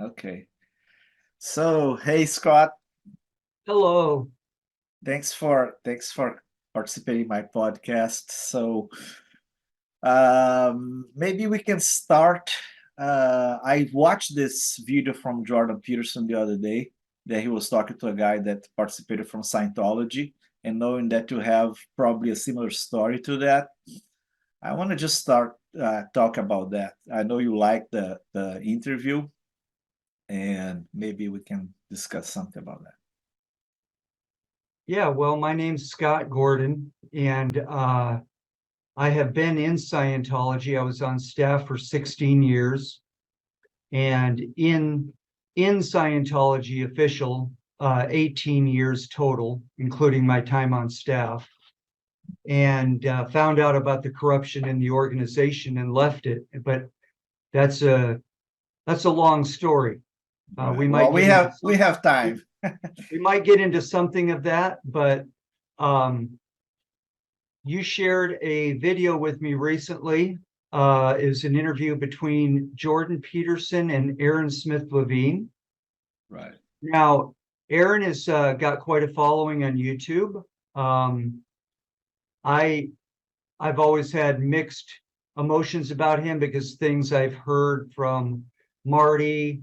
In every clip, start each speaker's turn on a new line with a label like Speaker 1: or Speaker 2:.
Speaker 1: Okay. So, hey Scott,
Speaker 2: Hello.
Speaker 1: thanks for participating in my podcast. So, maybe we can start. I watched this video from Jordan Peterson the other day that he was talking to a guy that participated from Scientology, and knowing that you have probably a similar story to that, I want to just start talk about that. I know you like the interview, and maybe we can discuss something about that.
Speaker 2: Yeah, well, my name's Scott Gordon, and I have been in Scientology. I was on staff for 16 years, and in Scientology official, 18 years total, including my time on staff, and found out about the corruption in the organization and left it. But that's a that's a long story.
Speaker 1: Right.
Speaker 2: We
Speaker 1: Well,
Speaker 2: might
Speaker 1: we
Speaker 2: get into
Speaker 1: have we have time.
Speaker 2: we might get into something of that, but um, you shared a video with me recently. It was an interview between Jordan Peterson and Aaron Smith Levine.
Speaker 1: Right.
Speaker 2: Now, Aaron has got quite a following on YouTube. Um, I I've always had mixed emotions about him because things I've heard from Marty,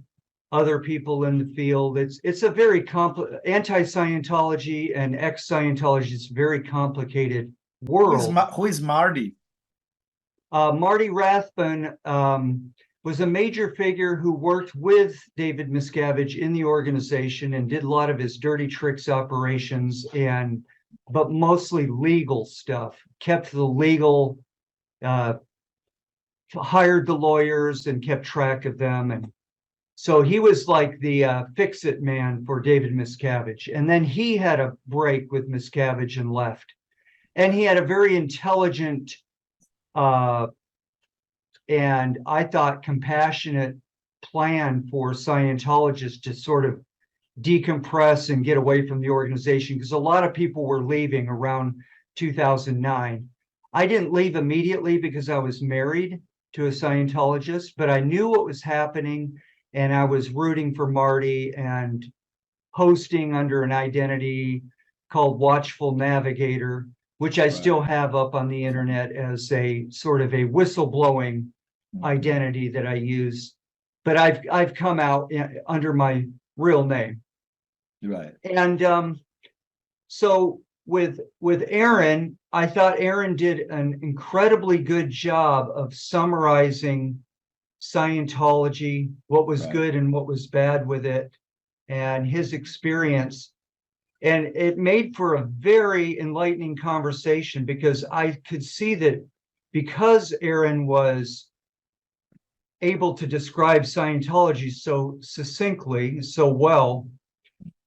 Speaker 2: other people in the field. It's a very anti-Scientology and ex-Scientology. It's a very complicated world.
Speaker 1: Who is Marty?
Speaker 2: Marty Rathbun was a major figure who worked with David Miscavige in the organization and did a lot of his dirty tricks operations but mostly legal stuff. Kept the legal, uh, hired the lawyers and kept track of them, and so he was like the fix-it man for David Miscavige. And then he had a break with Miscavige and left. And he had a very intelligent uh, and I thought compassionate plan for Scientologists to sort of decompress and get away from the organization, because a lot of people were leaving around 2009. I didn't leave immediately because I was married to a Scientologist, but I knew what was happening and I was rooting for Marty and posting under an identity called Watchful Navigator, which I still have up on the internet as a sort of a whistleblowing identity that I use. But I've come out under my real name.
Speaker 1: Right.
Speaker 2: And so with Aaron, I thought Aaron did an incredibly good job of summarizing Scientology, what was good and what was bad with it, and his experience. And it made for a very enlightening conversation, because I could see that because Aaron was able to describe Scientology so succinctly, so well,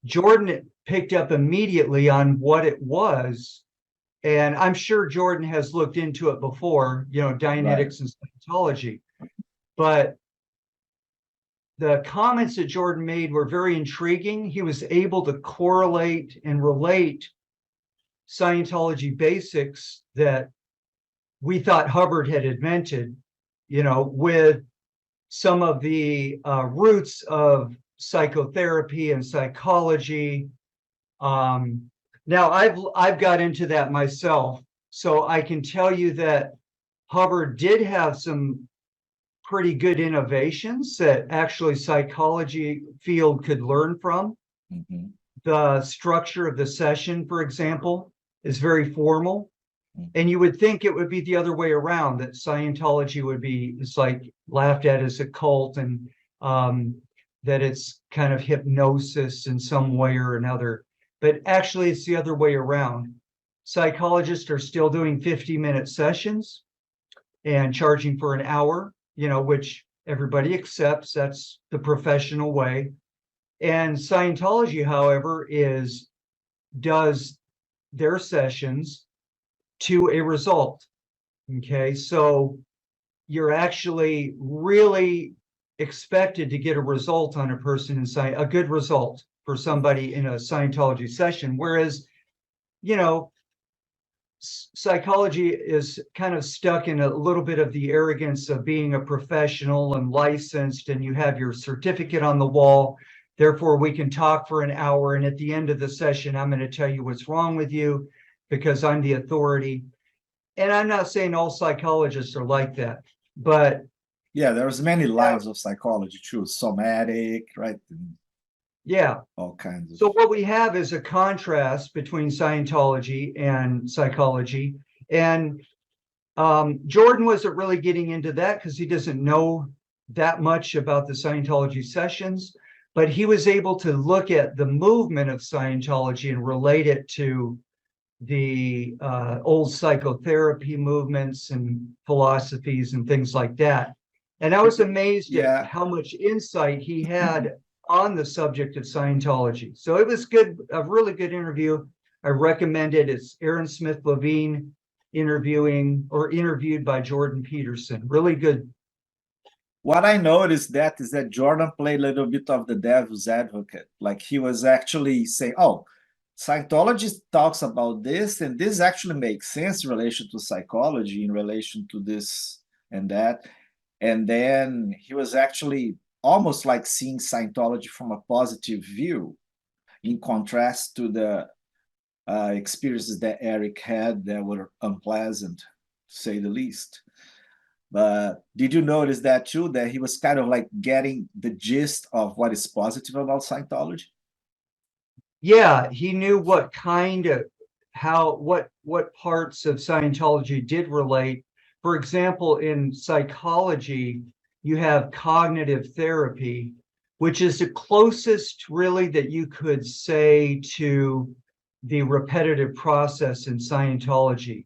Speaker 2: Jordan picked up immediately on what it was. And I'm sure Jordan has looked into it before, Dianetics and Scientology. But the comments that Jordan made were very intriguing. He was able to correlate and relate Scientology basics that we thought Hubbard had invented, with some of the roots of psychotherapy and psychology. Now I've got into that myself, so I can tell you that Hubbard did have some pretty good innovations that actually psychology field could learn from.
Speaker 1: Mm-hmm.
Speaker 2: The structure of the session, for example, is very formal.
Speaker 1: Mm-hmm.
Speaker 2: And you would think it would be the other way around, that Scientology would be, it's like laughed at as a cult, and that it's kind of hypnosis in some way or another. But actually, it's the other way around. Psychologists are still doing 50-minute sessions and charging for an hour, which everybody accepts. That's the professional way. And Scientology, however, does their sessions to a result. Okay, so you're actually really expected to get a result on a person in a good result for somebody in a Scientology session. Whereas, psychology is kind of stuck in a little bit of the arrogance of being a professional and licensed, and you have your certificate on the wall. Therefore, we can talk for an hour, and at the end of the session, I'm going to tell you what's wrong with you because I'm the authority. And I'm not saying all psychologists are like that, but
Speaker 1: yeah, there's many lines of psychology too, somatic, right?
Speaker 2: Yeah.
Speaker 1: All kinds of.
Speaker 2: So what we have is a contrast between Scientology and psychology. And Jordan wasn't really getting into that because he doesn't know that much about the Scientology sessions, but he was able to look at the movement of Scientology and relate it to the old psychotherapy movements and philosophies and things like that. And I was amazed at how much insight he had on the subject of Scientology. So it was good, a really good interview. I recommend it. It's Aaron Smith Levine interviewed by Jordan Peterson. Really good.
Speaker 1: What I noticed is that Jordan played a little bit of the devil's advocate. Like he was actually saying, oh, Scientology talks about this, and this actually makes sense in relation to psychology, in relation to this and that. And then he was actually almost like seeing Scientology from a positive view, in contrast to the experiences that Eric had that were unpleasant, to say the least. But did you notice that too, that he was kind of like getting the gist of what is positive about Scientology?
Speaker 2: Yeah, he knew what parts of Scientology did relate. For example, in psychology, you have cognitive therapy, which is the closest really that you could say to the repetitive process in Scientology,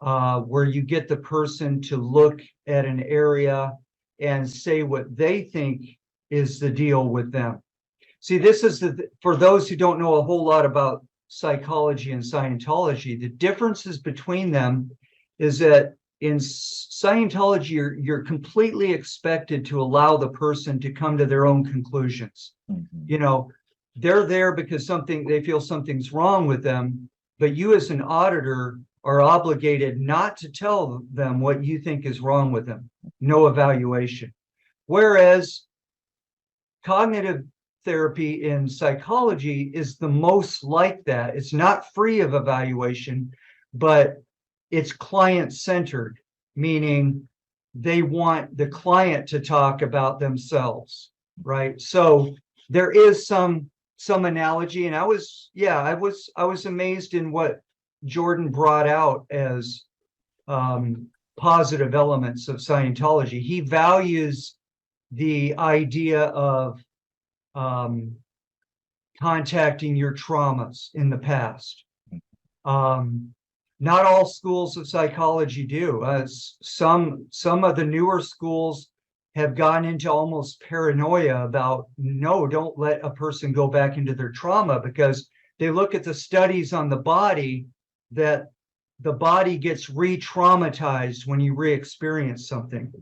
Speaker 2: where you get the person to look at an area and say what they think is the deal with them. See, this is for those who don't know a whole lot about psychology and Scientology, the differences between them is that in Scientology, you're completely expected to allow the person to come to their own conclusions. Mm-hmm. You know, they're there because they feel something's wrong with them, but you as an auditor are obligated not to tell them what you think is wrong with them. No evaluation. Whereas cognitive therapy in psychology is the most like that. It's not free of evaluation, but it's client-centered, meaning they want the client to talk about themselves, right? So there is some analogy, and I was amazed in what Jordan brought out as positive elements of Scientology. He values the idea of contacting your traumas in the past. Not all schools of psychology do. Some of the newer schools have gone into almost paranoia about, no, don't let a person go back into their trauma, because they look at the studies on the body that the body gets re-traumatized when you re-experience something.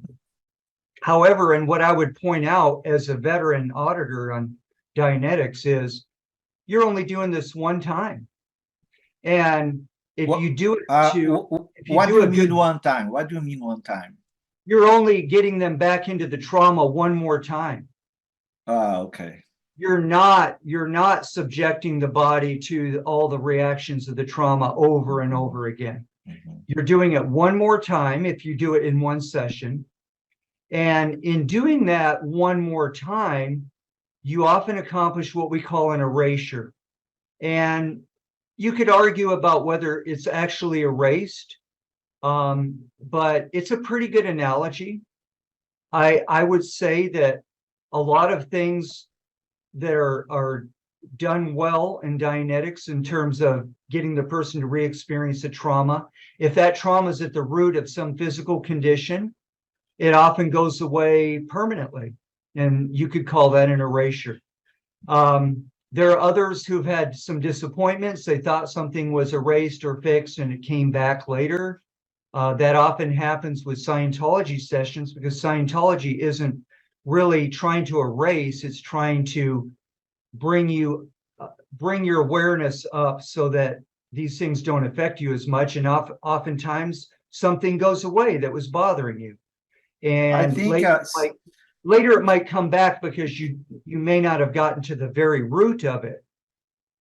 Speaker 2: However, and what I would point out as a veteran auditor on Dianetics is you're only doing this one time. And if you do it
Speaker 1: what do you mean one time? What do you mean one time?
Speaker 2: You're only getting them back into the trauma one more time.
Speaker 1: Okay.
Speaker 2: You're not subjecting the body to all the reactions of the trauma over and over again. Mm-hmm. You're doing it one more time if you do it in one session. And in doing that one more time, you often accomplish what we call an erasure. And you could argue about whether it's actually erased, but it's a pretty good analogy. I would say that a lot of things that are done well in Dianetics in terms of getting the person to re-experience a trauma, if that trauma is at the root of some physical condition, it often goes away permanently, and you could call that an erasure. There are others who've had some disappointments. They thought something was erased or fixed and it came back later. That often happens with Scientology sessions, because Scientology isn't really trying to erase, it's trying to bring your awareness up so that these things don't affect you as much, and oftentimes something goes away that was bothering you,
Speaker 1: I
Speaker 2: and
Speaker 1: think
Speaker 2: later it might come back because you may not have gotten to the very root of it.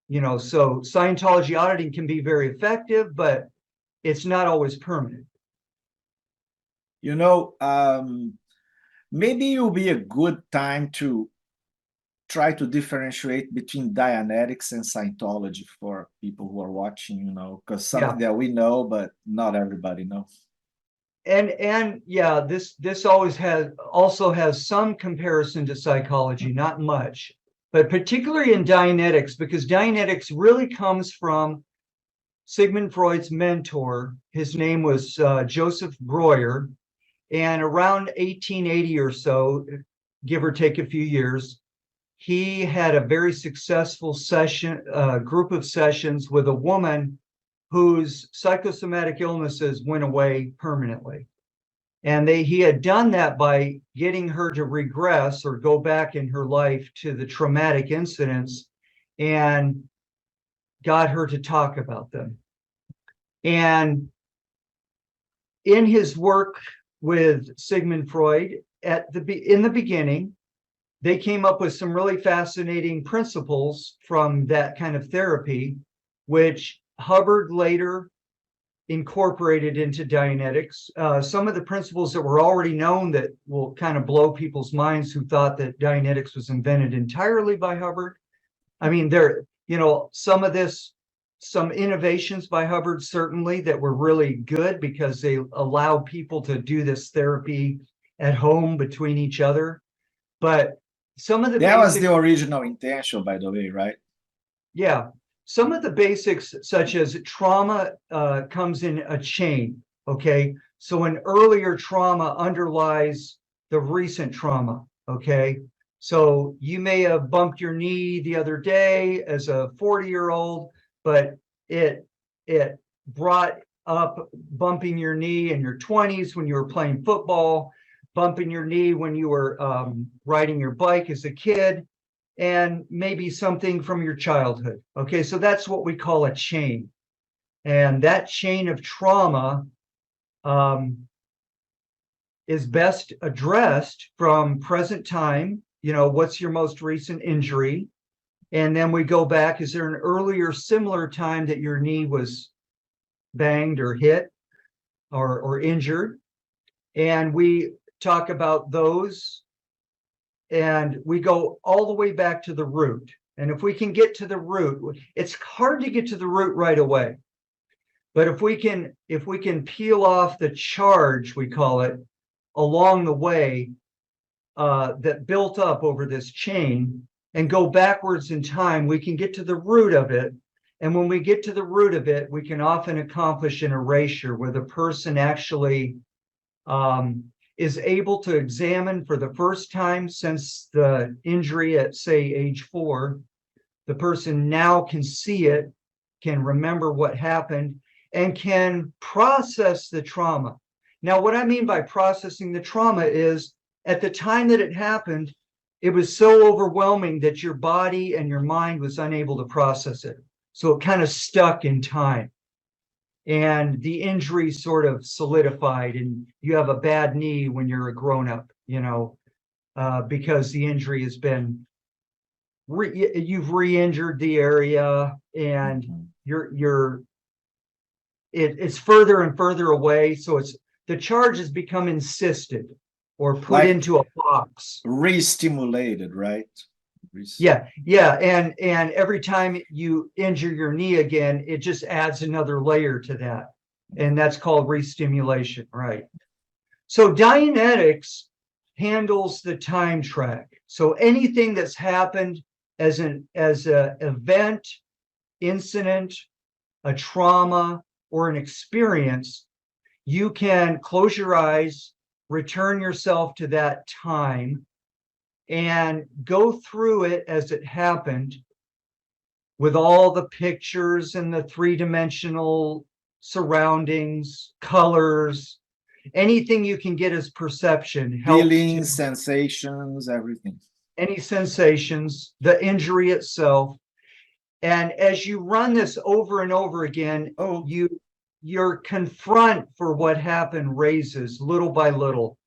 Speaker 2: So Scientology auditing can be very effective, but it's not always permanent.
Speaker 1: Maybe it will be a good time to try to differentiate between Dianetics and Scientology for people who are watching, because something that we know, but not everybody knows.
Speaker 2: And yeah, this also has some comparison to psychology, not much, but particularly in Dianetics, because Dianetics really comes from Sigmund Freud's mentor. His name was Joseph Breuer, and around 1880 or so, give or take a few years, he had a very successful group of sessions with a woman whose psychosomatic illnesses went away permanently. And he had done that by getting her to regress or go back in her life to the traumatic incidents and got her to talk about them. And in his work with Sigmund Freud, in the beginning, they came up with some really fascinating principles from that kind of therapy, which Hubbard later incorporated into Dianetics. Some of the principles that were already known that will kind of blow people's minds who thought that Dianetics was invented entirely by Hubbard. I mean, some innovations by Hubbard certainly that were really good because they allowed people to do this therapy at home between each other. But some of the
Speaker 1: that was the original intention, by the way, right?
Speaker 2: Yeah. Some of the basics, such as trauma, comes in a chain. Okay. So an earlier trauma underlies the recent trauma. Okay. So you may have bumped your knee the other day as a 40-year-old, but it brought up bumping your knee in your 20s when you were playing football, bumping your knee when you were riding your bike as a kid, and maybe something from your childhood. Okay, so that's what we call a chain. And that chain of trauma is best addressed from present time. What's your most recent injury? And then we go back, is there an earlier similar time that your knee was banged or hit or injured? And we talk about those, and we go all the way back to the root. And if we can get to the root, it's hard to get to the root right away. But if we can peel off the charge, we call it, along the way that built up over this chain and go backwards in time, we can get to the root of it. And when we get to the root of it, we can often accomplish an erasure where the person actually is able to examine for the first time since the injury at, say, age 4. The person now can see it, can remember what happened, and can process the trauma. Now, what I mean by processing the trauma is at the time that it happened, it was so overwhelming that your body and your mind was unable to process it. So it kind of stuck in time. And the injury sort of solidified, and you have a bad knee when you're a grown-up, because the injury has been, you've re-injured the area, and it's further and further away. So the charge has become insisted or put into a box.
Speaker 1: Re-stimulated, right?
Speaker 2: Yeah. And every time you injure your knee again, it just adds another layer to that. And that's called re-stimulation, right? So Dianetics handles the time track. So anything that's happened as an event, incident, a trauma, or an experience, you can close your eyes, return yourself to that time, and go through it as it happened with all the pictures and the three-dimensional surroundings, colors, anything you can get as perception.
Speaker 1: Feelings, sensations, everything.
Speaker 2: Any sensations, the injury itself. And as you run this over and over again,
Speaker 1: Oh,
Speaker 2: your confront for what happened raises little by little,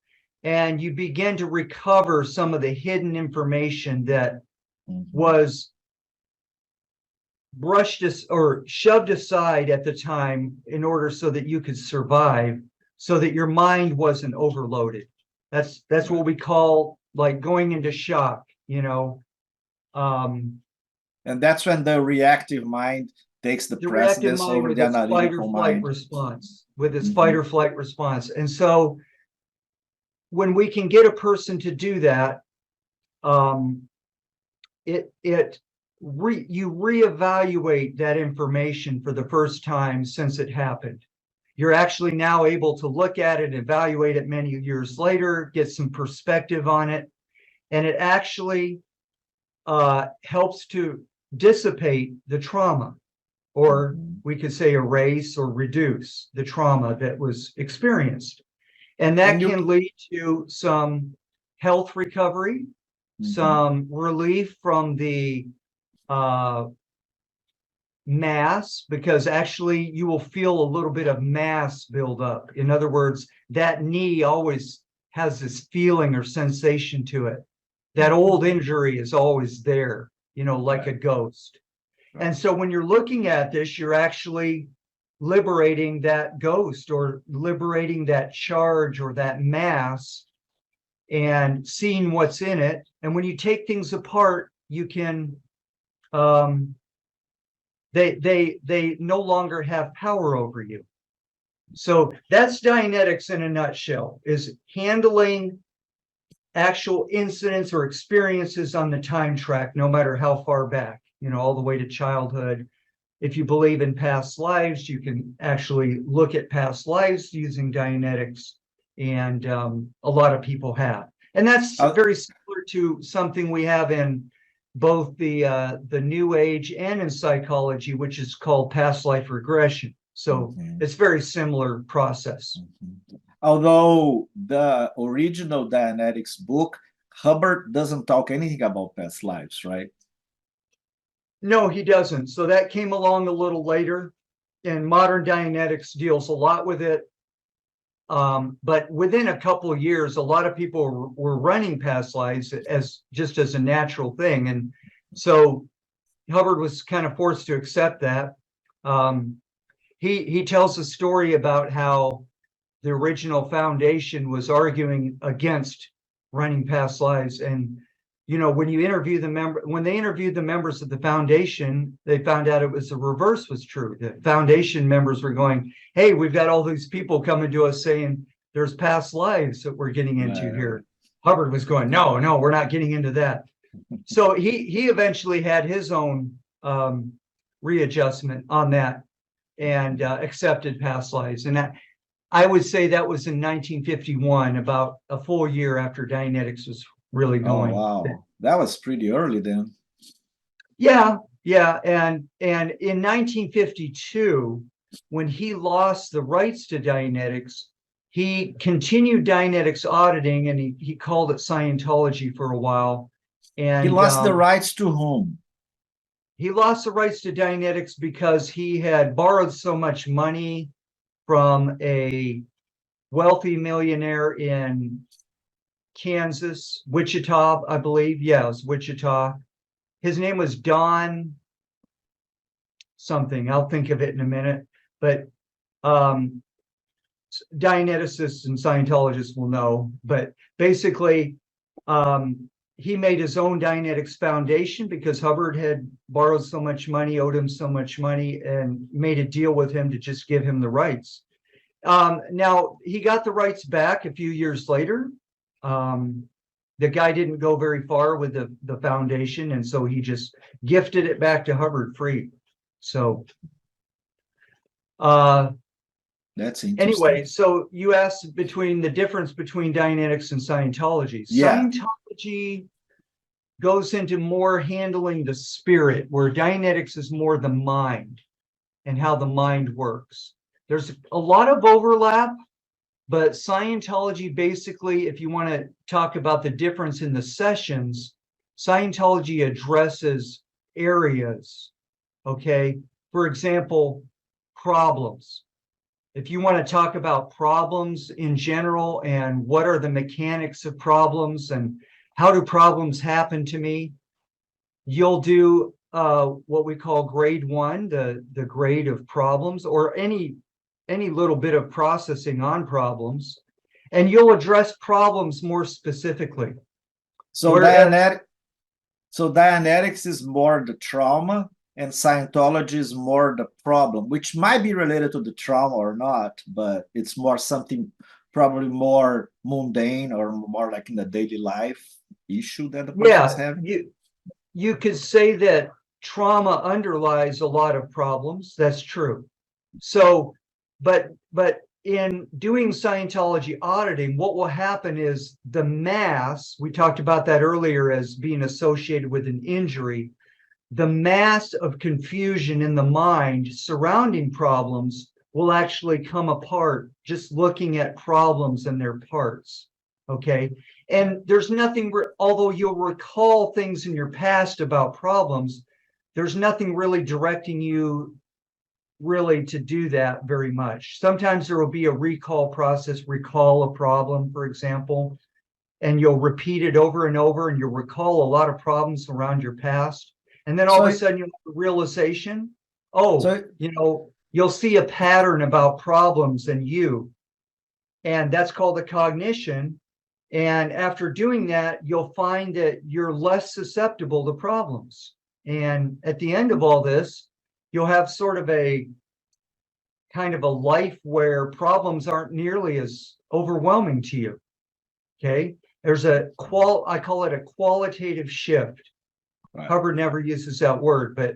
Speaker 2: and you begin to recover some of the hidden information that was brushed or shoved aside at the time in order so that you could survive, so that your mind wasn't overloaded. That's what we call like going into shock, you know.
Speaker 1: And that's when the reactive mind takes the
Speaker 2: Reactive
Speaker 1: precedence
Speaker 2: mind
Speaker 1: over
Speaker 2: with
Speaker 1: the
Speaker 2: its fight or
Speaker 1: analytical
Speaker 2: flight
Speaker 1: mind.
Speaker 2: response, with its fight or flight response. And so when we can get a person to do that, you reevaluate that information for the first time since it happened. You're actually now able to look at it, evaluate it many years later, get some perspective on it, and it actually helps to dissipate the trauma, or we could say erase or reduce the trauma that was experienced. And that can lead to some health recovery, some relief from the mass, because actually you will feel a little bit of mass build up. In other words, that knee always has this feeling or sensation to it. That old injury is always there, you know, like a ghost. And so when you're looking at this, you're actually liberating that ghost or liberating that charge or that mass and seeing what's in it. And when you take things apart, you can they no longer have power over you. So that's Dianetics in a nutshell, is handling actual incidents or experiences on the time track, no matter how far back, you know, all the way to childhood. If you believe in past lives, you can actually look at past lives using Dianetics, and a lot of people have. And that's very similar to something we have in both the New Age and in psychology, which is called past life regression. So it's very similar process.
Speaker 1: Although the original Dianetics book, Hubbard doesn't talk anything about past lives, right?
Speaker 2: No, he doesn't. So that came along a little later, and modern Dianetics deals a lot with it. But within a couple of years, a lot of people were running past lives as just as a natural thing. And so Hubbard was kind of forced to accept that. He tells a story about how the original foundation was arguing against running past lives. And, you know, when they interviewed the members of the foundation, they found out it was the reverse was true. The foundation members were going, hey, we've got all these people coming to us saying there's past lives that we're getting into here. Hubbard was going, no, we're not getting into that. So he eventually had his own readjustment on that and accepted past lives. And that, I would say that was in 1951, about a full year after Dianetics was really going.
Speaker 1: Oh, wow. That was pretty early then.
Speaker 2: Yeah. And in 1952, when he lost the rights to Dianetics, he continued Dianetics auditing, and he called it Scientology for a while. And
Speaker 1: he lost the rights to whom?
Speaker 2: He lost the rights to Dianetics because he had borrowed so much money from a wealthy millionaire in Kansas, Wichita, I believe. Yeah, it was Wichita. His name was Don something. I'll think of it in a minute. But Dianeticists and Scientologists will know. But basically, he made his own Dianetics Foundation because Hubbard had borrowed so much money, owed him so much money, and made a deal with him to just give him the rights. Now, he got the rights back a few years later. The guy didn't go very far with the foundation, and so he just gifted it back to Hubbard free. So
Speaker 1: that's interesting.
Speaker 2: Anyway, so you asked between the difference between Dianetics and Scientology.
Speaker 1: Yeah.
Speaker 2: Scientology goes into more handling the spirit, where Dianetics is more the mind and how the mind works. There's a lot of overlap, but Scientology, basically, if you want to talk about the difference in the sessions, Scientology addresses areas Okay. For example, problems. If you want to talk about problems in general and what are the mechanics of problems and how do problems happen to me, you'll do what we call grade 1, the grade of problems, or any little bit of processing on problems, and you'll address problems more specifically.
Speaker 1: So Dianetics is more the trauma, and Scientology is more the problem, which might be related to the trauma or not, but it's more something probably more mundane or more like in the daily life issue that the person's having.
Speaker 2: You could say that trauma underlies a lot of problems. That's true. So, but in doing Scientology auditing, what will happen is the mass, we talked about that earlier as being associated with an injury, the mass of confusion in the mind surrounding problems will actually come apart just looking at problems and their parts. Okay. And there's nothing, although you'll recall things in your past about problems, there's nothing really directing you really to do that very much. Sometimes there will be a recall process, recall a problem, for example, and you'll repeat it over and over, and you'll recall a lot of problems around your past. And then all of a sudden you have a realization, you'll see a pattern about problems and you, and that's called the cognition. And after doing that, you'll find that you're less susceptible to problems. And at the end of all this, you'll have sort of a kind of a life where problems aren't nearly as overwhelming to you. Okay. There's I call it a qualitative shift. Right. Hubbard never uses that word, but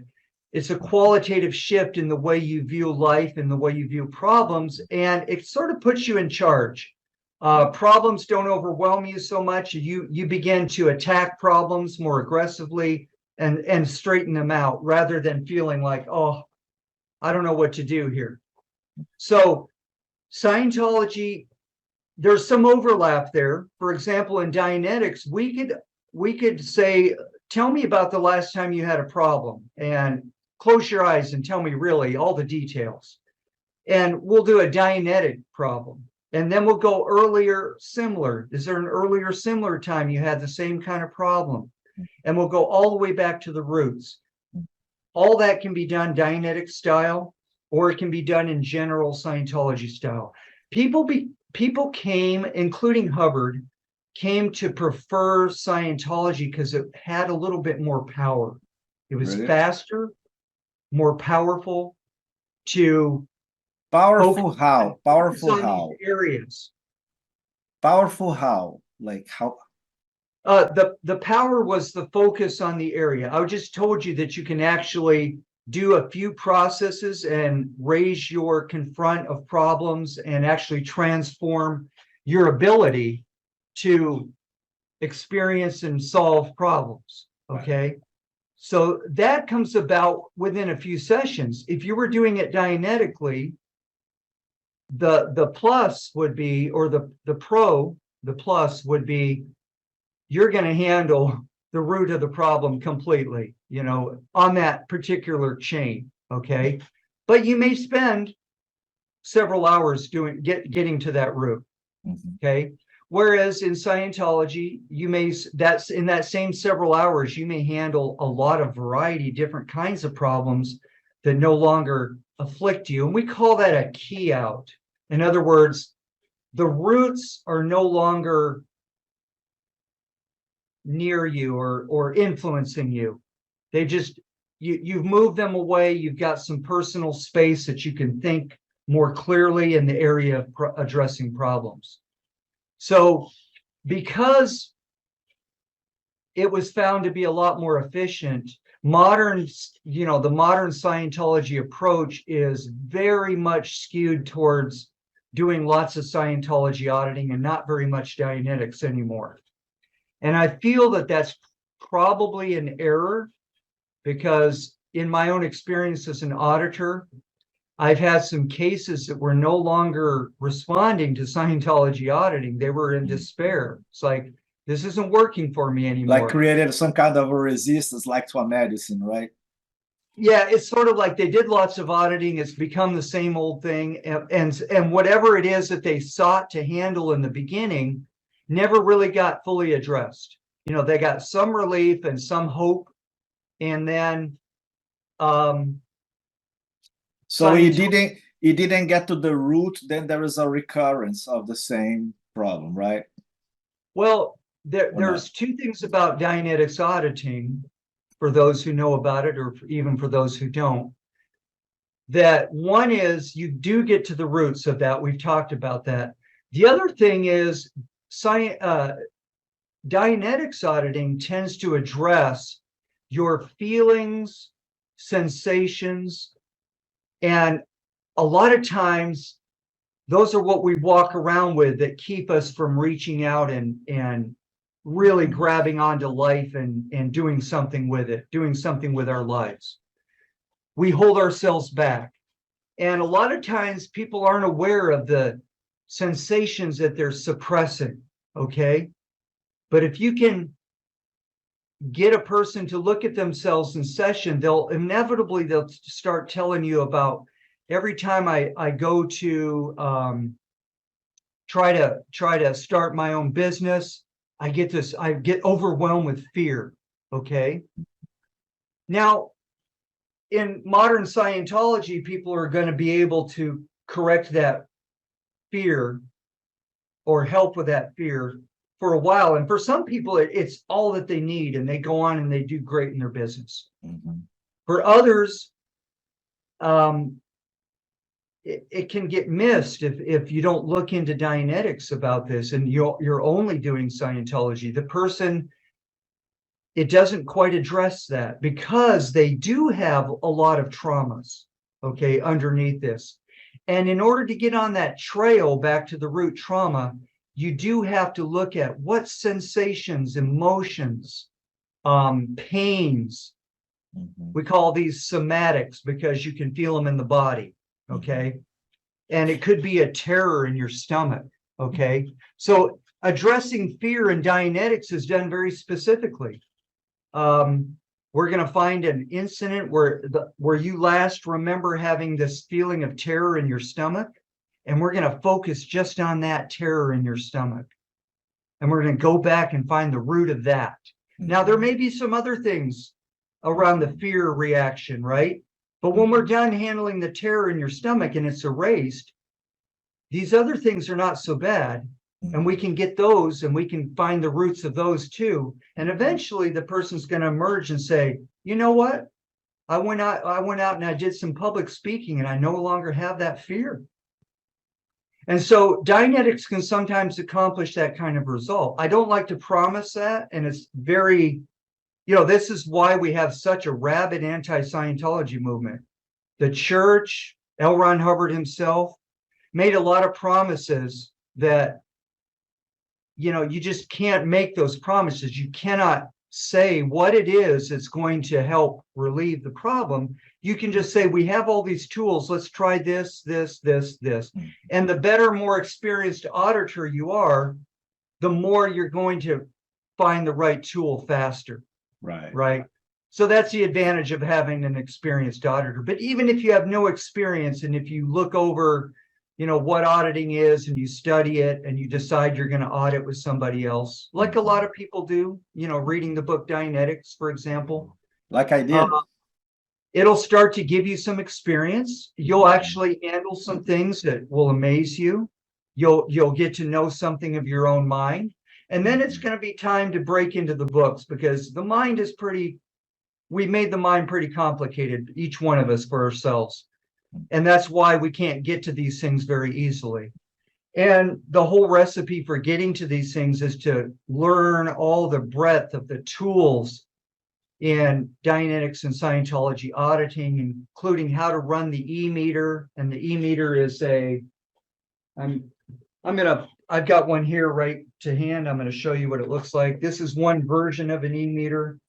Speaker 2: it's a qualitative shift in the way you view life and the way you view problems. And it sort of puts you in charge. Problems don't overwhelm you so much. You begin to attack problems more aggressively and straighten them out rather than feeling like, oh, I don't know what to do here. So Scientology, there's some overlap there. For example, in Dianetics, we could say, tell me about the last time you had a problem, and close your eyes and tell me really all the details. And we'll do a Dianetic problem. And then we'll go earlier, similar. Is there an earlier, similar time you had the same kind of problem? And we'll go all the way back to the roots. All that can be done Dianetic style, or it can be done in general Scientology style. People came, including Hubbard, came to prefer Scientology because it had a little bit more power. It was faster, more powerful to
Speaker 1: powerful how? Powerful how?
Speaker 2: Areas.
Speaker 1: Powerful how? Like how?
Speaker 2: The power was the focus on the area. I just told you that you can actually do a few processes and raise your confront of problems and actually transform your ability to experience and solve problems. Okay. Right. So that comes about within a few sessions. If you were doing it Dianetically, the plus would be, or the plus would be, you're going to handle the root of the problem completely, on that particular chain. Okay. But you may spend several hours getting to that root. Mm-hmm. Okay. Whereas in Scientology, that's in that same several hours, you may handle a lot of variety, different kinds of problems that no longer afflict you. And we call that a key out. In other words, the roots are no longer near you or influencing you. They just, you've moved them away. You've got some personal space that you can think more clearly in the area of addressing problems. So because it was found to be a lot more efficient, the modern Scientology approach is very much skewed towards doing lots of Scientology auditing and not very much Dianetics anymore. And I feel that that's probably an error, because in my own experience as an auditor, I've had some cases that were no longer responding to Scientology auditing. They were in despair. It's like, this isn't working for me anymore.
Speaker 1: Like created some kind of a resistance, like to a medicine, right?
Speaker 2: Yeah, it's sort of like they did lots of auditing. It's become the same old thing, and whatever it is that they sought to handle in the beginning never really got fully addressed. They got some relief and some hope, and then
Speaker 1: So you
Speaker 2: Scientology.
Speaker 1: didn't get to the root, then there is a recurrence of the same problem, right?
Speaker 2: Well,
Speaker 1: Or not?
Speaker 2: there's two things about Dianetics auditing, for those who know about it, or even for those who don't. That one is you do get to the roots of that. We've talked about that. The other thing is Dianetics auditing tends to address your feelings, sensations, and a lot of times those are what we walk around with that keep us from reaching out and really
Speaker 1: Mhm.
Speaker 2: grabbing onto life and doing something with it, doing something with our lives. We hold ourselves back. And a lot of times people aren't aware of the sensations that they're suppressing. Okay. But if you can get a person to look at themselves in session, they'll start telling you about every time I go to try to start my own business, I get overwhelmed with fear. Okay. Now, in modern Scientology, people are going to be able to correct that fear or help with that fear for a while. And for some people, it's all that they need, and they go on and they do great in their business.
Speaker 1: Mhm.
Speaker 2: For others, um, it can get missed if you don't look into Dianetics about this, and you're only doing Scientology. The person, it doesn't quite address that because they do have a lot of traumas, okay, underneath this. And in order to get on that trail back to the root trauma, you do have to look at what sensations, emotions, pains.
Speaker 1: Mhm.
Speaker 2: We call these somatics because you can feel them in the body,
Speaker 1: Mhm.
Speaker 2: okay? And it could be a terror in your stomach, okay? So addressing fear in Dianetics is done very specifically. We're going to find an incident where you last remember having this feeling of terror in your stomach, and we're going to focus just on that terror in your stomach, and we're going to go back and find the root of that. Now, there
Speaker 1: Mhm.
Speaker 2: may be some other things around the
Speaker 1: Mhm.
Speaker 2: fear reaction, right? But when we're
Speaker 1: Mhm.
Speaker 2: done handling the terror in your stomach and it's erased, these other things are not so bad, and we
Speaker 1: Mhm.
Speaker 2: can get those and we can find the roots of those too. And
Speaker 1: Mhm.
Speaker 2: eventually the person's going to emerge and say, you know what, I went out and I did some public speaking and I no longer have that fear. And so Dianetics can sometimes accomplish that kind of result. I don't like to promise that, and it's very, this is why we have such a rabid anti-Scientology movement. The church, L. Ron Hubbard himself, made a lot of promises that, you just can't make those promises. You cannot say what it is that's going to help relieve the problem. You can just say, we have all these tools. Let's try this, this, this, this.
Speaker 1: Mhm.
Speaker 2: And the better, more experienced auditor you are, the more you're going to find the right tool faster,
Speaker 1: Right.
Speaker 2: right? So that's the advantage of having an experienced auditor. But even if you have no experience, and if you look over, what auditing is, and you study it and you decide you're going to audit with somebody else, like a lot
Speaker 1: Mhm.
Speaker 2: of people do, reading the book Dianetics, for example,
Speaker 1: Like I
Speaker 2: uh,
Speaker 1: did.
Speaker 2: it'll start to give you some experience. You'll
Speaker 1: Mhm.
Speaker 2: actually handle some things that will amaze you. You'll get to know something of your own mind. And then it's
Speaker 1: Mhm.
Speaker 2: going to be time to break into the books, because the mind is we made the mind pretty complicated, each one of us, for ourselves. And that's why we can't get to these things very easily. And the whole recipe for getting to these things is to learn all the breadth of the tools in Dianetics and Scientology auditing, including how to run the e-meter. And the e-meter is I'm I've got one here right to hand. I'm going to show you what it looks like. This is one version of an e-meter.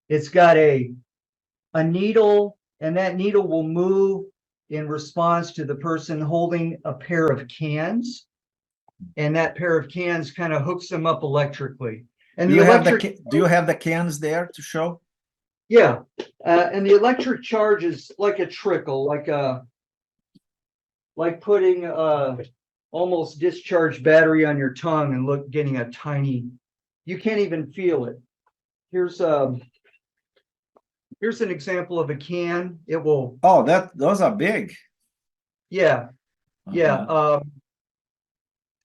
Speaker 2: It's got a needle, and that needle will move in response to the person holding a pair of cans. And that pair of cans kind of hooks them up electrically. And
Speaker 1: Do
Speaker 2: the
Speaker 1: you have
Speaker 2: electric,
Speaker 1: do you have the cans there to show?
Speaker 2: Yeah, and the electric charge is like a trickle, like putting almost discharged battery on your tongue and getting a tiny. You can't even feel it. Here's an example of a can. It will.
Speaker 1: Oh, those are big.
Speaker 2: Yeah, yeah.
Speaker 1: Uh-huh.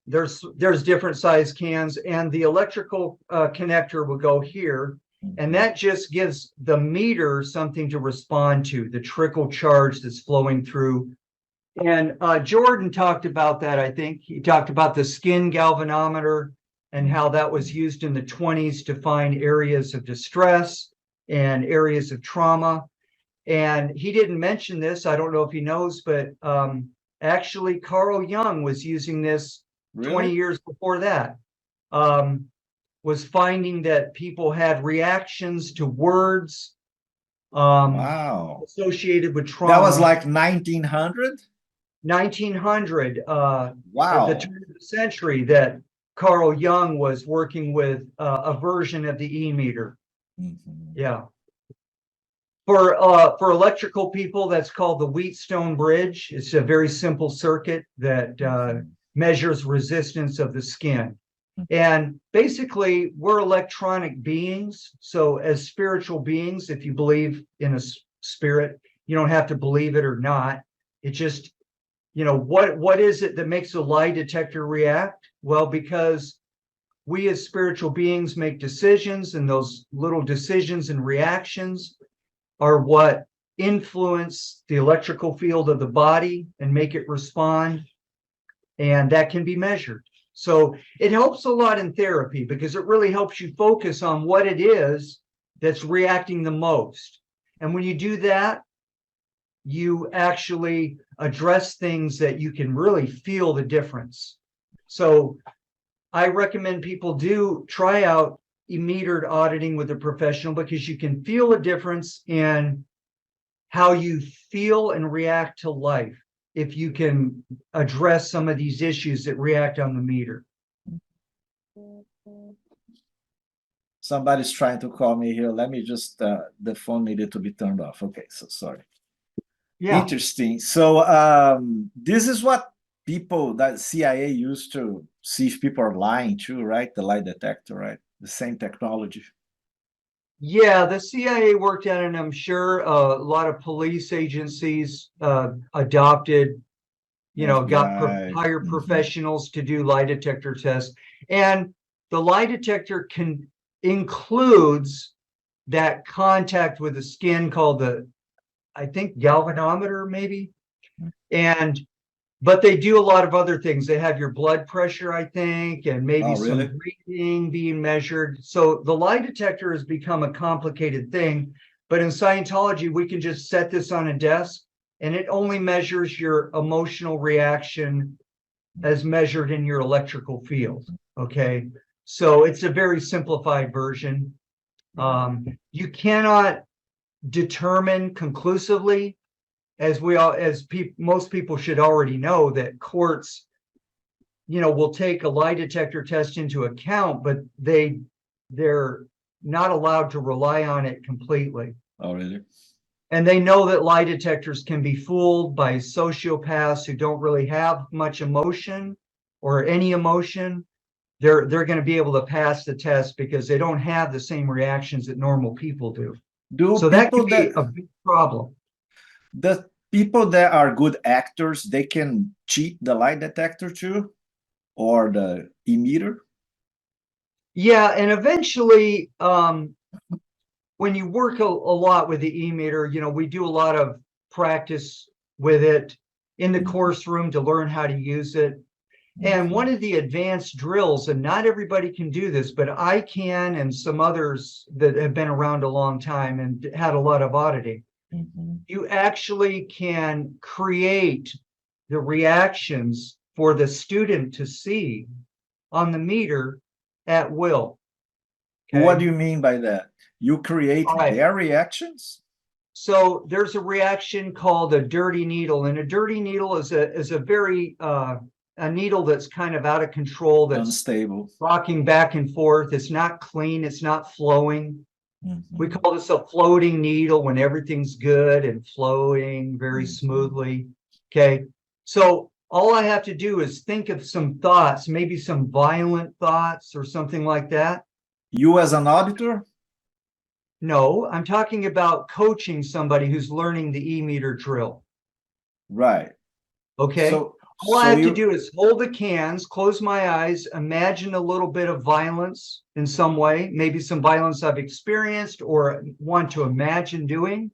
Speaker 2: There's different size cans, and the electrical connector will go here, and that just gives the meter something to respond to, the trickle charge that's flowing through. And Jordan talked about that. I think he talked about the skin galvanometer and how that was used in the 20s to find areas of distress and areas of trauma. And he didn't mention this. I don't know if he knows, but actually Carl Jung was using this 20
Speaker 1: Really?
Speaker 2: years before that. Was finding that people had reactions to words
Speaker 1: Wow.
Speaker 2: associated with
Speaker 1: That was
Speaker 2: trauma.
Speaker 1: like 1900?
Speaker 2: 1900, at the
Speaker 1: Wow.
Speaker 2: turn of the century, that Carl Jung was working with a version of the E-meter.
Speaker 1: Mhm.
Speaker 2: Yeah. For electrical people, that's called the Wheatstone bridge. It's a very simple circuit that measures resistance of the skin. And basically, we're electronic beings. So as spiritual beings, if you believe in a spirit, you don't have to believe it or not. It just, what is it that makes a lie detector react? Well, because we as spiritual beings make decisions, and those little decisions and reactions are what influence the electrical field of the body and make it respond. And that can be measured. So it helps a lot in therapy because it really helps you focus on what it is that's reacting the most. And when you do that, you actually address things that you can really feel the difference. So I recommend people do try out metered auditing with a professional because you can feel a difference in how you feel and react to life if you can address some of these issues that react on the meter.
Speaker 1: Somebody's trying to call me here. Let me just, the phone needed to be turned off. Okay, so sorry.
Speaker 2: Yeah.
Speaker 1: Interesting. So this is what people that CIA used to see if people are lying too, right? The lie detector, right? The same technology.
Speaker 2: Yeah, the CIA worked at it, and I'm sure a lot of police agencies adopted, got
Speaker 1: FBI.
Speaker 2: hired professionals to do lie detector tests. And the lie detector includes that contact with the skin called I think, galvanometer, maybe. But they do a lot of other things. They have your blood pressure, I think, and maybe
Speaker 1: Oh,
Speaker 2: some
Speaker 1: really?
Speaker 2: breathing being measured. So the lie detector has become a complicated thing. But in Scientology, we can just set this on a desk, and it only measures your emotional reaction as measured in your electrical field. Okay. So it's a very simplified version. You cannot determine conclusively, most people should already know, that courts, will take a lie detector test into account, but they're not allowed to rely on it completely.
Speaker 1: Oh, really?
Speaker 2: And they know that lie detectors can be fooled by sociopaths who don't really have much emotion or any emotion. They're going to be able to pass the test because they don't have the same reactions that normal people do.
Speaker 1: Do
Speaker 2: So that can
Speaker 1: people
Speaker 2: be
Speaker 1: that
Speaker 2: a big problem.
Speaker 1: the people that are good actors, they can cheat the lie detector too, or the emitter?
Speaker 2: Yeah, and eventually, when you work a lot with the e-meter, we do a lot of practice with it in the course room to learn how to use it. And one of the advanced drills, and not everybody can do this, but I can, and some others that have been around a long time and had a lot of auditing, you actually can create the reactions for the student to see on the meter at will. Okay.
Speaker 1: What do you mean by that? You create
Speaker 2: Right.
Speaker 1: their reactions?
Speaker 2: So there's a reaction called a dirty needle, and a dirty needle is a very a needle that's kind of out of control, that's
Speaker 1: Unstable.
Speaker 2: rocking back and forth. It's not clean. It's not flowing. We call this a floating needle when everything's good and flowing very smoothly. Okay. So all I have to do is think of some thoughts, maybe some violent thoughts or something like that.
Speaker 1: You as an auditor?
Speaker 2: No, I'm talking about coaching somebody who's learning the E-meter drill.
Speaker 1: Right.
Speaker 2: Okay.
Speaker 1: So,
Speaker 2: all I have to do is hold the cans, close my eyes, imagine a little bit of violence in some way, maybe some violence I've experienced or want to imagine doing,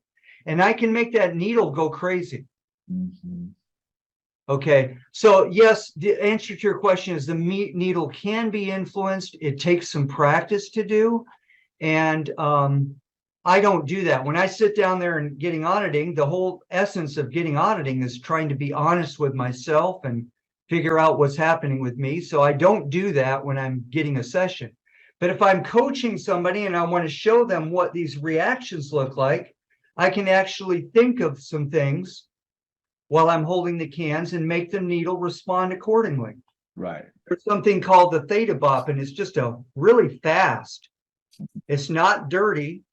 Speaker 2: and I can make that needle go crazy. Okay, so yes, the answer to your question is the needle can be influenced. It takes some practice to do, and I don't do that. When I sit down there and getting auditing, the whole essence of getting auditing is trying to be honest with myself and figure out what's happening with me. So I don't do that when I'm getting a session. But if I'm coaching somebody and I want to show them what these reactions look like, I can actually think of some things while I'm holding the cans and make the needle respond accordingly.
Speaker 1: Right.
Speaker 2: There's something called the theta bop, and it's just a really fast. It's not dirty.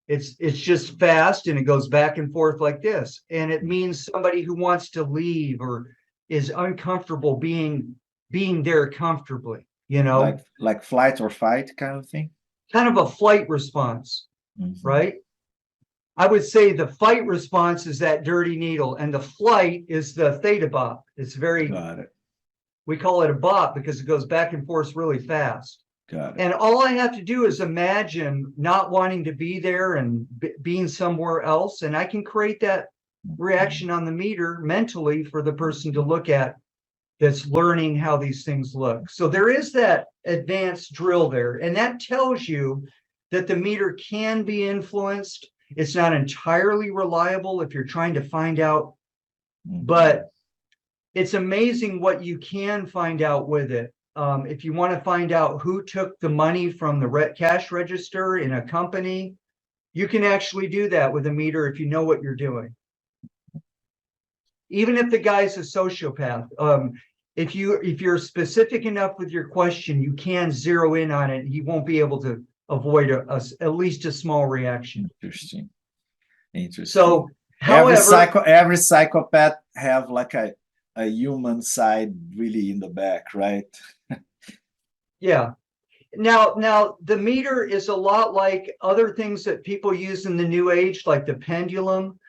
Speaker 2: It's just fast, and it goes back and forth like this. And it means somebody who wants to leave or is uncomfortable being there comfortably, you know,
Speaker 1: like flight or fight kind of thing.
Speaker 2: Kind of a flight response, right? I would say the fight response is that dirty needle, and the flight is the theta bop. It's very,
Speaker 1: Got it.
Speaker 2: We call it a bop because it goes back and forth really fast.
Speaker 1: Got it.
Speaker 2: And all I have to do is imagine not wanting to be there and being somewhere else, and I can create that reaction on the meter mentally for the person to look at that's learning how these things look. So there is that advanced drill there, and that tells you that the meter can be influenced. It's not entirely reliable if you're trying to find out, but it's amazing what you can find out with it. If you want to find out who took the money from the cash register in a company, you can actually do that with a meter if you know what you're doing. Even if the guy's a sociopath, if you're specific enough with your question, you can zero in on it. He won't be able to avoid at least a small reaction.
Speaker 1: Interesting.
Speaker 2: So, however,
Speaker 1: every psychopath have like a human side really in the back, right?
Speaker 2: Yeah. Now the meter is a lot like other things that people use in the new age, like the pendulum.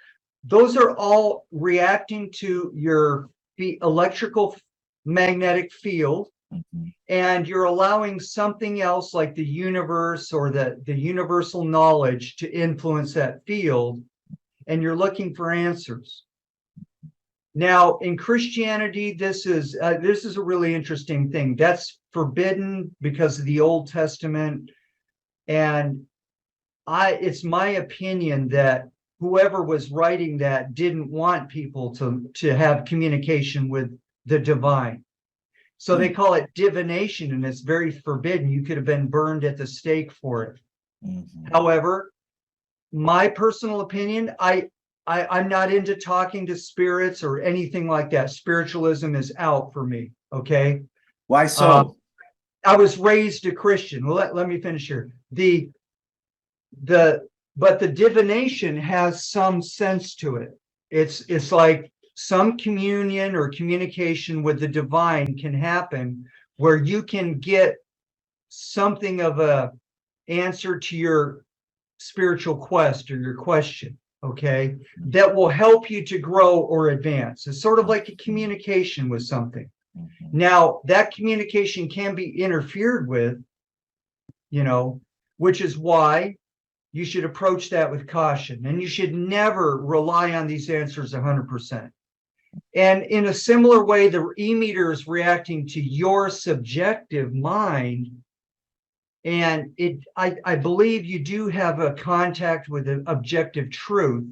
Speaker 2: Those are all reacting to your electrical magnetic field, and you're allowing something else like the universe or the universal knowledge to influence that field, and you're looking for answers. Now, in Christianity, this is a really interesting thing. That's forbidden because of the Old Testament, and it's my opinion that whoever was writing that didn't want people to have communication with the divine. So they call it divination, and it's very forbidden. You could have been burned at the stake for it. However, my personal opinion, I'm not into talking to spirits or anything like that. Spiritualism is out for me. Okay.
Speaker 1: Why so?
Speaker 2: I was raised a Christian. Well, let me finish here. But the divination has some sense to it. It's like some communion or communication with the divine can happen where you can get something of a answer to your spiritual quest or your question. Okay, that will help you to grow or advance. It's sort of like a communication with something. Now, that communication can be interfered with, you know, which is why you should approach that with caution, and you should never rely on these answers 100%. And in a similar way, the e-meter is reacting to your subjective mind. And I believe you do have a contact with an objective truth,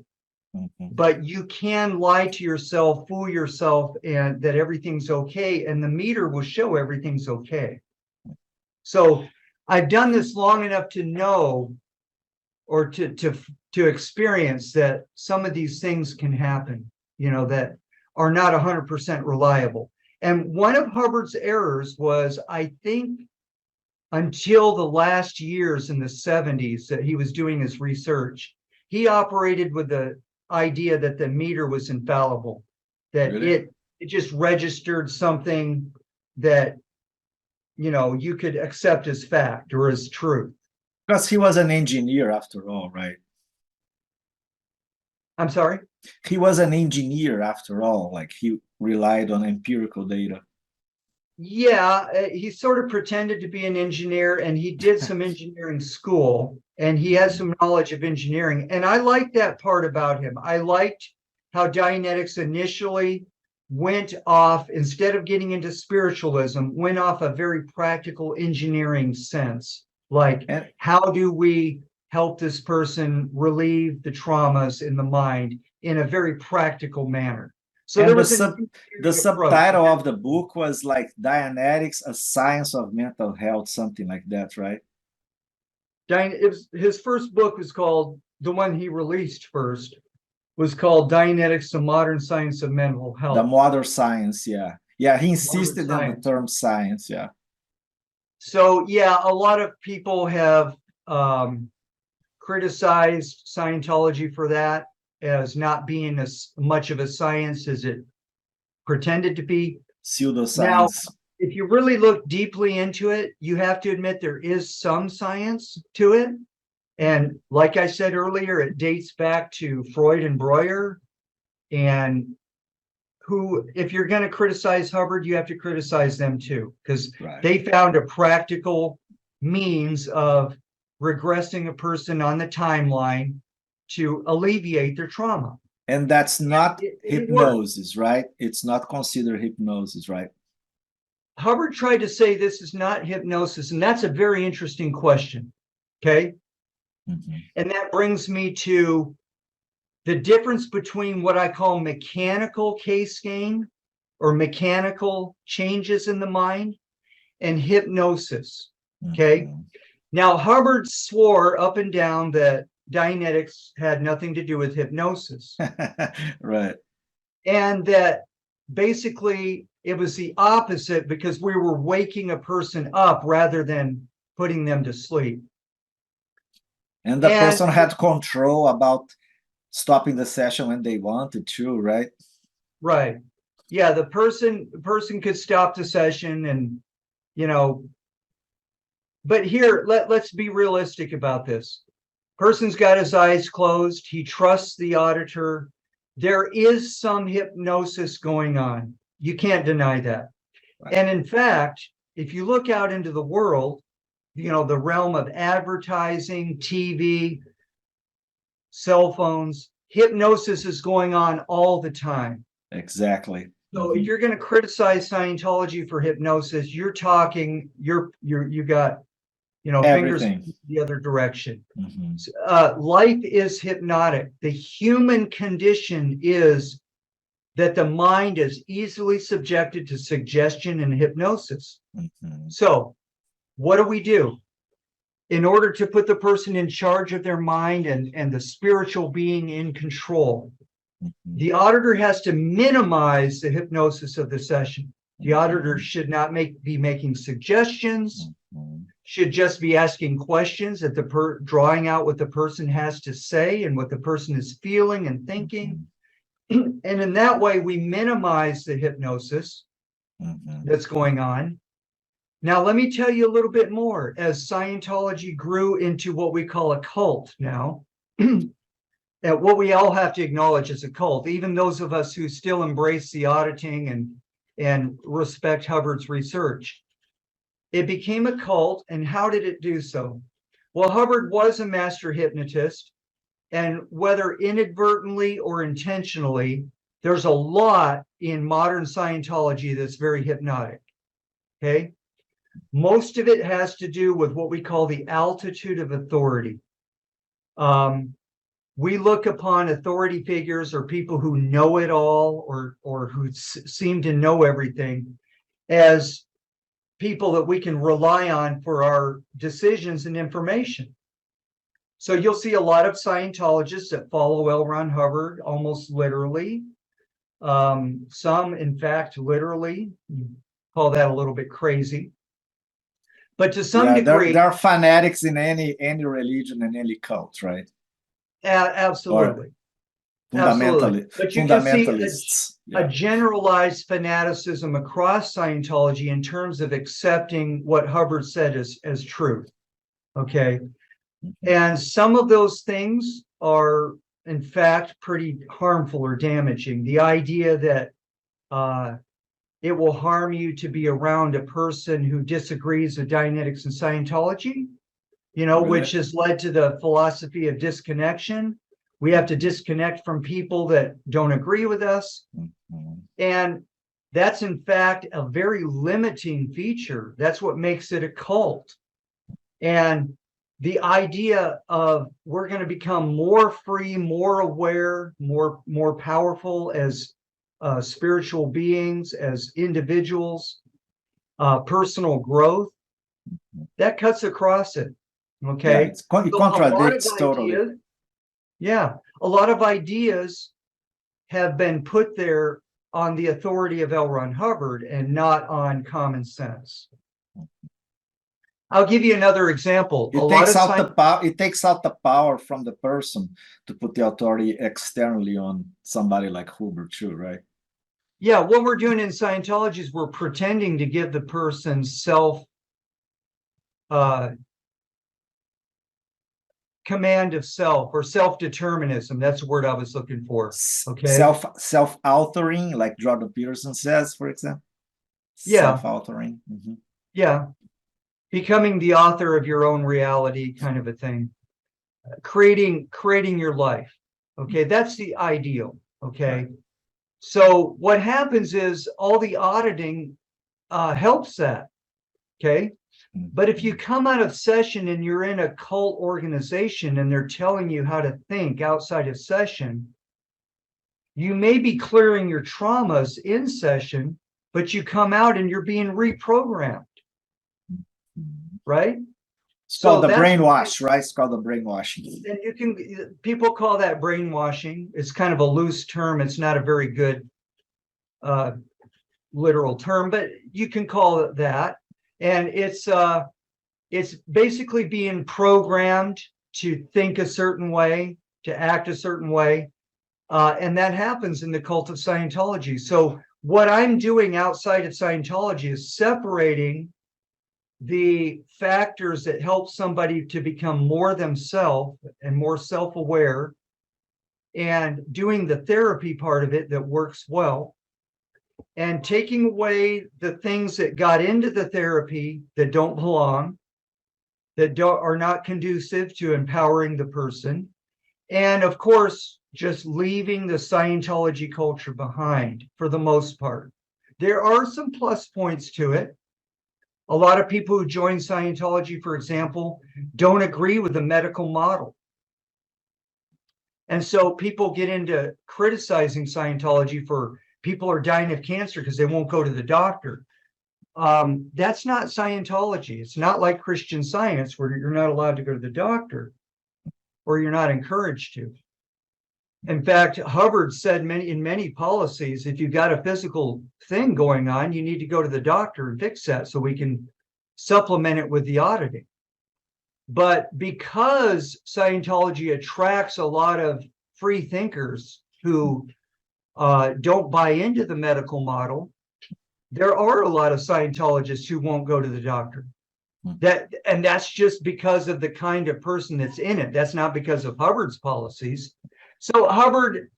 Speaker 2: but you can lie to yourself, fool yourself, and that everything's okay, and the meter will show everything's okay. So I've done this long enough to know or to experience that some of these things can happen, you know, that are not 100% reliable. And one of Hubbard's errors was, I think, until the last years in the 70s that he was doing his research, he operated with the idea that the meter was infallible, that
Speaker 1: Really?
Speaker 2: it just registered something that, you know, you could accept as fact or as truth.
Speaker 1: Because he was an engineer after all, right?
Speaker 2: I'm sorry?
Speaker 1: He was an engineer after all, like he relied on empirical data.
Speaker 2: Yeah, he sort of pretended to be an engineer, and he did some engineering school, and he has some knowledge of engineering. And I liked that part about him. I liked how Dianetics initially went off, instead of getting into spiritualism, went off a very practical engineering sense. Like,
Speaker 1: And
Speaker 2: how do we help this person relieve the traumas in the mind in a very practical manner? So
Speaker 1: and
Speaker 2: there
Speaker 1: the
Speaker 2: was an
Speaker 1: the
Speaker 2: approach.
Speaker 1: subtitle of the book was like Dianetics, a Science of Mental Health, something like that, right?
Speaker 2: It was, his first book was called, the one he released first, was called Dianetics, the Modern Science of Mental
Speaker 1: The
Speaker 2: Health.
Speaker 1: modern science, yeah. Yeah, he
Speaker 2: Modern
Speaker 1: insisted on the
Speaker 2: science.
Speaker 1: term science, yeah.
Speaker 2: So yeah, a lot of people have criticized Scientology for that, as not being as much of a science as it pretended to be. Now,
Speaker 1: Pseudoscience.
Speaker 2: if you really look deeply into it, you have to admit there is some science to it. And like I said earlier, it dates back to Freud and Breuer. And who, if you're going to criticize Hubbard, you have to criticize them too, because
Speaker 1: Right.
Speaker 2: they found a practical means of regressing a person on the timeline to alleviate their trauma.
Speaker 1: And that's not
Speaker 2: it
Speaker 1: hypnosis, right? It's not considered hypnosis, right?
Speaker 2: Hubbard tried to say this is not hypnosis, and that's a very interesting question. Okay.
Speaker 1: Mhm.
Speaker 2: And that brings me to the difference between what I call mechanical case gain or mechanical changes in the mind and hypnosis. Okay.
Speaker 1: Mhm.
Speaker 2: Now, Hubbard swore up and down that Dianetics had nothing to do with hypnosis,
Speaker 1: Right.
Speaker 2: and that basically it was the opposite, because we were waking a person up rather than putting them to sleep.
Speaker 1: And the
Speaker 2: And
Speaker 1: person had control about stopping the session when they wanted to, right?
Speaker 2: right. Yeah, the person could stop the session, and you know, but here let's be realistic about this. Person's got his eyes closed, he trusts the auditor. There is some hypnosis going on. You can't deny that.
Speaker 1: Right.
Speaker 2: And in fact, if you look out into the world, you know, the realm of advertising, TV, cell phones, hypnosis is going on all the time.
Speaker 1: Exactly.
Speaker 2: So if you're going to criticize Scientology for hypnosis, you're talking, you got, you know,
Speaker 1: Everything.
Speaker 2: fingers the other direction.
Speaker 1: Mhm.
Speaker 2: Life is hypnotic. The human condition is that the mind is easily subjected to suggestion and hypnosis.
Speaker 1: Mhm.
Speaker 2: So what do? In order to put the person in charge of their mind and the spiritual being in control,
Speaker 1: Mhm.
Speaker 2: the auditor has to minimize the hypnosis of the session. The auditor
Speaker 1: Mhm.
Speaker 2: should not be making suggestions,
Speaker 1: Mhm.
Speaker 2: should just be asking questions, that drawing out what the person has to say and what the person is feeling and thinking.
Speaker 1: Mhm.
Speaker 2: And in that way, we minimize the hypnosis
Speaker 1: Mhm.
Speaker 2: that's going on. Now, let me tell you a little bit more. As Scientology grew into what we call a cult now, that what we all have to acknowledge is a cult, even those of us who still embrace the auditing and respect Hubbard's research. It became a cult, and how did it do so? Well, Hubbard was a master hypnotist, and whether inadvertently or intentionally, there's a lot in modern Scientology that's very hypnotic. Okay. Most of it has to do with what we call the altitude of authority. We look upon authority figures or people who know it all, or who seem to know everything, as people that we can rely on for our decisions and information. So you'll see a lot of Scientologists that follow L. Ron Hubbard almost literally. Some, in fact, literally. Call that a little bit crazy. But to some
Speaker 1: Yeah,
Speaker 2: degree,
Speaker 1: there are fanatics in any religion and any cult, right? Or
Speaker 2: absolutely. Absolutely. But you can see
Speaker 1: fundamentalists.
Speaker 2: a
Speaker 1: Yeah.
Speaker 2: generalized fanaticism across Scientology in terms of accepting what Hubbard said as truth. Okay. And some of those things are, in fact, pretty harmful or damaging. The idea that it will harm you to be around a person who disagrees with Dianetics and Scientology, which has led to the philosophy of disconnection. We have to disconnect from people that don't agree with us. And that's, in fact, a very limiting feature. That's what makes it a cult. And the idea of we're going to become more free, more aware, more powerful as spiritual beings, as individuals, personal growth, that cuts across it. Okay.
Speaker 1: Yeah, it contradicts totally.
Speaker 2: A lot of ideas have been put there on the authority of L. Ron Hubbard and not on common sense. I'll give you another example.
Speaker 1: It takes out the power from the person to put the authority externally on somebody like Hubbard too, right?
Speaker 2: Yeah, what we're doing in Scientology is we're pretending to give the person command of self or self-determinism. That's the word I was looking for. Okay.
Speaker 1: Self-authoring, like Jordan Peterson says, for example.
Speaker 2: Yeah.
Speaker 1: Self-authoring.
Speaker 2: Yeah. Becoming the author of your own reality, kind of a thing. Creating your life. Okay. That's the ideal. Okay. Right. So what happens is all the auditing helps that. Okay. But if you come out of session and you're in a cult organization and they're telling you how to think outside of session, you may be clearing your traumas in session, but you come out and you're being reprogrammed. Right?
Speaker 1: It's called the brainwash, right? It's called the brainwashing.
Speaker 2: And people call that brainwashing. It's kind of a loose term. It's not a very good literal term, but you can call it that. And it's basically being programmed to think a certain way, to act a certain way. And that happens in the cult of Scientology. So what I'm doing outside of Scientology is separating the factors that help somebody to become more themselves and more self-aware, and doing the therapy part of it that works well, and taking away the things that got into the therapy that don't belong, that are not conducive to empowering the person, and of course just leaving the Scientology culture behind for the most part. There are some plus points to it. A lot of people who join Scientology, for example, don't agree with the medical model. And so people get into criticizing Scientology for people are dying of cancer because they won't go to the doctor. That's not Scientology. It's not like Christian Science where you're not allowed to go to the doctor or you're not encouraged to. In fact, Hubbard said in many policies, if you've got a physical thing going on, you need to go to the doctor and fix that so we can supplement it with the auditing. But because Scientology attracts a lot of free thinkers who don't buy into the medical model, there are a lot of Scientologists who won't go to the doctor. And that's just because of the kind of person that's in it. That's not because of Hubbard's policies. So Hubbard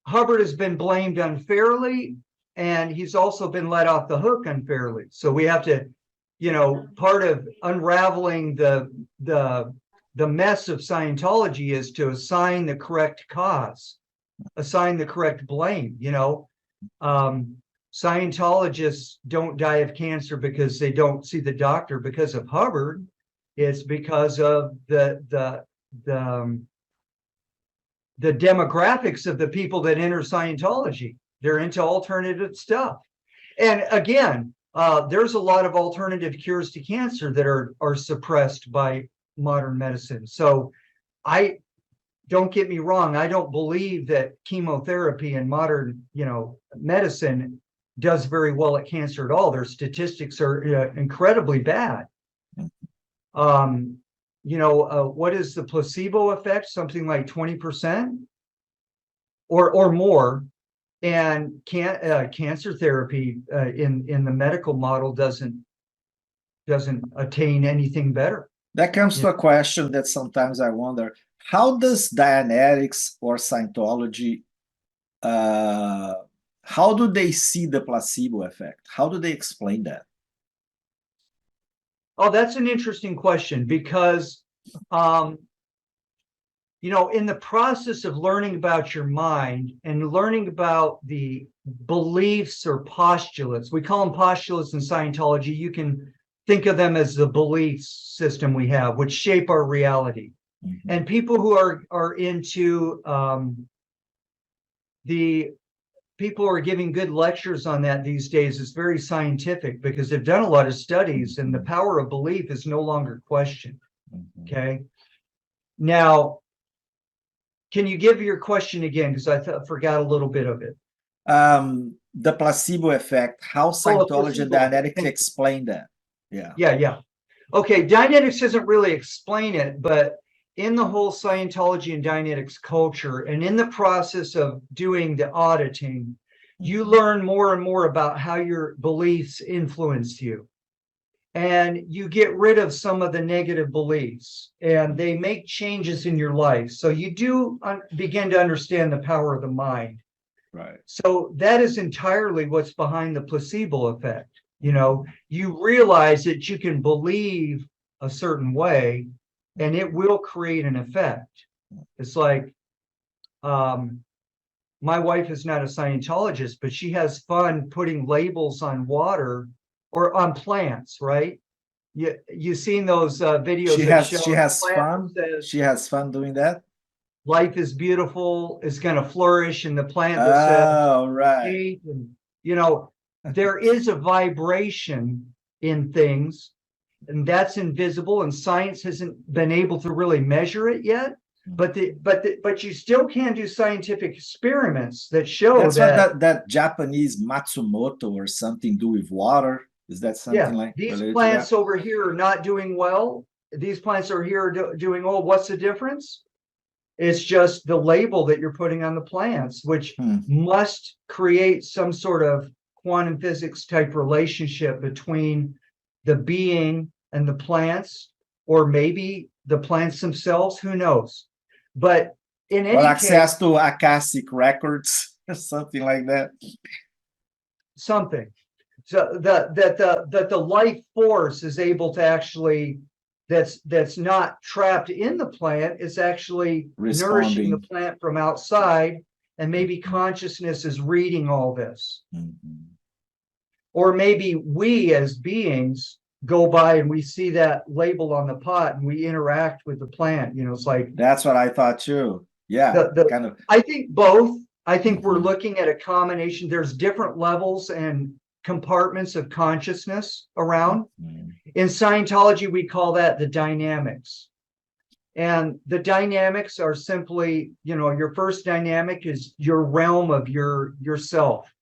Speaker 2: has been blamed unfairly, and he's also been let off the hook unfairly. So we have to, part of unraveling the mess of Scientology is to assign the correct cause, assign the correct blame. Scientologists don't die of cancer because they don't see the doctor because of Hubbard. It's because of the demographics of the people that enter Scientology. They're into alternative stuff. And again, there's a lot of alternative cures to cancer that are suppressed by modern medicine. So don't get me wrong, I don't believe that chemotherapy and modern, medicine does very well at cancer at all. Their statistics are incredibly bad. What is the placebo effect? Something like 20% or more. And cancer therapy in the medical model doesn't attain anything better.
Speaker 1: That comes to a question that sometimes I wonder: how does Dianetics or Scientology, how do they see the placebo effect? How do they explain that?
Speaker 2: Oh, that's an interesting question, because in the process of learning about your mind and learning about the beliefs or postulates, we call them postulates in Scientology. You can think of them as the belief system we have, which shape our reality. Mm-hmm. And people who are into people are giving good lectures on that these days. It's very scientific because they've done a lot of studies, and the power of belief is no longer questioned. Mm-hmm. Okay. Now, can you give your question again? Because I forgot a little bit of it.
Speaker 1: The placebo effect, how Scientology and Dianetics explain that.
Speaker 2: Yeah. Okay, Dianetics doesn't really explain it, but in the whole Scientology and Dianetics culture, and in the process of doing the auditing, you learn more and more about how your beliefs influence you. And you get rid of some of the negative beliefs, and they make changes in your life. So you do begin to understand the power of the mind.
Speaker 1: Right.
Speaker 2: So that is entirely what's behind the placebo effect. You realize that you can believe a certain way, and it will create an effect. It's like, my wife is not a Scientologist, but she has fun putting labels on water or on plants, right? You've seen those videos.
Speaker 1: She has fun. She has fun doing that.
Speaker 2: Life is beautiful. It's going to flourish, and the plant that says,
Speaker 1: right.
Speaker 2: And, there is a vibration in things, and that's invisible, and science hasn't been able to really measure it yet. But you still can do scientific experiments that show
Speaker 1: that Japanese Matsumoto or something do with water. Is that something like
Speaker 2: these plants over here are not doing well? These plants are here doing well. What's the difference? It's just the label that you're putting on the plants, which must create some sort of quantum physics type relationship between the being and the plants, or maybe the plants themselves. Who knows? But in any
Speaker 1: access to Akashic records, something like that.
Speaker 2: Something. So that the life force is able to actually, that's not trapped in the plant, is actually nourishing the plant from outside, and maybe consciousness is reading all this. Or maybe we as beings go by and we see that label on the pot and we interact with the plant. It's like,
Speaker 1: that's what I thought too. Yeah, kind of.
Speaker 2: I think both. I think we're looking at a combination. There's different levels and compartments of consciousness around. In Scientology, we call that the dynamics. And the dynamics are simply, your first dynamic is your realm of yourself.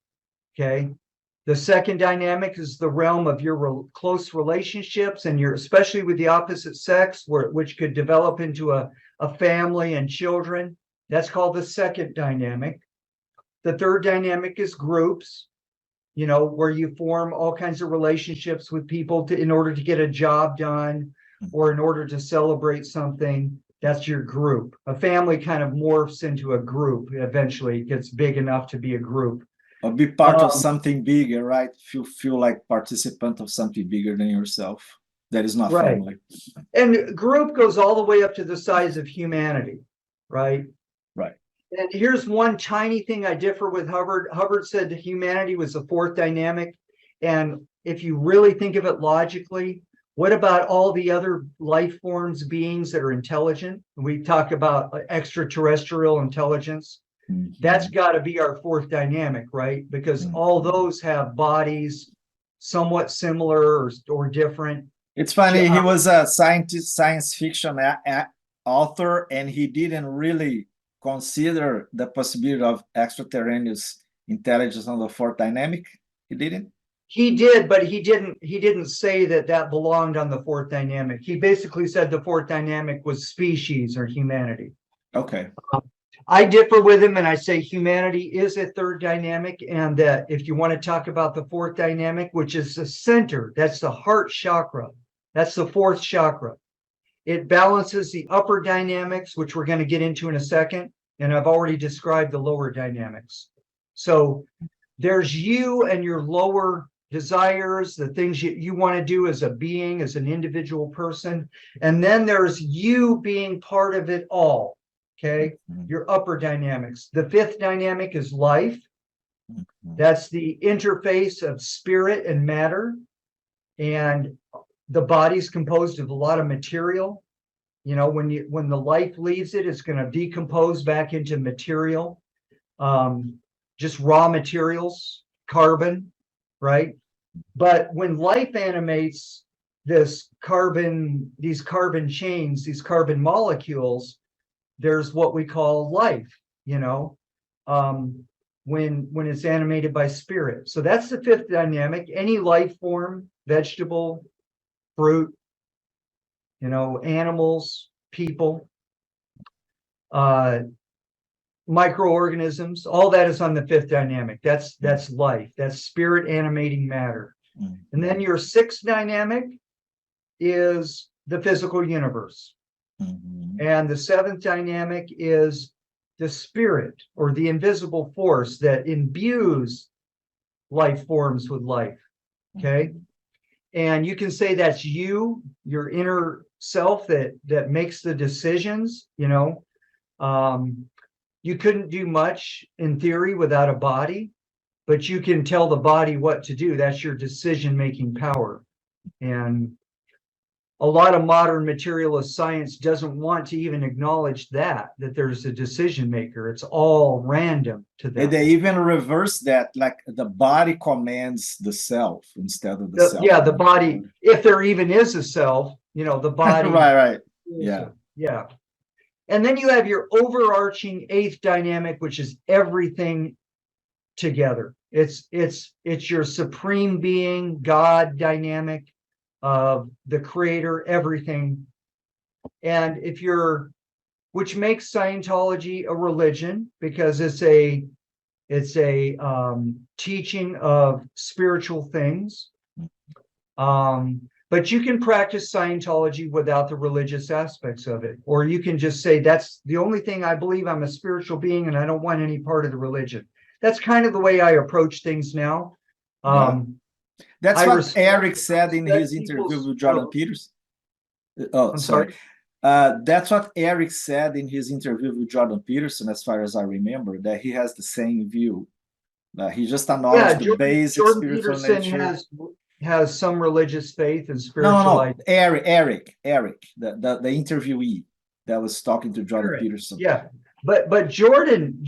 Speaker 2: Okay. The second dynamic is the realm of your close relationships, and especially with the opposite sex, which could develop into a family and children. That's called the second dynamic. The third dynamic is groups, where you form all kinds of relationships with people in order to get a job done, or in order to celebrate something. That's your group. A family kind of morphs into a group. Eventually it gets big enough to be a group.
Speaker 1: Or be part of something bigger, right? Feel like participant of something bigger than yourself. That is not family.
Speaker 2: And group goes all the way up to the size of humanity, right?
Speaker 1: Right.
Speaker 2: And here's one tiny thing I differ with Hubbard. Hubbard said that humanity was the fourth dynamic. And if you really think of it logically, what about all the other life forms, beings that are intelligent? We talk about extraterrestrial intelligence. That's got to be our fourth dynamic, right? Because all those have bodies somewhat similar or different.
Speaker 1: It's funny, he was a science fiction author, and he didn't really consider the possibility of extraterrestrial intelligence on the fourth dynamic. He didn't?
Speaker 2: He did, but he didn't say that that belonged on the fourth dynamic. He basically said the fourth dynamic was species or humanity.
Speaker 1: Okay.
Speaker 2: I differ with him and I say humanity is a third dynamic, and that if you want to talk about the fourth dynamic, which is the center, that's the heart chakra, that's the fourth chakra. It balances the upper dynamics, which we're going to get into in a second, and I've already described the lower dynamics. So there's you and your lower desires, the things you want to do as a being, as an individual person, and then there's you being part of it all. Okay, your upper dynamics. The fifth dynamic is life. That's the interface of spirit and matter. And the body's composed of a lot of material. You know, when the life leaves it, it's going to decompose back into material, just raw materials, carbon, right? But when life animates these carbon chains, these carbon molecules, there's what we call life, you know, when it's animated by spirit. So that's the fifth dynamic. Any life form, vegetable, fruit, you know, animals, people, microorganisms, all that is on the fifth dynamic. That's life. That's spirit animating matter. And then your sixth dynamic is the physical universe. And the seventh dynamic is the spirit or the invisible force that imbues life forms with life. Okay. And you can say that's you, your inner self that makes the decisions, you know. You couldn't do much in theory without a body, but you can tell the body what to do. That's your decision-making power. And a lot of modern materialist science doesn't want to even acknowledge that there's a decision maker. It's all random to them.
Speaker 1: And they even reverse that, like the body commands the self instead of the self.
Speaker 2: Yeah, the body, if there even is a self, you know, the body.
Speaker 1: Right. Yeah.
Speaker 2: Yeah. And then you have your overarching eighth dynamic, which is everything together. It's your supreme being, God dynamic of the creator, everything. And which makes Scientology a religion, because it's a teaching of spiritual things. But you can practice Scientology without the religious aspects of it. Or you can just say, that's the only thing I believe. I'm a spiritual being and I don't want any part of the religion. That's kind of the way I approach things now.
Speaker 1: That's what Eric said in his interview with Jordan Peterson. Oh,
Speaker 2: I'm sorry.
Speaker 1: That's what Eric said in his interview with Jordan Peterson, as far as I remember, that he has the same view. He just acknowledged the basic
Speaker 2: Jordan
Speaker 1: spiritual
Speaker 2: Peterson
Speaker 1: nature.
Speaker 2: Has some religious faith and spiritual.
Speaker 1: No. Eric, the interviewee that was talking to Jordan Peterson.
Speaker 2: Yeah, but Jordan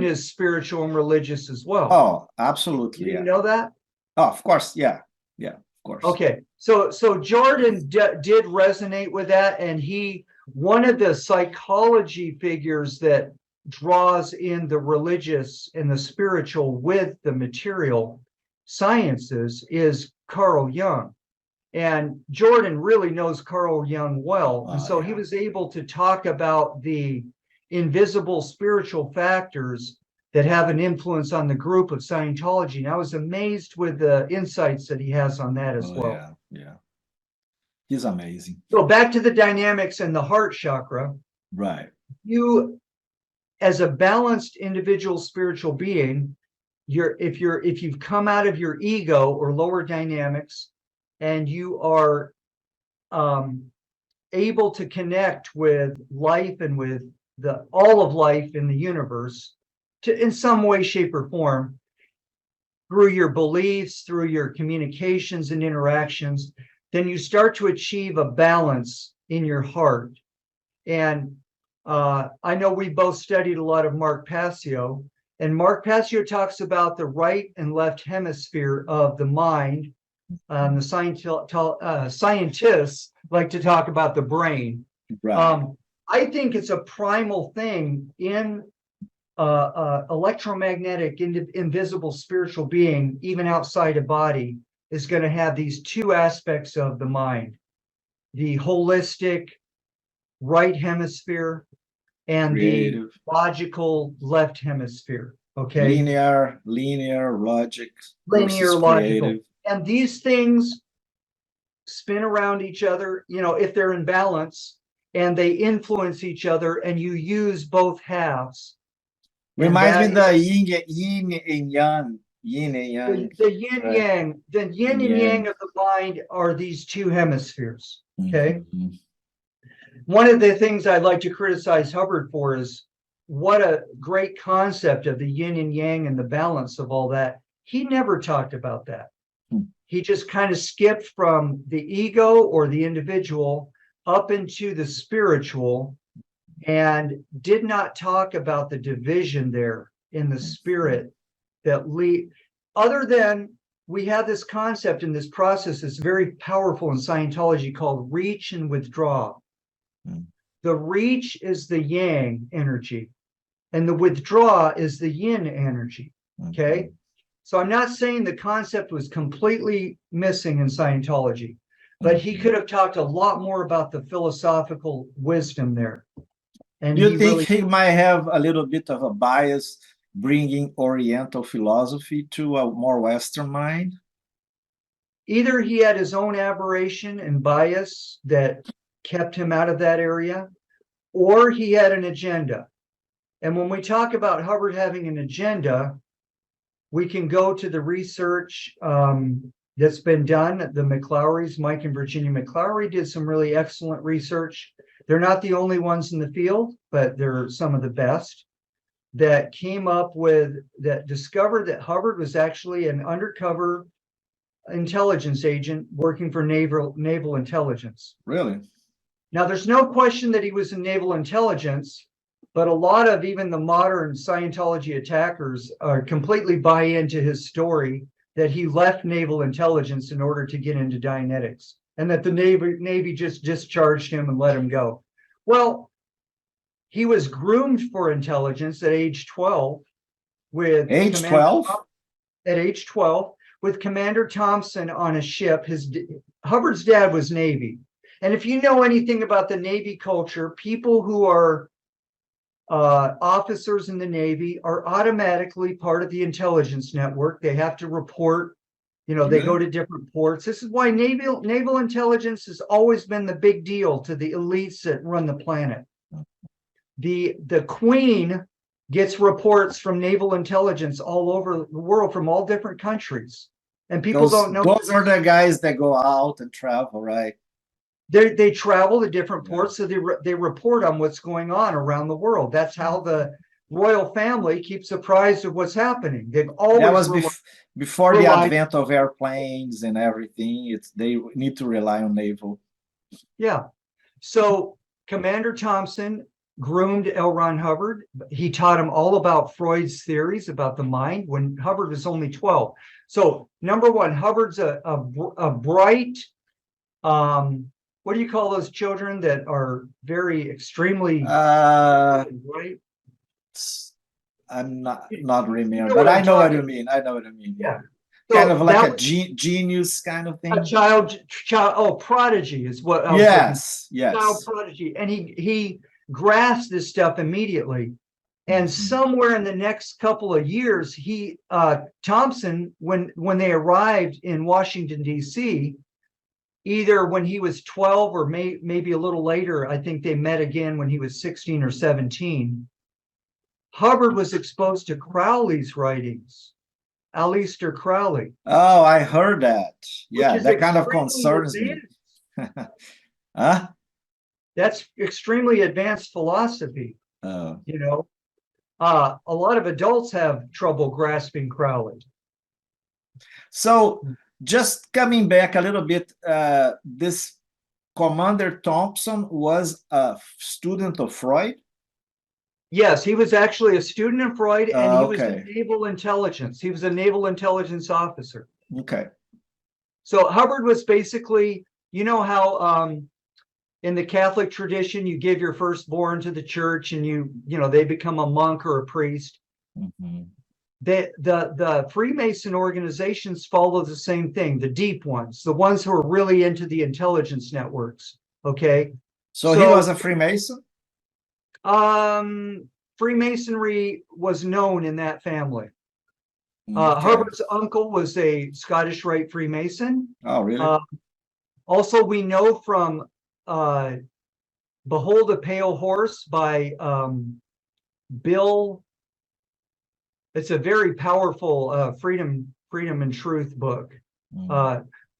Speaker 2: is spiritual and religious as well.
Speaker 1: Oh, absolutely.
Speaker 2: You know that?
Speaker 1: Oh, of course. Yeah, of course.
Speaker 2: Okay, so Jordan did resonate with that, and one of the psychology figures that draws in the religious and the spiritual with the material sciences is Carl Jung. And Jordan really knows Carl Jung well. And so he was able to talk about the invisible spiritual factors that have an influence on the group of Scientology. And I was amazed with the insights that he has on that as well.
Speaker 1: Yeah. He's amazing.
Speaker 2: So back to the dynamics and the heart chakra.
Speaker 1: Right.
Speaker 2: You, as a balanced individual spiritual being, if you've come out of your ego or lower dynamics and you are able to connect with life and with all of life in the universe in some way, shape, or form, through your beliefs, through your communications and interactions, then you start to achieve a balance in your heart. And I know we both studied a lot of Mark Passio. And Mark Passio talks about the right and left hemisphere of the mind. The scientists like to talk about the brain.
Speaker 1: Right.
Speaker 2: I think it's a primal thing in electromagnetic, invisible spiritual being, even outside a body, is going to have these two aspects of the mind, the holistic right hemisphere and
Speaker 1: Creative,
Speaker 2: the logical left hemisphere. Okay.
Speaker 1: linear, logic versus
Speaker 2: Linear logical.
Speaker 1: creative.
Speaker 2: And these things spin around each other, if they're in balance, and they influence each other, and you use both halves.
Speaker 1: Reminds me the yin and yang. Yin and yang.
Speaker 2: The yin
Speaker 1: right?
Speaker 2: yang, the yin and yang of the mind are these two hemispheres. Okay.
Speaker 1: Mm-hmm.
Speaker 2: One of the things I'd like to criticize Hubbard for is what a great concept of the yin and yang and the balance of all that. He never talked about that. He just kind of skipped from the ego or the individual up into the spiritual and did not talk about the division there in the spirit that other than we have this concept in this process that's very powerful in Scientology called reach and withdraw. The reach is the yang energy and the withdraw is the yin energy. Okay. So I'm not saying the concept was completely missing in Scientology, but he could have talked a lot more about the philosophical wisdom there. And
Speaker 1: do you think he might have a little bit of a bias bringing Oriental philosophy to a more Western mind?
Speaker 2: Either he had his own aberration and bias that kept him out of that area, or he had an agenda. And when we talk about Hubbard having an agenda, we can go to the research that's been done. The McLaury's, Mike and Virginia McLaury did some really excellent research. They're not the only ones in the field, but they're some of the best that came up with, that discovered that Hubbard was actually an undercover intelligence agent working for naval intelligence.
Speaker 1: Really?
Speaker 2: Now, there's no question that he was in naval intelligence, but a lot of even the modern Scientology attackers completely buy into his story that he left naval intelligence in order to get into Dianetics, and that the Navy just discharged him and let him go. Well, he was groomed for intelligence at age 12 with
Speaker 1: age 12?
Speaker 2: At age 12 with Commander Thompson on a ship. Hubbard's dad was Navy. And if you know anything about the Navy culture, people who are officers in the Navy are automatically part of the intelligence network. They have to report, they go to different ports. This is why naval intelligence has always been the big deal to the elites that run the planet. The Queen gets reports from naval intelligence all over the world from all different countries. And people don't know.
Speaker 1: Those are the guys that go out and travel, right?
Speaker 2: They travel to different ports, so they report on what's going on around the world. That's how the royal family keeps apprised of what's happening. They've always
Speaker 1: that was before the advent of airplanes and everything. They need to rely on naval.
Speaker 2: Yeah. So Commander Thompson groomed L. Ron Hubbard. He taught him all about Freud's theories about the mind when Hubbard was only 12. So number one, Hubbard's a bright, what do you call those children that are very extremely bright?
Speaker 1: I'm not remembering, but I know what you mean.
Speaker 2: Yeah.
Speaker 1: So kind of like a genius kind of thing.
Speaker 2: A child, prodigy is what.
Speaker 1: Yes.
Speaker 2: Child prodigy, and he grasped this stuff immediately. And somewhere in the next couple of years, Thompson, when they arrived in Washington, D.C., either when he was 12 or maybe a little later, I think they met again when he was 16 or 17, Hubbard was exposed to Crowley's writings, Aleister Crowley.
Speaker 1: Oh, I heard that. Yeah, that kind of concerns me. Huh?
Speaker 2: That's extremely advanced philosophy.
Speaker 1: Oh.
Speaker 2: A lot of adults have trouble grasping Crowley.
Speaker 1: So just coming back a little bit, this Commander Thompson was a student of Freud?
Speaker 2: Yes, he was actually a student of Freud, and he was in naval intelligence. He was a naval intelligence officer.
Speaker 1: Okay.
Speaker 2: So Hubbard was basically, how in the Catholic tradition, you give your firstborn to the church and they become a monk or a priest. the Freemason organizations follow the same thing, the deep ones, the ones who are really into the intelligence networks. Okay.
Speaker 1: So he was a Freemason?
Speaker 2: Freemasonry was known in that family.
Speaker 1: Okay.
Speaker 2: Hubbard's uncle was a Scottish Rite Freemason.
Speaker 1: Oh, really?
Speaker 2: Also, we know from Behold a Pale Horse by Bill. It's a very powerful freedom and truth book.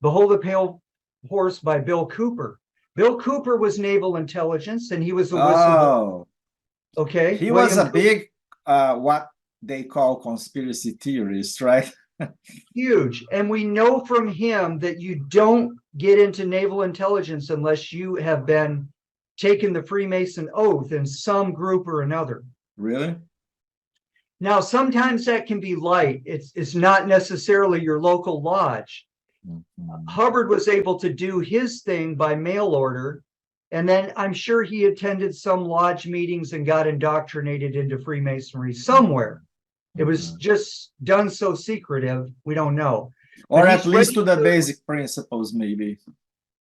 Speaker 2: Behold a Pale Horse by Bill Cooper. Bill Cooper was naval intelligence, and he was a whistleblower. Okay.
Speaker 1: He was a big, what they call conspiracy theorist, right?
Speaker 2: Huge. And we know from him that you don't get into naval intelligence unless you have been taken the Freemason oath in some group or another.
Speaker 1: Really?
Speaker 2: Now, sometimes that can be light. It's not necessarily your local lodge. Hubbard was able to do his thing by mail order. And then I'm sure he attended some lodge meetings and got indoctrinated into Freemasonry somewhere. It was just done so secretive, we don't know.
Speaker 1: Or at least to the basic principles, maybe.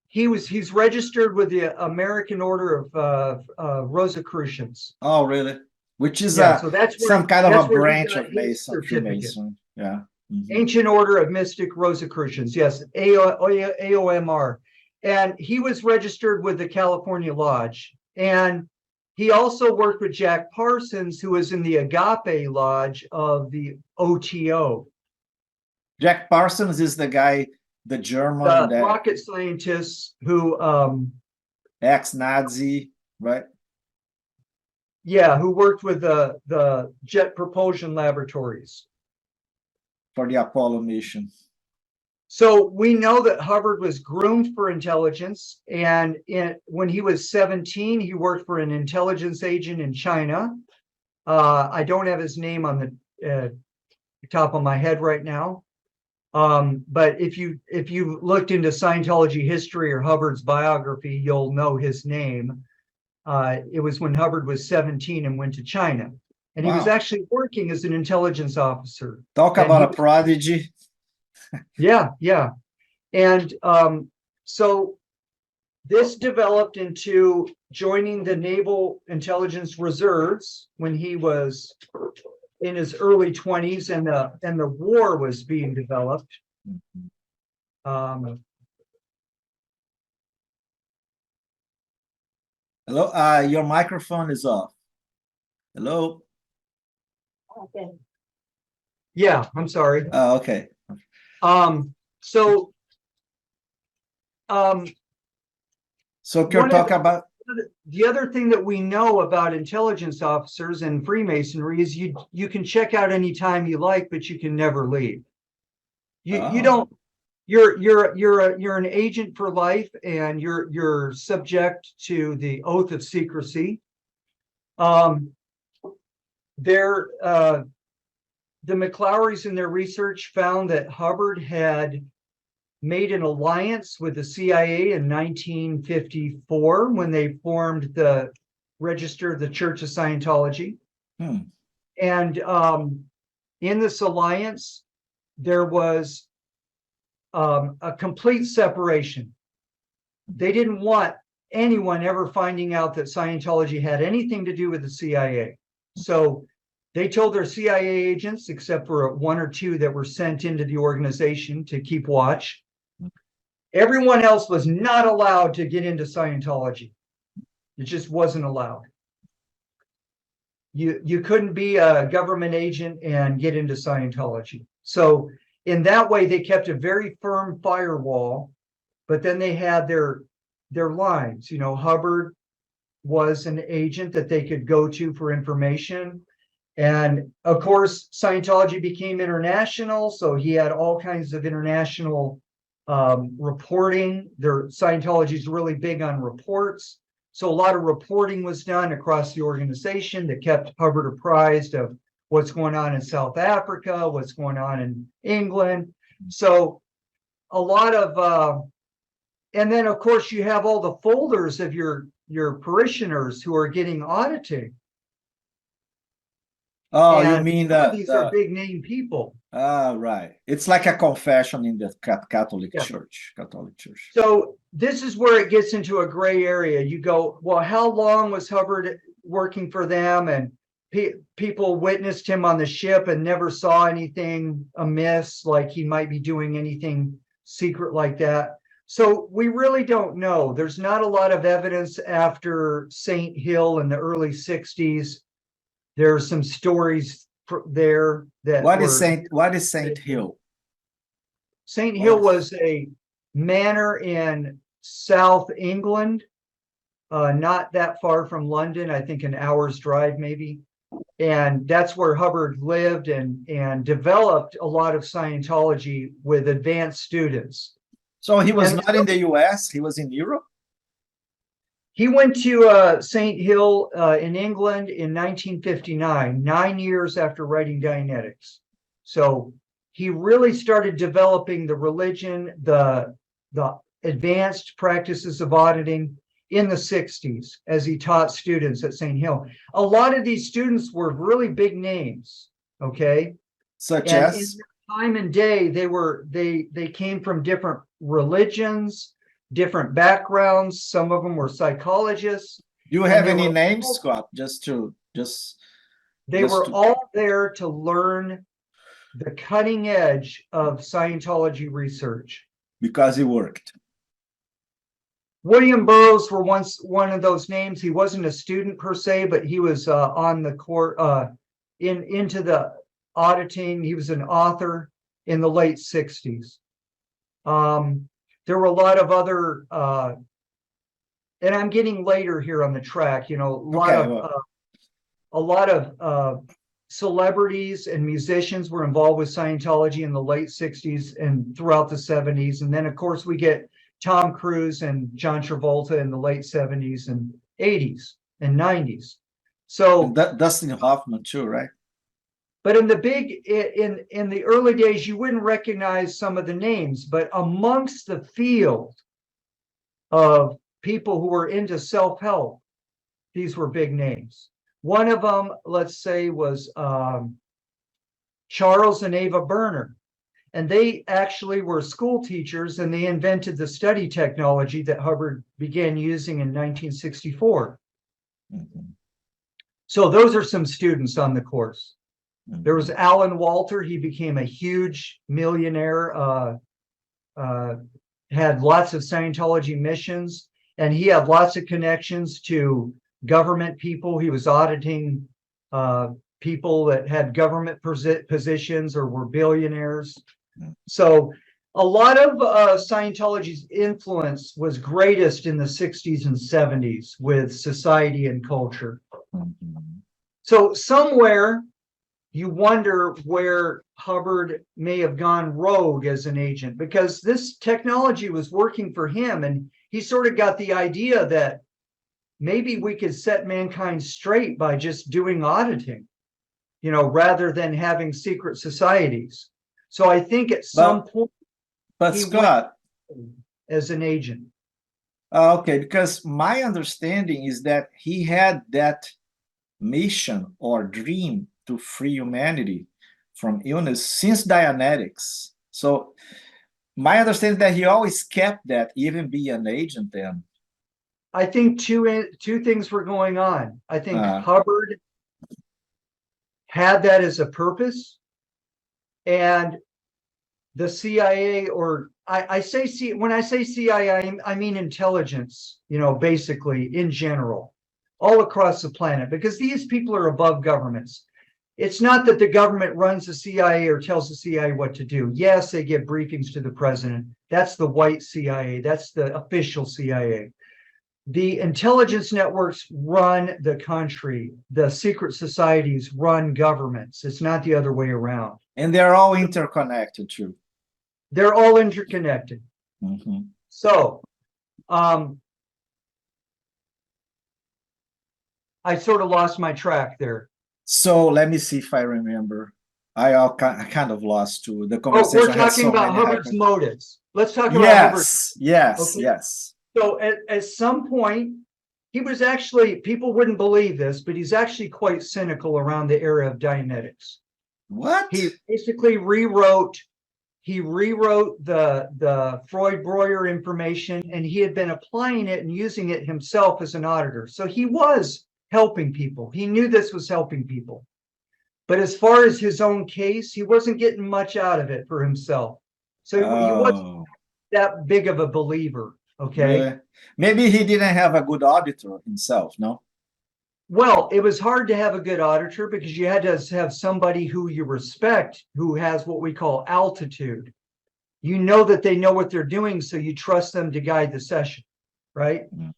Speaker 2: He's registered with the American Order of Rosicrucians.
Speaker 1: Oh, really? Which is
Speaker 2: so that's
Speaker 1: some kind of a branch of Freemasonry. Yeah.
Speaker 2: Ancient Order of Mystic Rosicrucians. Yes, AOMR. And he was registered with the California Lodge. And he also worked with Jack Parsons, who was in the Agape Lodge of the OTO.
Speaker 1: Jack Parsons is the guy, the German
Speaker 2: rocket scientist who
Speaker 1: ex-Nazi, right?
Speaker 2: Yeah, who worked with the Jet Propulsion Laboratories
Speaker 1: for the Apollo mission.
Speaker 2: So we know that Hubbard was groomed for intelligence, and when he was 17, he worked for an intelligence agent in China. I don't have his name on the top of my head right now, but if you looked into Scientology history or Hubbard's biography, you'll know his name. It was when Hubbard was 17 and went to China, and he was actually working as an intelligence officer.
Speaker 1: Talk about a prodigy.
Speaker 2: Yeah. And so this developed into joining the Naval Intelligence Reserves when he was in his early 20s, and the war was being developed.
Speaker 1: Hello, your microphone is off. Hello.
Speaker 3: Okay.
Speaker 2: Yeah, I'm sorry.
Speaker 1: Okay.
Speaker 2: So
Speaker 1: you're talking about
Speaker 2: the other thing that we know about intelligence officers and Freemasonry is you can check out anytime you like, but you can never leave. You don't. You're an agent for life, and you're subject to the oath of secrecy. The McClowrys in their research found that Hubbard had made an alliance with the CIA in 1954 when they formed registered the Church of Scientology. And in this alliance, there was a complete separation. They didn't want anyone ever finding out that Scientology had anything to do with the CIA. So they told their CIA agents, except for one or two that were sent into the organization to keep watch, everyone else was not allowed to get into Scientology. It just wasn't allowed. You couldn't be a government agent and get into Scientology. So in that way, they kept a very firm firewall, but then they had their lines. Hubbard was an agent that they could go to for information. And of course, Scientology became international, so he had all kinds of international reporting. Scientology is really big on reports. So a lot of reporting was done across the organization that kept Hubbard apprised of what's going on in South Africa, what's going on in England. So a lot of, and then of course you have all the folders of your parishioners who are getting audited.
Speaker 1: Oh, you
Speaker 2: And
Speaker 1: mean
Speaker 2: some of these are big name people.
Speaker 1: right. It's like a confession in the Catholic
Speaker 2: Yeah.
Speaker 1: Church. Catholic Church.
Speaker 2: So this is where it gets into a gray area. You go, well, how long was Hubbard working for them? And people witnessed him on the ship and never saw anything amiss, like he might be doing anything secret like that. So we really don't know. There's not a lot of evidence after St. Hill in the early 60s. There are some stories there that
Speaker 1: What is Saint Hill?
Speaker 2: St. Hill was a manor in South England, not that far from London, I think an hour's drive maybe. And that's where Hubbard lived and developed a lot of Scientology with advanced students.
Speaker 1: So he was not in the US, he was in Europe?
Speaker 2: He went to St. Hill in England in 1959, 9 years after writing Dianetics. So he really started developing the religion, the advanced practices of auditing in the 60s as he taught students at St. Hill. A lot of these students were really big names, okay?
Speaker 1: Such
Speaker 2: and
Speaker 1: as?
Speaker 2: in their time and day, they came from different religions, different backgrounds. Some of them were psychologists.
Speaker 1: Do you have any names, Scott?
Speaker 2: They were all there to learn the cutting edge of Scientology research.
Speaker 1: Because he worked.
Speaker 2: William Burroughs were once one of those names. He wasn't a student per se, but he was on the court into the auditing. He was an author in the late 60s. There were a lot of other, and I'm getting later here on the track, you know, a lot of celebrities and musicians were involved with Scientology in the late 60s and throughout the 70s. And then, of course, we get Tom Cruise and John Travolta in the late 70s and 80s and 90s. So
Speaker 1: Dustin Hoffman too, right?
Speaker 2: But in the early days, you wouldn't recognize some of the names, but amongst the field of people who were into self-help, these were big names. One of them, let's say, was Charles and Ava Berner. And they actually were school teachers, and they invented the study technology that Hubbard began using in 1964.
Speaker 1: Mm-hmm.
Speaker 2: So those are some students on the course.
Speaker 1: Mm-hmm.
Speaker 2: There was Alan Walter. He became a huge millionaire, had lots of Scientology missions, and he had lots of connections to government people. He was auditing people that had government positions or were billionaires. So a lot of Scientology's influence was greatest in the 60s and 70s with society and culture.
Speaker 1: Mm-hmm.
Speaker 2: So somewhere you wonder where Hubbard may have gone rogue as an agent, because this technology was working for him, and he sort of got the idea that maybe we could set mankind straight by just doing auditing, you know, rather than having secret societies. So I think at some point,
Speaker 1: but Scott,
Speaker 2: as an agent.
Speaker 1: Okay, because my understanding is that he had that mission or dream to free humanity from illness since Dianetics. So my understanding is that he always kept that, even being an agent then.
Speaker 2: I think two things were going on. I think Hubbard had that as a purpose, and the CIA, or when I say CIA, I mean intelligence, you know, basically in general, all across the planet, because these people are above governments. It's not that the government runs the CIA or tells the CIA what to do. Yes, they give briefings to the president. That's the white CIA. That's the official CIA. The intelligence networks run the country. The secret societies run governments. It's not the other way around.
Speaker 1: And they're all interconnected too.
Speaker 2: They're all interconnected.
Speaker 1: Mm-hmm.
Speaker 2: So, I sort of lost my track there.
Speaker 1: So let me see if I remember. I kind of lost too. The conversation.
Speaker 2: We're talking about Hubbard's motives. Let's talk about
Speaker 1: Hubbard's. Yes,
Speaker 2: okay.
Speaker 1: yes.
Speaker 2: So at some point, he was actually, people wouldn't believe this, but he's actually quite cynical around the era of Dianetics.
Speaker 1: What?
Speaker 2: He basically rewrote the Freud-Breuer information, and he had been applying it and using it himself as an auditor. So he was helping people. He knew this was helping people. But as far as his own case, he wasn't getting much out of it for himself. So he wasn't that big of a believer, okay?
Speaker 1: Really? Maybe he didn't have a good auditor himself, no?
Speaker 2: Well, it was hard to have a good auditor because you had to have somebody who you respect, who has what we call altitude. You know that they know what they're doing, so you trust them to guide the session, right?
Speaker 1: Mm.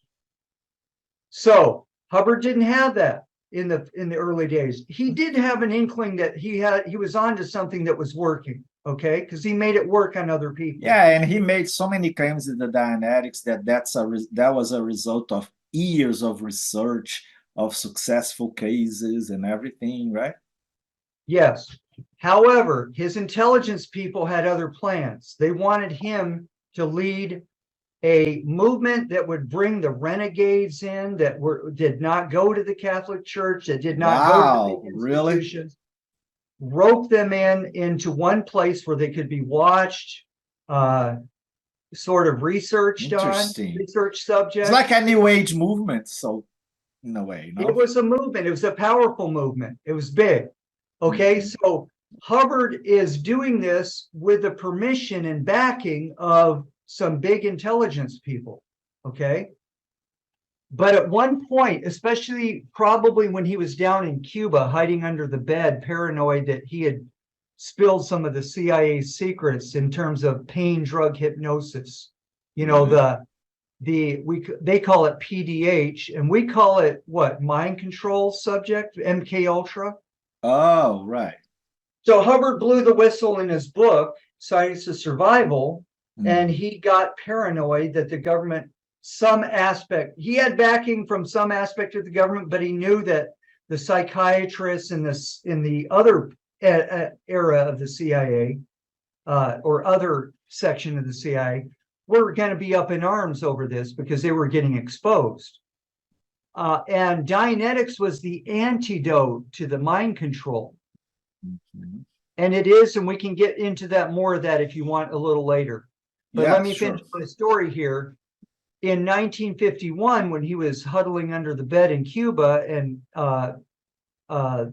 Speaker 2: So Hubbard didn't have that in the early days. He did have an inkling that he was onto something that was working, okay? Because he made it work on other people.
Speaker 1: Yeah, and he made so many claims in the Dianetics that was a result of years of research, of successful cases and everything, right?
Speaker 2: Yes. However, his intelligence people had other plans. They wanted him to lead a movement that would bring the renegades in that did not go to the Catholic Church, that did not go to the institutions, rope them into one place where they could be watched, sort of researched on, research subjects.
Speaker 1: It's like a New Age movement, so in a way, no?
Speaker 2: It was a movement. It was a powerful movement. It was big. Okay, so Hubbard is doing this with the permission and backing of some big intelligence people. Okay. But at one point, especially probably when he was down in Cuba, hiding under the bed, paranoid that he had spilled some of the CIA's secrets in terms of pain drug hypnosis, you know, they call it PDH, and we call it what? Mind control subject, MK Ultra.
Speaker 1: Oh, right.
Speaker 2: So Hubbard blew the whistle in his book, Science of Survival, and he got paranoid that the government, some aspect, he had backing from some aspect of the government, but he knew that the psychiatrists in the other era of the CIA, or other section of the CIA, were going to be up in arms over this because they were getting exposed. And Dianetics was the antidote to the mind control. And it is, and we can get into that more of that if you want a little later. But let me finish my story here. In 1951, when he was huddling under the bed in Cuba, and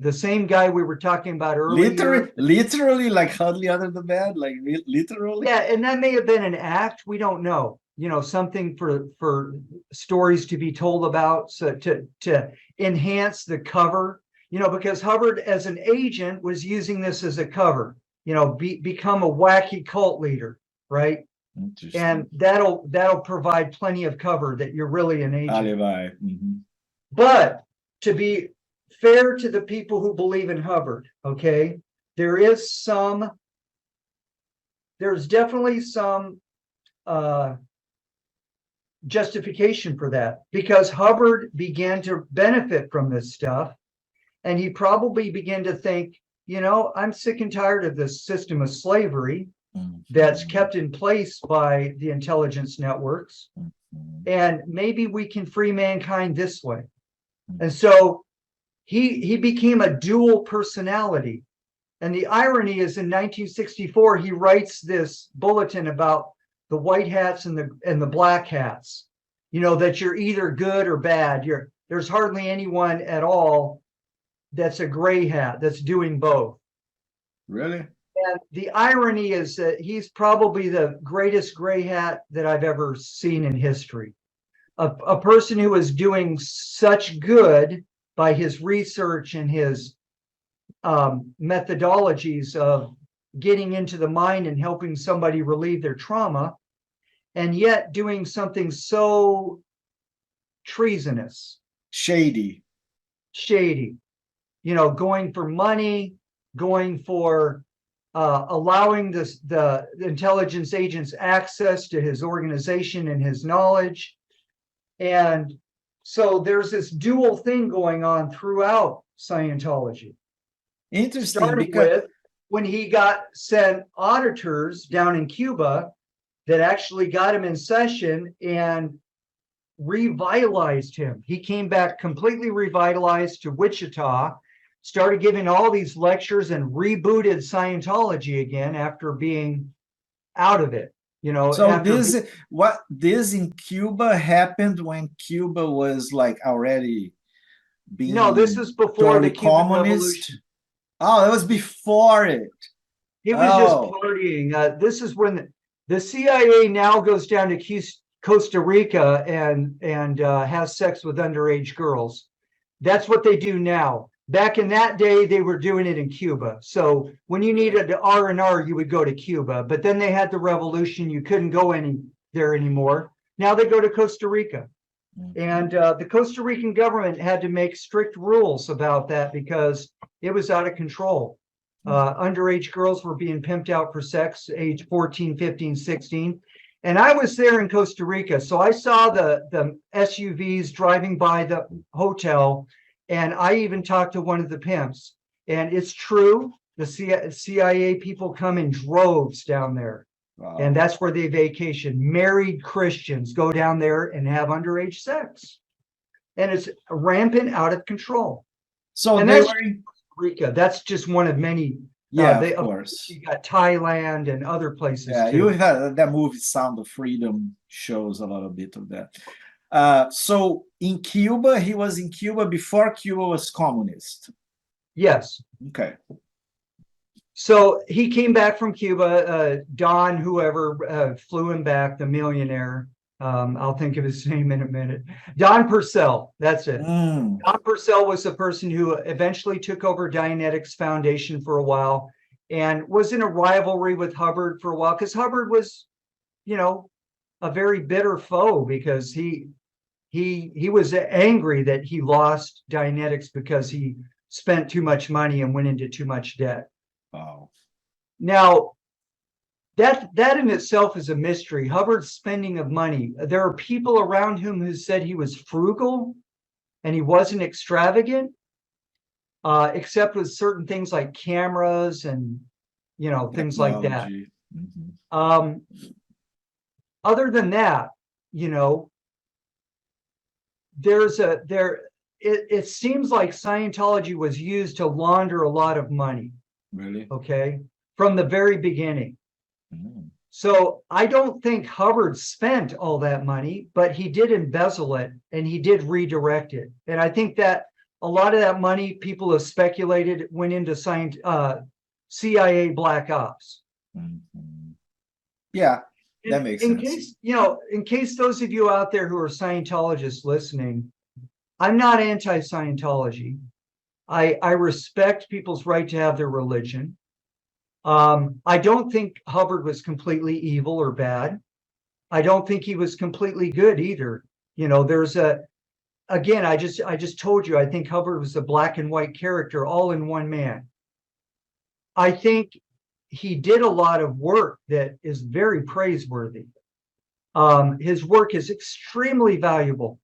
Speaker 2: the same guy we were talking about earlier.
Speaker 1: Literally like huddling under the bed, like literally?
Speaker 2: Yeah, and that may have been an act. We don't know. You know, something for stories to be told about, so to enhance the cover. You know, because Hubbard as an agent was using this as a cover. You know, become a wacky cult leader, right? And that'll provide plenty of cover that you're really an agent. But to be fair to the people who believe in Hubbard, okay, there's definitely some justification for that, because Hubbard began to benefit from this stuff, and he probably began to think, you know, I'm sick and tired of this system of slavery that's kept in place by the intelligence networks, and maybe we can free mankind this way. And so he became a dual personality. And the irony is, in 1964, he writes this bulletin about the white hats and the black hats, you know, that you're either good or bad. There's hardly anyone at all that's a gray hat that's doing both.
Speaker 1: Really?
Speaker 2: And the irony is that he's probably the greatest gray hat that I've ever seen in history. A person who is doing such good by his research and his methodologies of getting into the mind and helping somebody relieve their trauma, and yet doing something so treasonous.
Speaker 1: Shady.
Speaker 2: You know, going for money, going for allowing the intelligence agents access to his organization and his knowledge. And so there's this dual thing going on throughout Scientology.
Speaker 1: Interesting.
Speaker 2: Starting with when he got sent auditors down in Cuba that actually got him in session and revitalized him. He came back completely revitalized to Wichita, started giving all these lectures and rebooted Scientology again after being out of it. You know,
Speaker 1: So
Speaker 2: after
Speaker 1: this in Cuba happened when Cuba was like already
Speaker 2: no, this
Speaker 1: being
Speaker 2: is before the
Speaker 1: totally
Speaker 2: Cuban
Speaker 1: communist.
Speaker 2: Revolution.
Speaker 1: Oh, that was before it.
Speaker 2: He was just
Speaker 1: Oh,
Speaker 2: partying. This is when the CIA now goes down to Costa Rica and has sex with underage girls. That's what they do now. Back in that day, they were doing it in Cuba. So when you needed R&R, you would go to Cuba. But then they had the revolution. You couldn't go there anymore. Now they go to Costa Rica. And the Costa Rican government had to make strict rules about that because it was out of control. Underage girls were being pimped out for sex, age 14, 15, 16. And I was there in Costa Rica. So I saw the SUVs driving by the hotel. And I even talked to one of the pimps. And it's true. The CIA people come in droves down there.
Speaker 1: wow.
Speaker 2: And that's where they vacation. Married Christians go down there and have underage sex. And it's rampant, out of control.
Speaker 1: So
Speaker 2: and
Speaker 1: they
Speaker 2: that's
Speaker 1: were in,
Speaker 2: Rica. That's just one of many.
Speaker 1: yeah, of course.
Speaker 2: You got Thailand and other places
Speaker 1: Yeah,
Speaker 2: too.
Speaker 1: you had that movie Sound of Freedom shows a little bit of that. So in Cuba, he was in Cuba before Cuba was communist.
Speaker 2: Yes.
Speaker 1: Okay.
Speaker 2: So he came back from Cuba. Don, whoever flew him back, the millionaire. I'll think of his name in a minute. Don Purcell. That's it. Don Purcell was the person who eventually took over Dianetics Foundation for a while and was in a rivalry with Hubbard for a while because Hubbard was, you know, a very bitter foe because he was angry that he lost Dianetics because he spent too much money and went into too much debt.
Speaker 1: Wow.
Speaker 2: Now, that in itself is a mystery. Hubbard's spending of money. There are people around him who said he was frugal and he wasn't extravagant, except with certain things like cameras and, you know, things like that. Other than that, you know, it seems like Scientology was used to launder a lot of money.
Speaker 1: Really?
Speaker 2: Okay, from the very beginning. So I don't think Hubbard spent all that money, but he did embezzle it and he did redirect it. And I think that a lot of that money, people have speculated, went into CIA black ops.
Speaker 1: Yeah, that makes sense.
Speaker 2: Case, you know, in case those of you out there who are Scientologists listening, I'm not anti-Scientology. I respect people's right to have their religion. I don't think Hubbard was completely evil or bad. I don't think he was completely good either. You know, again, I just told you, I think Hubbard was a black and white character all in one man. I think he did a lot of work that is very praiseworthy. His work is extremely valuable.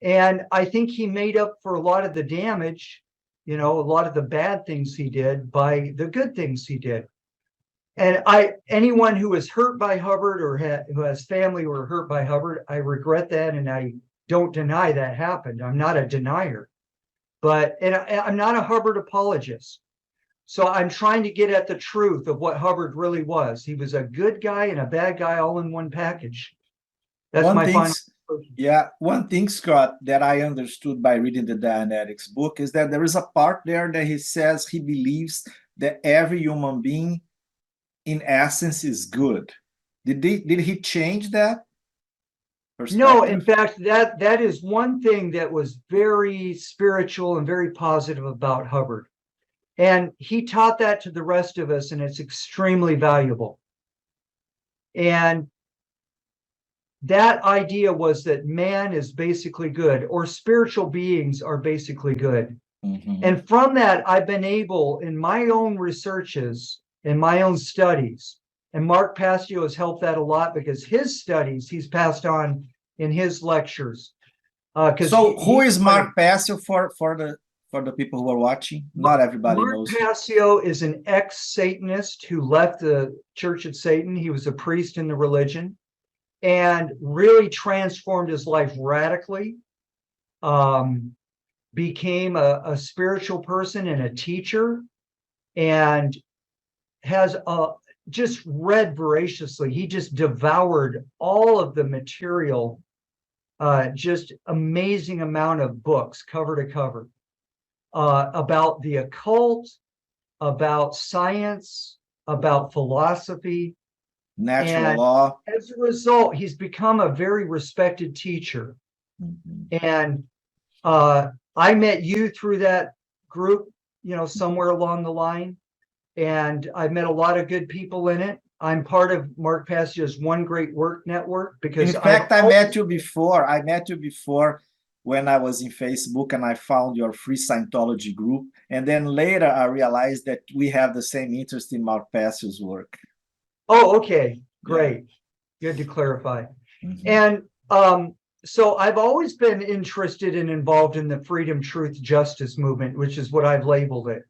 Speaker 2: And I think he made up for a lot of the damage, you know, a lot of the bad things he did by the good things he did. And anyone who was hurt by Hubbard or who has family who were hurt by Hubbard, I regret that. And I don't deny that happened. I'm not a denier, and I'm not a Hubbard apologist. So I'm trying to get at the truth of what Hubbard really was. He was a good guy and a bad guy all in one package. That's my final.
Speaker 1: Yeah, one thing, Scott, that I understood by reading the Dianetics book is that there is a part there that he says he believes that every human being, in essence, is good. Did he change that perspective?
Speaker 2: No, in fact, that is one thing that was very spiritual and very positive about Hubbard. And he taught that to the rest of us, and it's extremely valuable. And that idea was that man is basically good, or spiritual beings are basically good. And from that, I've been able, in my own researches, in my own studies, and Mark Passio has helped that a lot because his studies he's passed on in his lectures.
Speaker 1: So who is Mark Passio for the people who are watching? Not everybody knows.
Speaker 2: Mark Passio is an ex-Satanist who left the Church of Satan. He was a priest in the religion. and really transformed his life radically. Became a spiritual person and a teacher, and has just read voraciously. He just devoured all of the material, just amazing amount of books, cover to cover, about the occult, about science, about philosophy.
Speaker 1: Natural
Speaker 2: And
Speaker 1: law.
Speaker 2: as a result, he's become a very respected teacher. And I met you through that group, somewhere along the line. And I've met a lot of good people in it. I'm part of Mark Passio's One Great Work Network because
Speaker 1: In fact, I met you before. I met you before when I was in Facebook, and I found your Free Scientology group. And then later I realized that we have the same interest in Mark Passio's work.
Speaker 2: Oh, okay. Great. Good to clarify. And so I've always been interested and involved in the freedom, truth, justice movement, which is what I've labeled it,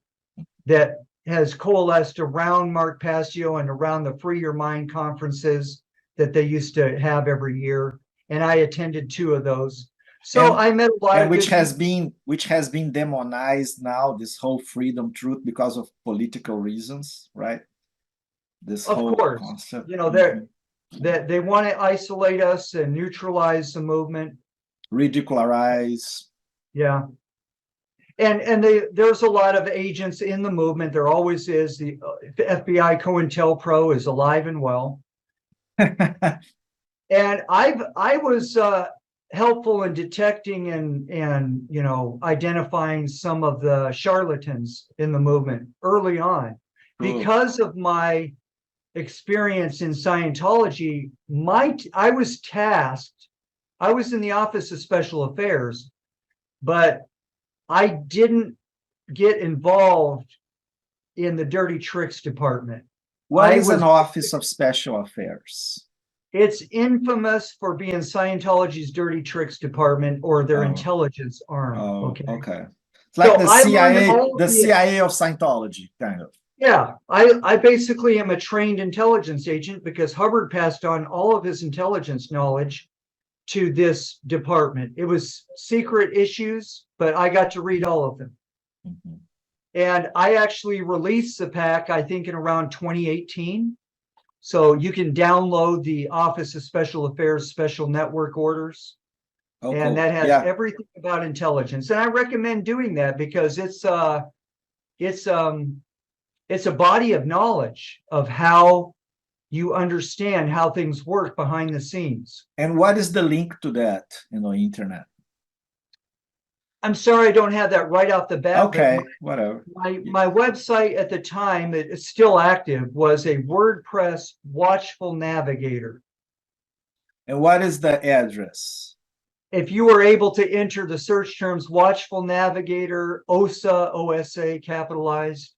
Speaker 2: that has coalesced around Mark Passio and around the Free Your Mind conferences that they used to have every year. And I attended 2 of those. So I met a lot of
Speaker 1: which has been demonized now, this whole freedom, truth, because of political reasons, right? This whole concept.
Speaker 2: They want to isolate us and neutralize the movement,
Speaker 1: ridicularize.
Speaker 2: Yeah. And there's a lot of agents in the movement. There always is. The FBI COINTELPRO is alive and well. And I was helpful in detecting and identifying some of the charlatans in the movement early on. Because of my experience in Scientology, I was tasked. I was in the Office of Special Affairs, but I didn't get involved in the dirty tricks department.
Speaker 1: What is an Office of Special Affairs?
Speaker 2: It's infamous for being Scientology's dirty tricks department, or their intelligence arm.
Speaker 1: Okay. It's like the CIA of Scientology, kind of.
Speaker 2: Yeah, I basically am a trained intelligence agent because Hubbard passed on all of his intelligence knowledge to this department. It was secret issues, but I got to read all of them. And I actually released the pack, I think, in around 2018. So you can download the Office of Special Affairs Special Network Orders. And that has everything about intelligence. And I recommend doing that because it's a body of knowledge of how you understand how things work behind the scenes.
Speaker 1: And what is the link to that, internet?
Speaker 2: I'm sorry, I don't have that right off the bat.
Speaker 1: Okay, whatever.
Speaker 2: My website at the time, it's still active, was a WordPress Watchful Navigator.
Speaker 1: And what is the address?
Speaker 2: If you were able to enter the search terms Watchful Navigator, OSA, OSA capitalized,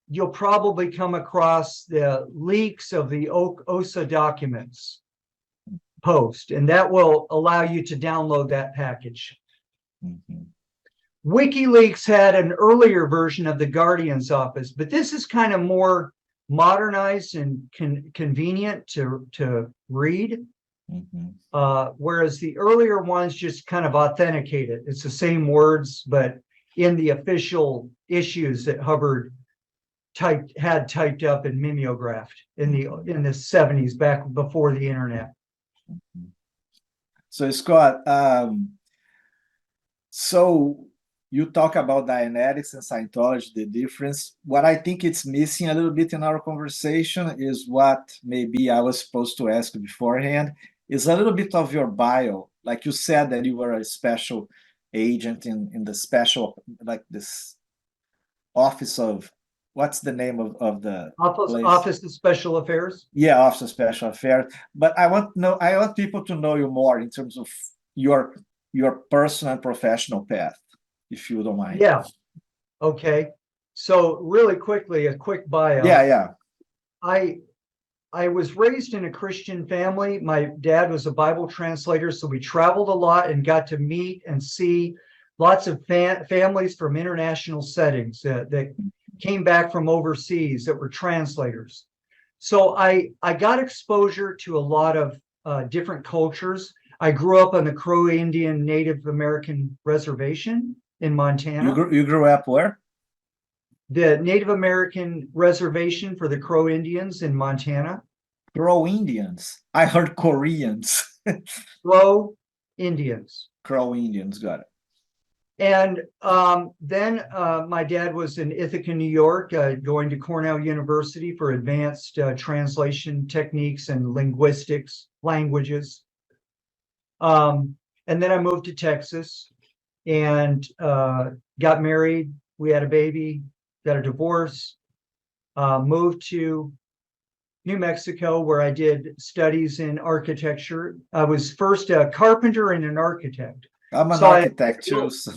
Speaker 2: you'll probably come across the leaks of the OSA documents post, and that will allow you to download that package. WikiLeaks had an earlier version of the Guardian's Office, but this is kind of more modernized and convenient to read. Whereas the earlier ones just kind of authenticate it. It's the same words, but in the official issues that Hubbard had typed up and mimeographed in the 70s, back before the internet.
Speaker 1: So Scott, so you talk about Dianetics and Scientology, the difference. What I think it's missing a little bit in our conversation is what maybe I was supposed to ask beforehand, is a little bit of your bio. Like you said that you were a special agent in the special, like this office of, what's the name of the
Speaker 2: Office of Special Affairs?
Speaker 1: Yeah, Office of Special Affairs. But I want people to know you more in terms of your personal and professional path, if you don't mind.
Speaker 2: Yeah. Okay. So really quickly, a quick bio.
Speaker 1: Yeah.
Speaker 2: I was raised in a Christian family. My dad was a Bible translator, so we traveled a lot and got to meet and see lots of families from international settings that came back from overseas that were translators. So I got exposure to a lot of different cultures. I grew up on the Crow Indian Native American Reservation in Montana.
Speaker 1: You grew up where?
Speaker 2: The Native American Reservation for the Crow Indians in Montana.
Speaker 1: Crow Indians. I heard Koreans.
Speaker 2: Crow Indians.
Speaker 1: Crow Indians, got it.
Speaker 2: And then my dad was in Ithaca, New York, going to Cornell University for advanced translation techniques and languages. And then I moved to Texas and got married. We had a baby, got a divorce, moved to New Mexico, where I did studies in architecture. I was first a carpenter and an architect.
Speaker 1: I'm an architect too. So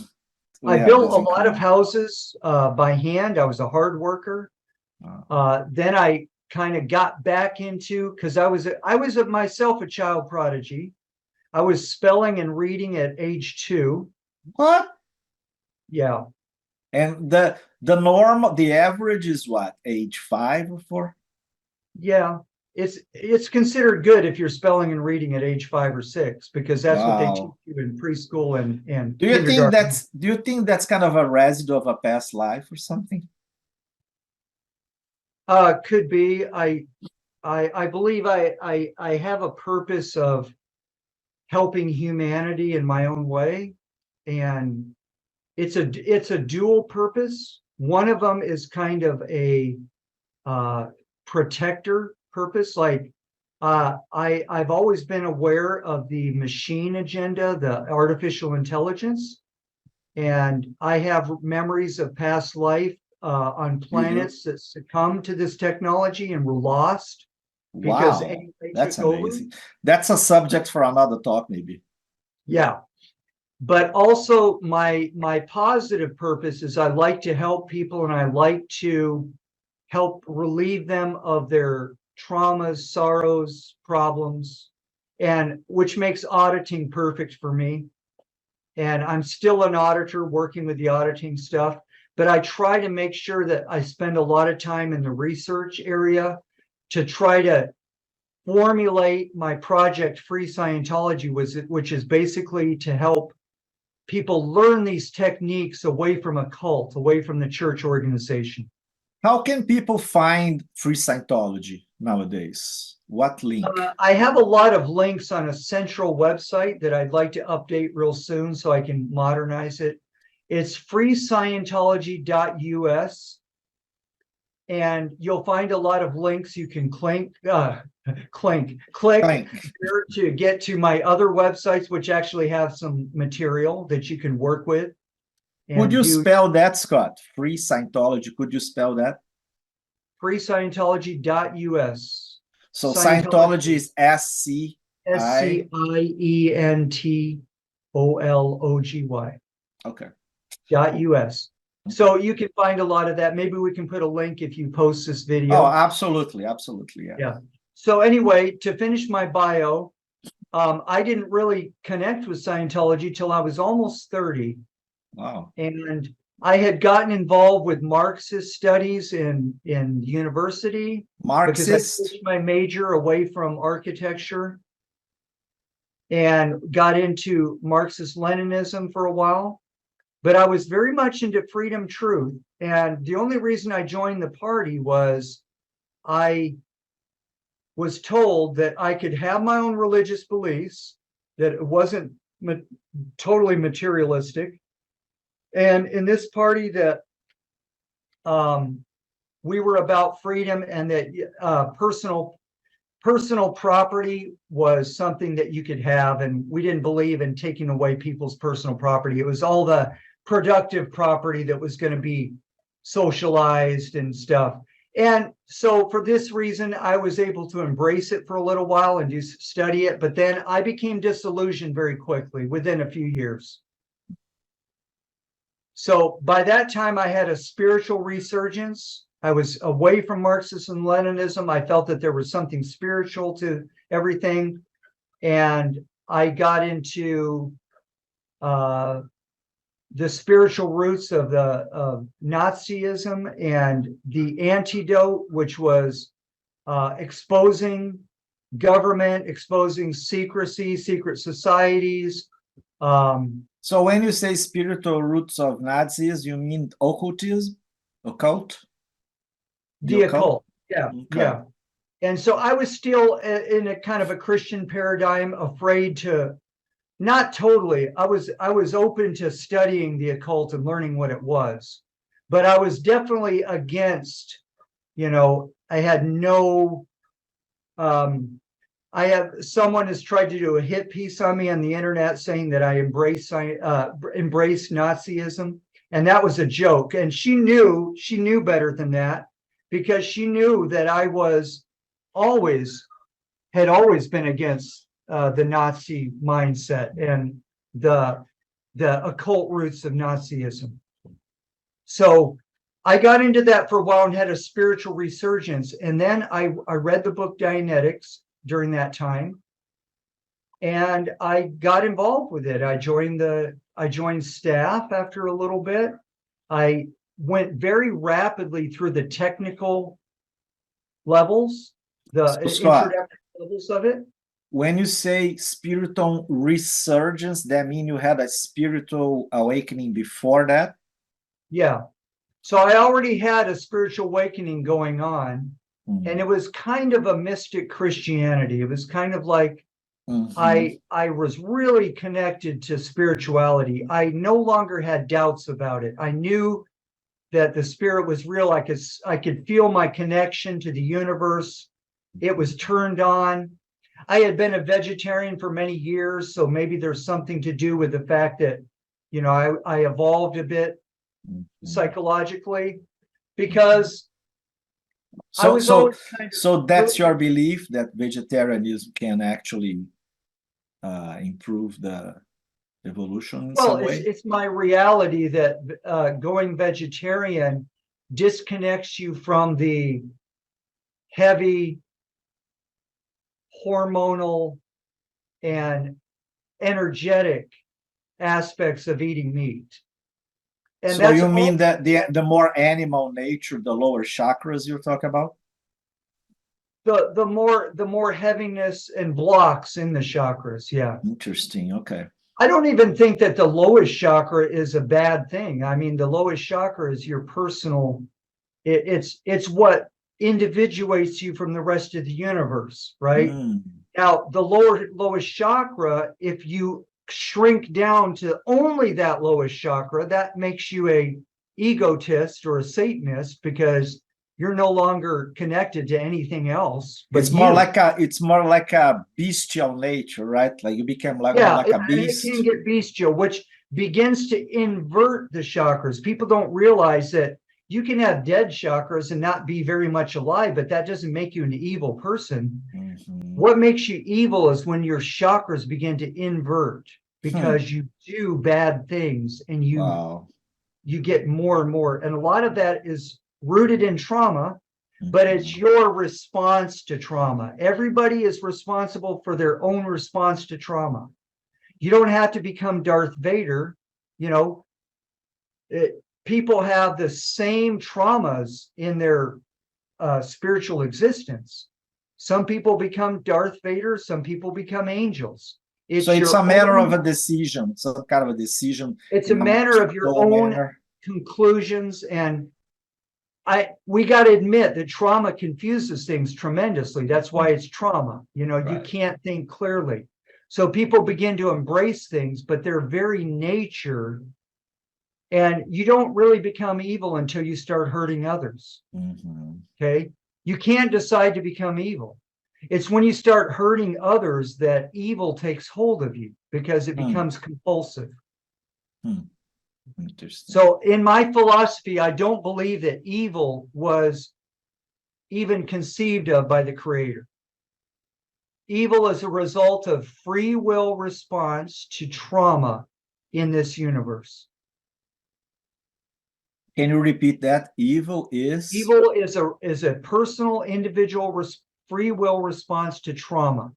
Speaker 2: I built a lot of houses by hand. I was a hard worker. Then I kind of got back into, because I was myself a child prodigy. I was spelling and reading at age 2.
Speaker 1: What?
Speaker 2: Yeah.
Speaker 1: And the norm, the average is what, age 5 or 4?
Speaker 2: Yeah, it's considered good if you're spelling and reading at age 5 or 6, because that's what they teach you in preschool and
Speaker 1: do you think that's kind of a residue of a past life or something?
Speaker 2: Could be. I believe I have a purpose of helping humanity in my own way, and it's a dual purpose. One of them is kind of a protector purpose. Like I've always been aware of the machine agenda, the artificial intelligence, and I have memories of past life on planets that succumbed to this technology and were lost. Because
Speaker 1: wow, that's amazing. That's a subject for another talk, maybe.
Speaker 2: Yeah, but also my positive purpose is I like to help people, and I like to help relieve them of their traumas, sorrows, problems, and which makes auditing perfect for me. And I'm still an auditor working with the auditing stuff, but I try to make sure that I spend a lot of time in the research area to try to formulate my project, Free Scientology, which is basically to help people learn these techniques away from a cult, away from the church organization.
Speaker 1: How can people find Free Scientology nowadays? What link?
Speaker 2: I have a lot of links on a central website that I'd like to update real soon so I can modernize it. It's freescientology.us. And you'll find a lot of links you can click there to get to my other websites, which actually have some material that you can work with.
Speaker 1: Would you spell that, Scott? Free Scientology. Could you spell that?
Speaker 2: freescientology.us.
Speaker 1: So Scientology is
Speaker 2: SCIENTOLOGY.
Speaker 1: Okay.
Speaker 2: .us. So you can find a lot of that. Maybe we can put a link if you post this video.
Speaker 1: Oh, absolutely. Absolutely. Yeah.
Speaker 2: Yeah. So anyway, to finish my bio, I didn't really connect with Scientology till I was almost 30.
Speaker 1: Wow.
Speaker 2: And I had gotten involved with Marxist studies in university.
Speaker 1: Marxist?
Speaker 2: Because I switched my major away from architecture and got into Marxist-Leninism for a while. But I was very much into freedom truth. And the only reason I joined the party was I was told that I could have my own religious beliefs, that it wasn't totally materialistic. And in this party that we were about freedom, and that personal property was something that you could have. And we didn't believe in taking away people's personal property. It was all the productive property that was going to be socialized and stuff. And so for this reason, I was able to embrace it for a little while and study it. But then I became disillusioned very quickly within a few years. So by that time, I had a spiritual resurgence. I was away from Marxism and Leninism. I felt that there was something spiritual to everything. And I got into the spiritual roots of Nazism and the antidote, which was exposing government, exposing secrecy, secret societies.
Speaker 1: So when you say spiritual roots of Nazis, you mean occultism, occult?
Speaker 2: The occult. Yeah,
Speaker 1: Okay.
Speaker 2: yeah. And so I was still in a kind of a Christian paradigm, afraid to, not totally. I was open to studying the occult and learning what it was, but I was definitely against, I had no, someone has tried to do a hit piece on me on the internet saying that I embrace Nazism. And that was a joke. And she knew better than that, because she knew that I had always been against the Nazi mindset and the occult roots of Nazism. So I got into that for a while and had a spiritual resurgence. And then I read the book Dianetics during that time, and I got involved with it. I joined staff after a little bit. I went very rapidly through the technical levels, the introductory levels of it.
Speaker 1: When you say spiritual resurgence, that means you had a spiritual awakening before that?
Speaker 2: Yeah. So I already had a spiritual awakening going on, and it was kind of a mystic Christianity. It was kind of like I was really connected to spirituality. I no longer had doubts about it. I knew that the spirit was real. I could feel my connection to the universe. It was turned on. I had been a vegetarian for many years, so maybe there's something to do with the fact that, I evolved a bit psychologically, because
Speaker 1: so that's your belief that vegetarianism can actually improve the evolution in some way?
Speaker 2: It's my reality that going vegetarian disconnects you from the heavy hormonal and energetic aspects of eating meat.
Speaker 1: And so you mean that the more animal nature, the lower chakras you're talking about?
Speaker 2: The more heaviness and blocks in the chakras, yeah.
Speaker 1: Interesting, okay.
Speaker 2: I don't even think that the lowest chakra is a bad thing. I mean, the lowest chakra is your personal, it's what individuates you from the rest of the universe, right? Now, the lowest chakra, if you shrink down to only that lowest chakra, that makes you a egotist or a Satanist, because you're no longer connected to anything else. But
Speaker 1: it's more like a bestial nature, right? Like you become like a beast.
Speaker 2: It can get bestial, which begins to invert the chakras. People don't realize that you can have dead chakras and not be very much alive, but that doesn't make you an evil person. What makes you evil is when your chakras begin to invert, because you do bad things and you get more and more. And a lot of that is rooted in trauma, but it's your response to trauma. Everybody is responsible for their own response to trauma. You don't have to become Darth Vader. People have the same traumas in their spiritual existence. Some people become Darth Vader, some people become angels.
Speaker 1: So it's a matter of a decision, some kind of a decision.
Speaker 2: It's a matter of your own conclusions. And we got to admit that trauma confuses things tremendously. That's why it's trauma. You can't think clearly. So people begin to embrace things, but their very nature. And you don't really become evil until you start hurting others. Okay? You can't decide to become evil. It's when you start hurting others that evil takes hold of you, because it becomes compulsive.
Speaker 1: Interesting.
Speaker 2: So in my philosophy, I don't believe that evil was even conceived of by the Creator. Evil is a result of free will response to trauma in this universe.
Speaker 1: Can you repeat that? Evil is
Speaker 2: a personal, individual, free will response to trauma.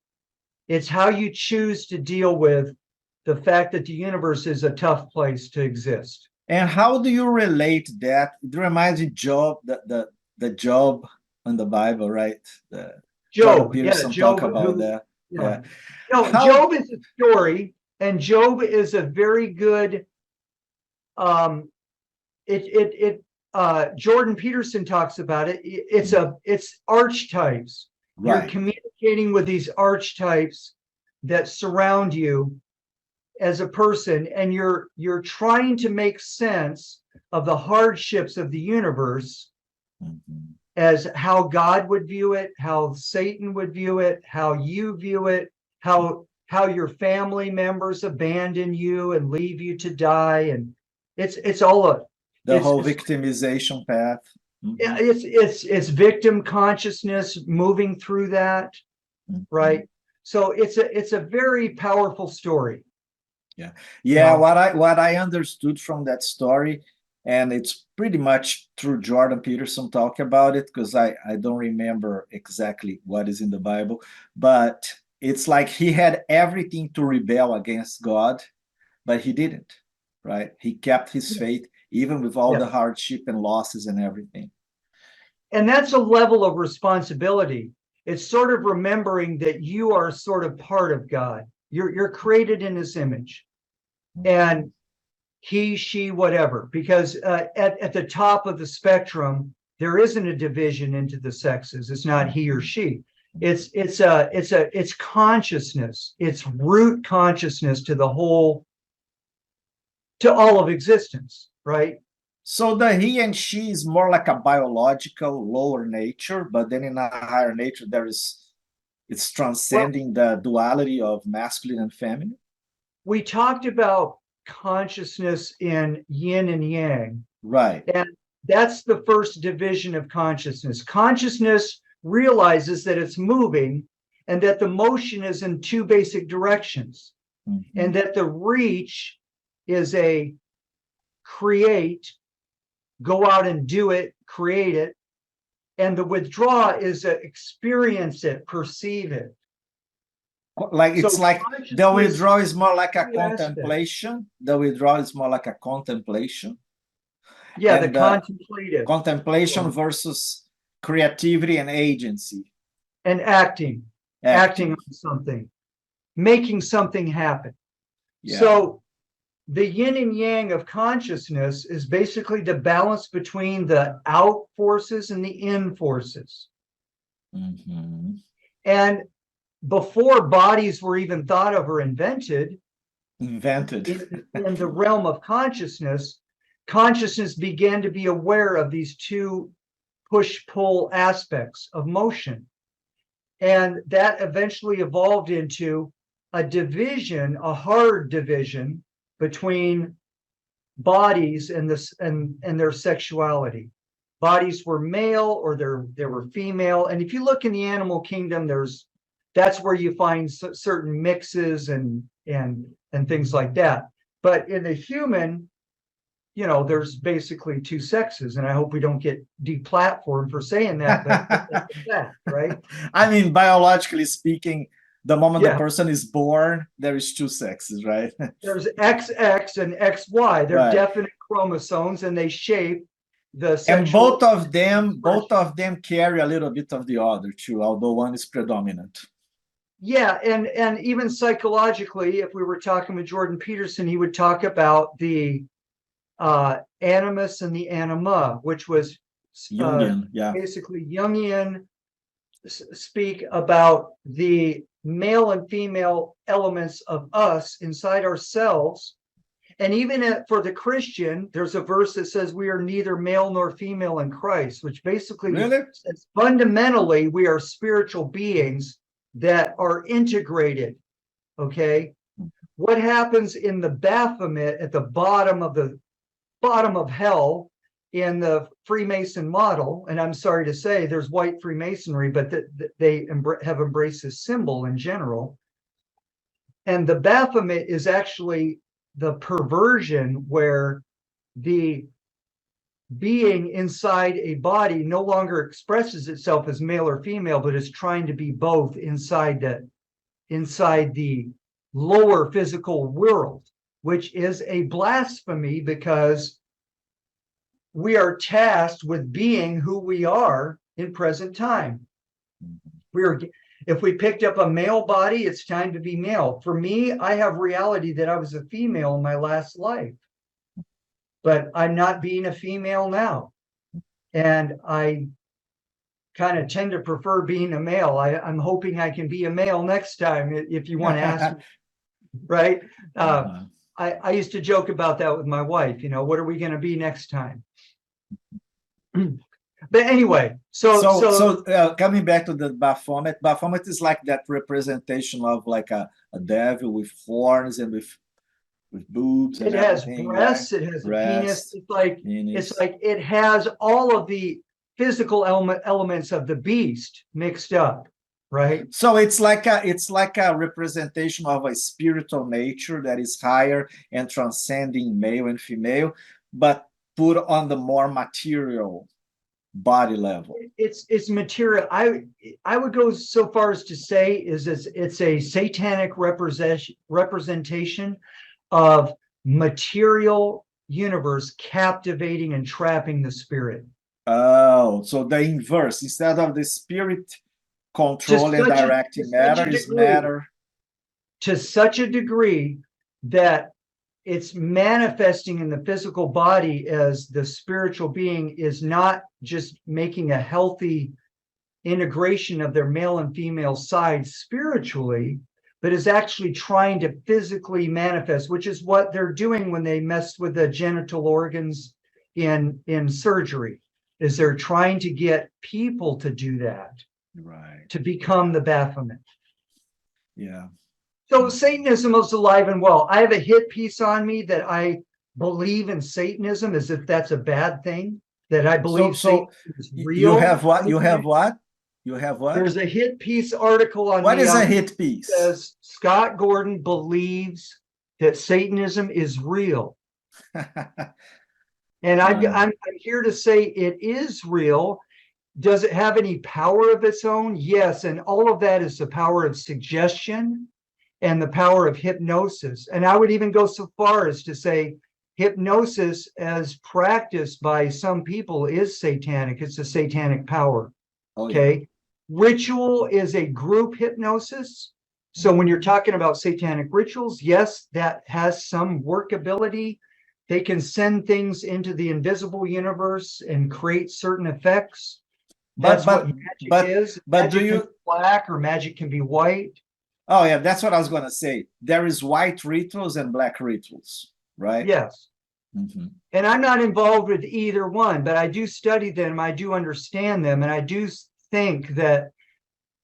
Speaker 2: It's how you choose to deal with the fact that the universe is a tough place to exist.
Speaker 1: And how do you relate that? It reminds me Job, the Job in the Bible, right? Jordan
Speaker 2: Job, yeah,
Speaker 1: Peterson
Speaker 2: Job,
Speaker 1: talk about
Speaker 2: who,
Speaker 1: that.
Speaker 2: yeah.
Speaker 1: Yeah.
Speaker 2: No,
Speaker 1: How?
Speaker 2: Job is a story, and Job is a very good, Jordan Peterson talks about it. It's archetypes. You're
Speaker 1: Right.
Speaker 2: communicating with these archetypes that surround you as a person, and you're trying to make sense of the hardships of the universe
Speaker 1: Mhm.
Speaker 2: as how God would view it, how Satan would view it, how you view it, how your family members abandon you and leave you to die, and it's all a
Speaker 1: The
Speaker 2: it's
Speaker 1: whole victimization path. Mhm.
Speaker 2: it's victim consciousness moving through that,
Speaker 1: Mhm.
Speaker 2: right? So it's a very powerful story.
Speaker 1: Yeah.
Speaker 2: You know?
Speaker 1: What I understood from that story, and it's pretty much through Jordan Peterson talk about it, because I don't remember exactly what is in the Bible, but it's like he had everything to rebel against God, but he didn't, right? He kept his faith, even with all
Speaker 2: Yeah.
Speaker 1: the hardship and losses and everything.
Speaker 2: And that's a level of responsibility. It's sort of remembering that you are sort of part of God. You're created in his image, and he, she, whatever, because at the top of the spectrum, there isn't a division into the sexes. It's not he or she. It's consciousness. It's root consciousness to all of existence, right?
Speaker 1: So the he and she is more like a biological lower nature, but then in a higher nature, it's
Speaker 2: Well,
Speaker 1: transcending the duality of masculine and feminine.
Speaker 2: we talked about consciousness in yin and yang,
Speaker 1: Right.
Speaker 2: and that's the first division of consciousness. Consciousness realizes that it's moving and that the motion is in two basic directions,
Speaker 1: Mm-hmm.
Speaker 2: and that the reach is a create, go out and do it, create it, and the withdraw is a experience it, perceive it.
Speaker 1: Like it's
Speaker 2: So
Speaker 1: like the withdrawal is more like a
Speaker 2: two aspects.
Speaker 1: contemplation. The withdrawal is more like a contemplation.
Speaker 2: Yeah,
Speaker 1: And
Speaker 2: the contemplative.
Speaker 1: contemplation versus creativity and agency.
Speaker 2: And acting on something, making something happen.
Speaker 1: Yeah.
Speaker 2: So the yin and yang of consciousness is basically the balance between the out forces and the in forces.
Speaker 1: Mm-hmm.
Speaker 2: And before bodies were even thought of or invented, in the realm of consciousness began to be aware of these two push-pull aspects of motion. And that eventually evolved into a division, a hard division between bodies and their sexuality. Bodies were male or they were female. And if you look in the animal kingdom, that's where you find certain mixes and things like that. But in the human, there's basically two sexes, and I hope we don't get deplatformed for saying that, but that's a fact, right?
Speaker 1: I mean, biologically speaking, the moment
Speaker 2: Yeah.
Speaker 1: the person is born, there is two sexes, right?
Speaker 2: There's XX and XY. They're
Speaker 1: Right.
Speaker 2: definite chromosomes, and they shape the
Speaker 1: And
Speaker 2: sexual.
Speaker 1: both of them carry a little bit of the other too, although one is predominant.
Speaker 2: Yeah, and even psychologically, if we were talking with Jordan Peterson, he would talk about the animus and the anima, which was
Speaker 1: Jungian, yeah.
Speaker 2: basically Jungian speak about the male and female elements of us inside ourselves. And even for the Christian, there's a verse that says we are neither male nor female in Christ, which basically says fundamentally we are spiritual beings that are integrated. Okay. What happens in the Baphomet at the bottom of hell in the Freemason model, and I'm sorry to say there's white Freemasonry, but they have embraced this symbol in general. And the Baphomet is actually the perversion where the being inside a body no longer expresses itself as male or female, but is trying to be both inside the lower physical world, which is a blasphemy because we are tasked with being who we are in present time. If we picked up a male body, it's time to be male. For me, I have reality that I was a female in my last life, but I'm not being a female now. And I kind of tend to prefer being a male. I'm hoping I can be a male next time, if you want to ask me, right? I used to joke about that with my wife, what are we going to be next time? But anyway, so
Speaker 1: coming back to the Baphomet is like that representation of like a devil with horns and with boobs.
Speaker 2: It has breasts, right? It has a penis. It's like it has all of the physical elements of the beast mixed up, right?
Speaker 1: So it's like a representation of a spiritual nature that is higher and transcending male and female, but put on the more material body level.
Speaker 2: It's material. I would go so far as to say it's a satanic representation of material universe captivating and trapping the spirit.
Speaker 1: Oh, so the inverse. Instead of the spirit control and directing matter, is matter.
Speaker 2: To such a degree that it's manifesting in the physical body as the spiritual being is not just making a healthy integration of their male and female sides spiritually, but is actually trying to physically manifest, which is what they're doing when they mess with the genital organs in surgery, is they're trying to get people to do that,
Speaker 1: right? To
Speaker 2: become the Baphomet.
Speaker 1: Yeah.
Speaker 2: So Satanism is alive and well. I have a hit piece on me that I believe in Satanism as if that's a bad thing, that I believe Satan is real.
Speaker 1: You have what? You have what? You have what?
Speaker 2: There's a hit piece article on
Speaker 1: what is a hit piece?
Speaker 2: That says Scott Gordon believes that Satanism is real. And I'm here to say it is real. Does it have any power of its own? Yes. And all of that is the power of suggestion and the power of hypnosis. And I would even go so far as to say hypnosis as practiced by some people is satanic. It's a satanic power. Okay. Yeah. Ritual is a group hypnosis. So when you're talking about satanic rituals, yes, that has some workability. They can send things into the invisible universe and create certain effects. That's what magic is. But magic can be black or magic can be white.
Speaker 1: Oh, yeah, that's what I was going to say. There is white rituals and black rituals, right?
Speaker 2: Yes. Mm-hmm. And I'm not involved with either one, but I do study them. I do understand them. And I do think that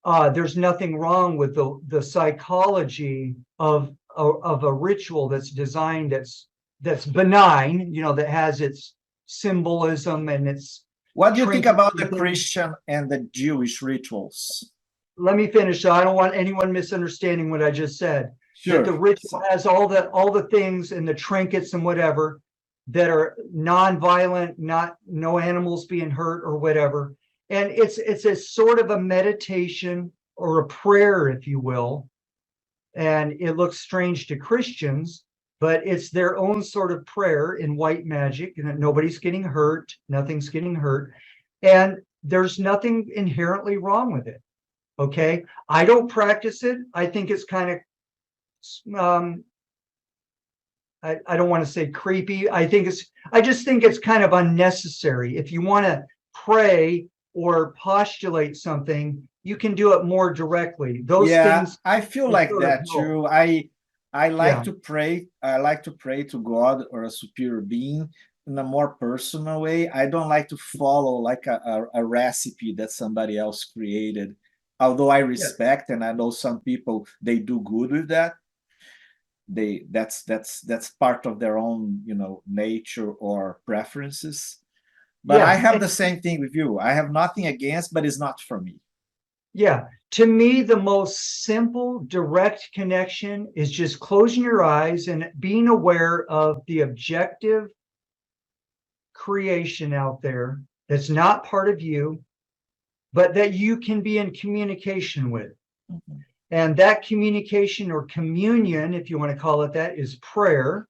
Speaker 2: there's nothing wrong with the psychology of a ritual that's designed, that's benign, that has its symbolism and its...
Speaker 1: What do you think about the Christian and the Jewish rituals?
Speaker 2: Let me finish. So I don't want anyone misunderstanding what I just said.
Speaker 1: Sure.
Speaker 2: That the ritual has all the things and the trinkets and whatever that are non-violent, no animals being hurt or whatever. And it's a sort of a meditation or a prayer, if you will. And it looks strange to Christians, but it's their own sort of prayer in white magic, and that nobody's getting hurt, nothing's getting hurt. And there's nothing inherently wrong with it. Okay, I don't practice it. I think it's kind of, I don't want to say creepy. I just think it's kind of unnecessary. If you want to pray or postulate something, you can do it more directly. Those things.
Speaker 1: I feel like that too. I like to pray. I like to pray to God or a superior being in a more personal way. I don't like to follow like a recipe that somebody else created. Although I respect and I know some people, they do good with that. That's part of their own, nature or preferences. But I have the same thing with you. I have nothing against, but it's not for me.
Speaker 2: Yeah. To me, the most simple, direct connection is just closing your eyes and being aware of the objective creation out there that's not part of you, but that you can be in communication with. Mm-hmm. And that communication or communion, if you want to call it that, is prayer.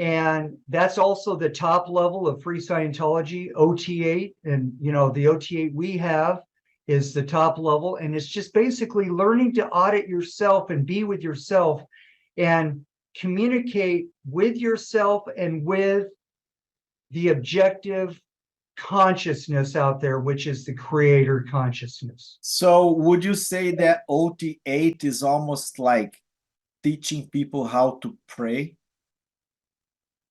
Speaker 2: And that's also the top level of free Scientology, OT8. And, you know, the OT8 we have is the top level. And it's just basically learning to audit yourself and be with yourself and communicate with yourself and with the objective consciousness out there, which is the creator consciousness.
Speaker 1: So would you say that OT8 is almost like teaching people how to pray?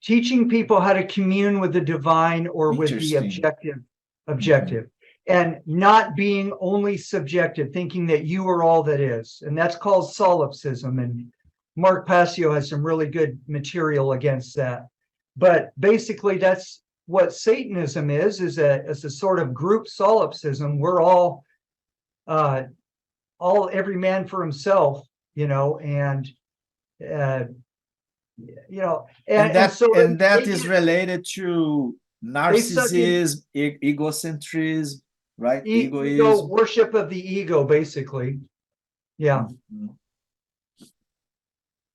Speaker 2: Teaching people how to commune with the divine or with the objective, and not being only subjective, thinking that you are all that is. And that's called solipsism. And Mark Passio has some really good material against that. But basically, that's what Satanism is a sort of group solipsism. We're all every man for himself, you know, and you know, and
Speaker 1: that is related to narcissism, egocentrism, right?
Speaker 2: Ego, worship of the ego, basically. Yeah.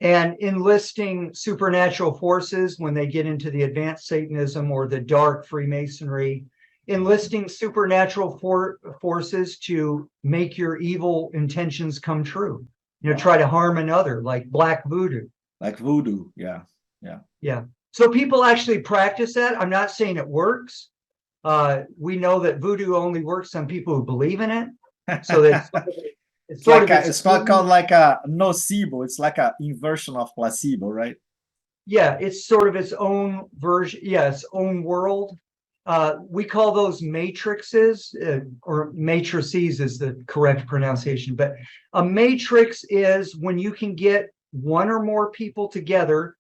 Speaker 2: And enlisting supernatural forces when they get into the advanced Satanism or the dark Freemasonry, enlisting supernatural forces to make your evil intentions come true. You know, try to harm another, like black voodoo.
Speaker 1: Like voodoo, yeah.
Speaker 2: So people actually practice that. I'm not saying it works. We know that voodoo only works on people who believe in it. So that's
Speaker 1: it's not called like a nocebo. It's like a inversion of placebo, right?
Speaker 2: Yeah, it's sort of its own version. Yeah, its own world. We call those matrices, or matrices is the correct pronunciation. But a matrix is when you can get one or more people together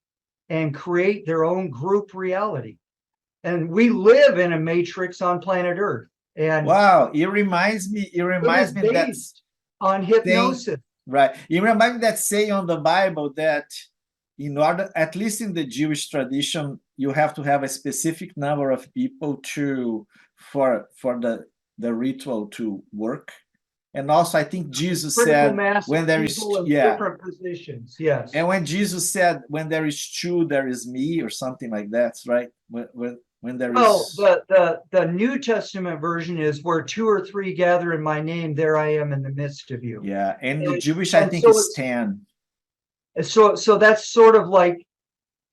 Speaker 2: and create their own group reality. And we live in a matrix on planet Earth. And
Speaker 1: wow, it reminds me
Speaker 2: that's on hypnosis.
Speaker 1: Right. You reminds me that saying on the Bible that in order, at least in the Jewish tradition, you have to have a specific number of people for the ritual to work. And also, I think Jesus said when there is
Speaker 2: different positions, yes.
Speaker 1: And when Jesus said when there is two, there is me, or something like that, right? When there is
Speaker 2: the New Testament version is where two or three gather in my name, there I am in the midst of you.
Speaker 1: Yeah, and the Jewish I think is 10.
Speaker 2: So that's sort of like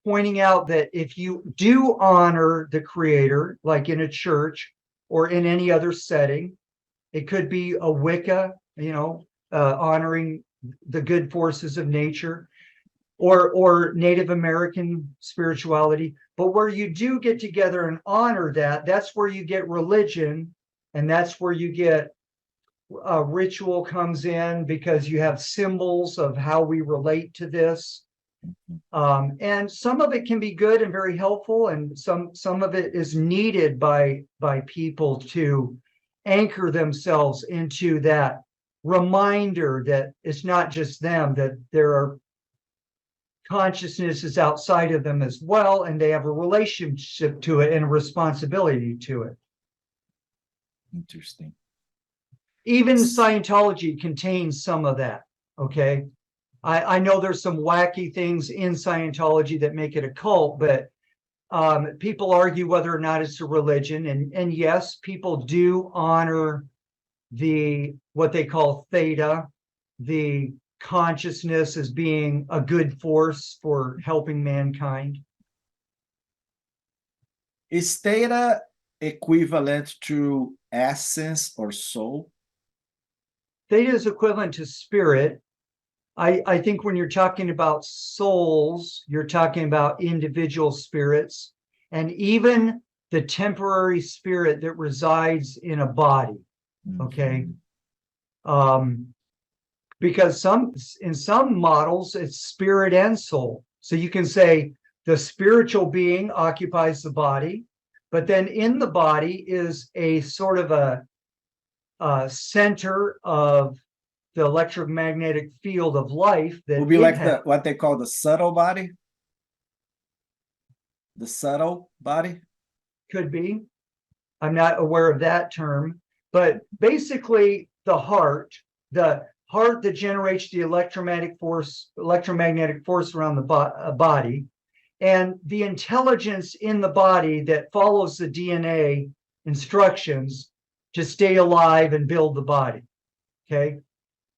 Speaker 2: pointing out that if you do honor the Creator, like in a church or in any other setting, it could be a Wicca, you know, honoring the good forces of nature, or Native American spirituality. But where you do get together and honor that, that's where you get religion, and that's where you get ritual comes in, because you have symbols of how we relate to this. And some of it can be good and very helpful, and some of it is needed by people to anchor themselves into that reminder that it's not just them, that there are consciousnesses outside of them as well, and they have a relationship to it and a responsibility to it.
Speaker 1: Interesting.
Speaker 2: Even Scientology contains some of that, okay? I know there's some wacky things in Scientology that make it a cult, but people argue whether or not it's a religion. And yes, people do honor what they call theta, the consciousness, as being a good force for helping mankind.
Speaker 1: Is theta equivalent to essence or soul?
Speaker 2: Theta is equivalent to spirit. I think when you're talking about souls, you're talking about individual spirits, and even the temporary spirit that resides in a body. Okay. Because in some models, it's spirit and soul. So you can say the spiritual being occupies the body, but then in the body is a sort of a center of the electromagnetic field of life that
Speaker 1: would be like what they call the subtle body. The subtle body
Speaker 2: could be. I'm not aware of that term, but basically the heart that generates the electromagnetic force around the body, and the intelligence in the body that follows the DNA instructions to stay alive and build the body. Okay.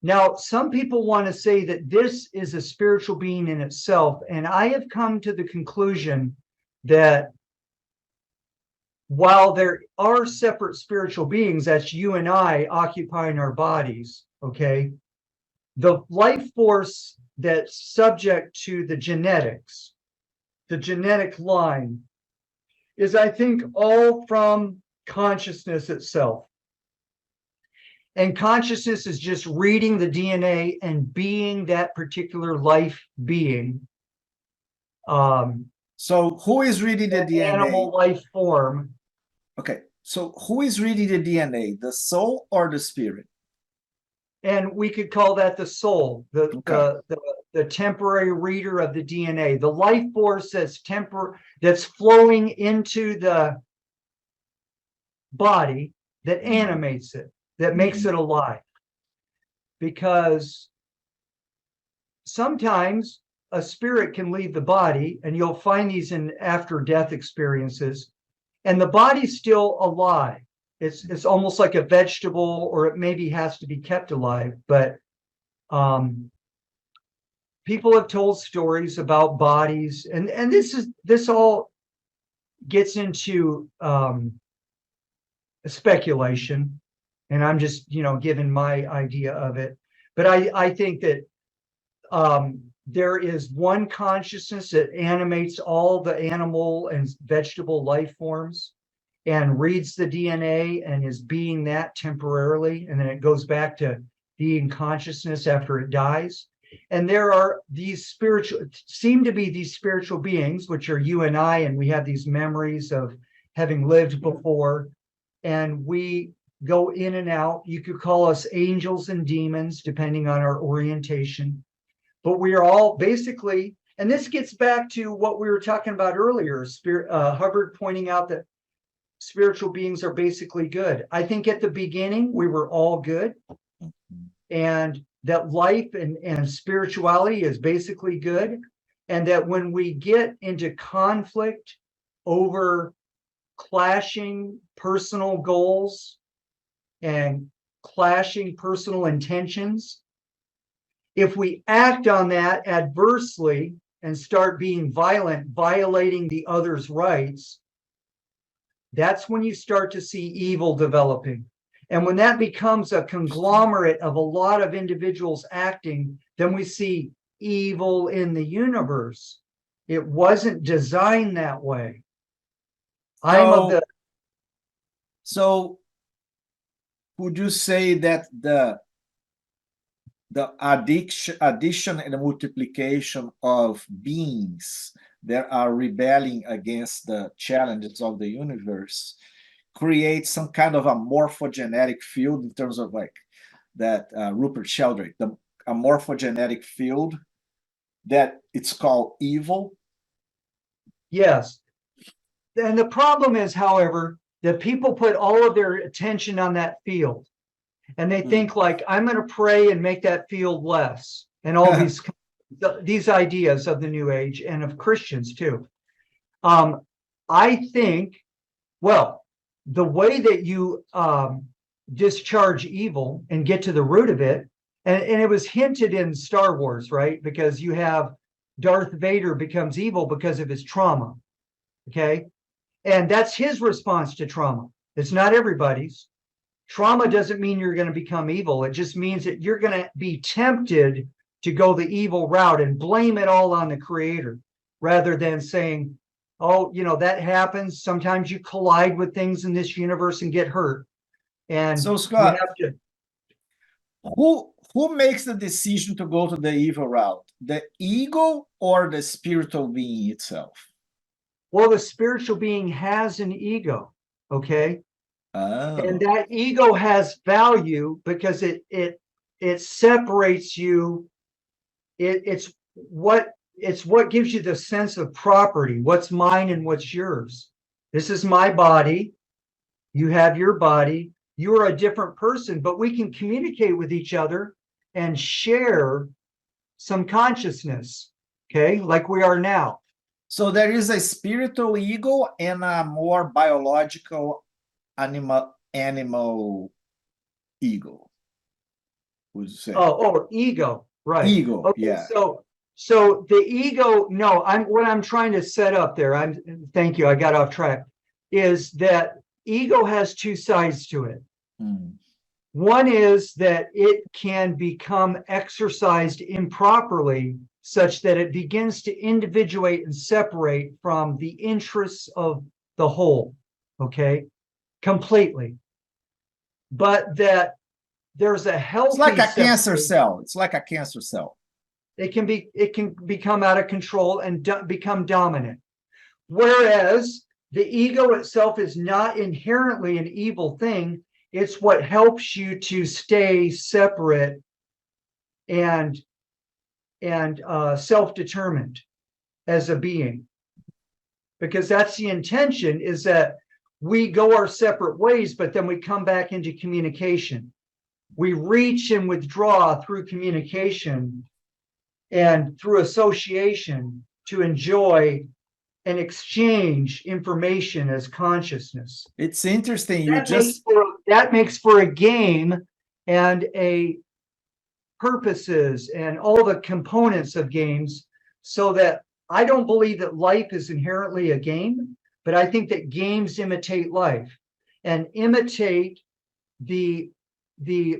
Speaker 2: Now, some people want to say that this is a spiritual being in itself, and I have come to the conclusion that while there are separate spiritual beings, that's you and I occupying our bodies, okay, the life force that's subject to the genetics, the genetic line, is, I think, all from consciousness itself. And consciousness is just reading the DNA and being that particular life being.
Speaker 1: So who is reading the DNA?
Speaker 2: Animal life form.
Speaker 1: Okay, so who is reading the DNA, the soul or the spirit?
Speaker 2: And we could call that the soul,
Speaker 1: Okay.
Speaker 2: the temporary reader of the DNA, the life force that's flowing into the body that animates it, that makes it alive. Because sometimes a spirit can leave the body, and you'll find these in after-death experiences, and the body's still alive. It's almost like a vegetable, or it maybe has to be kept alive. But people have told stories about bodies, and this all gets into speculation, and I'm just giving my idea of it. But I think that there is one consciousness that animates all the animal and vegetable life forms and reads the DNA and is being that temporarily, and then it goes back to being consciousness after it dies. And there are these seem to be these spiritual beings, which are you and I, and we have these memories of having lived before, and we go in and out. You could call us angels and demons, depending on our orientation. But we are all basically, and this gets back to what we were talking about earlier, Hubbard pointing out that spiritual beings are basically good. I think at the beginning, we were all good, and that life and spirituality is basically good. And that when we get into conflict over clashing personal goals and clashing personal intentions, if we act on that adversely and start being violent, violating the other's rights, that's when you start to see evil developing. And when that becomes a conglomerate of a lot of individuals acting, then we see evil in the universe. It wasn't designed that way.
Speaker 1: So would you say that the addition and multiplication of beings that are rebelling against the challenges of the universe creates some kind of a morphogenetic field, in terms of like that Rupert Sheldrake, a morphogenetic field that it's called evil?
Speaker 2: Yes. And the problem is, however, that people put all of their attention on that field. And they think like, I'm going to pray and make that field less. And all these ideas of the New Age and of Christians too. I think, well, the way that you discharge evil and get to the root of it, and it was hinted in Star Wars, right? Because you have Darth Vader becomes evil because of his trauma. Okay. And that's his response to trauma. It's not everybody's. Trauma doesn't mean you're going to become evil. It just means that you're going to be tempted to go the evil route and blame it all on the creator, rather than saying, oh, that happens. Sometimes you collide with things in this universe and get hurt. And
Speaker 1: so, Scott,
Speaker 2: you have to...
Speaker 1: who makes the decision to go to the evil route? The ego or the spiritual being itself?
Speaker 2: Well, the spiritual being has an ego, okay?
Speaker 1: Oh.
Speaker 2: And that ego has value because it separates you. It's what gives you the sense of property. What's mine and what's yours? This is my body. You have your body. You are a different person, but we can communicate with each other and share some consciousness, okay, like we are now.
Speaker 1: So there is a spiritual ego and a more biological animal ego. Would you say?
Speaker 2: Oh, ego, right.
Speaker 1: Ego,
Speaker 2: Okay,
Speaker 1: yeah.
Speaker 2: so the ego, no, what I'm trying to set up there, thank you, I got off track, is that ego has two sides to it.
Speaker 1: Mm.
Speaker 2: One is that it can become exercised improperly such that it begins to individuate and separate from the interests of the whole, okay, completely. But that there's a healthy
Speaker 1: It's like a cancer
Speaker 2: separation.
Speaker 1: cell. It's like a cancer cell.
Speaker 2: It can become out of control and become dominant. Whereas the ego itself is not inherently an evil thing. It's what helps you to stay separate and self-determined as a being. Because that's the intention, is that we go our separate ways, but then we come back into communication. We reach and withdraw through communication and through association to enjoy and exchange information as consciousness.
Speaker 1: It's interesting.
Speaker 2: That makes for a game and a purposes and all the components of games, so that I don't believe that life is inherently a game, but I think that games imitate life and imitate the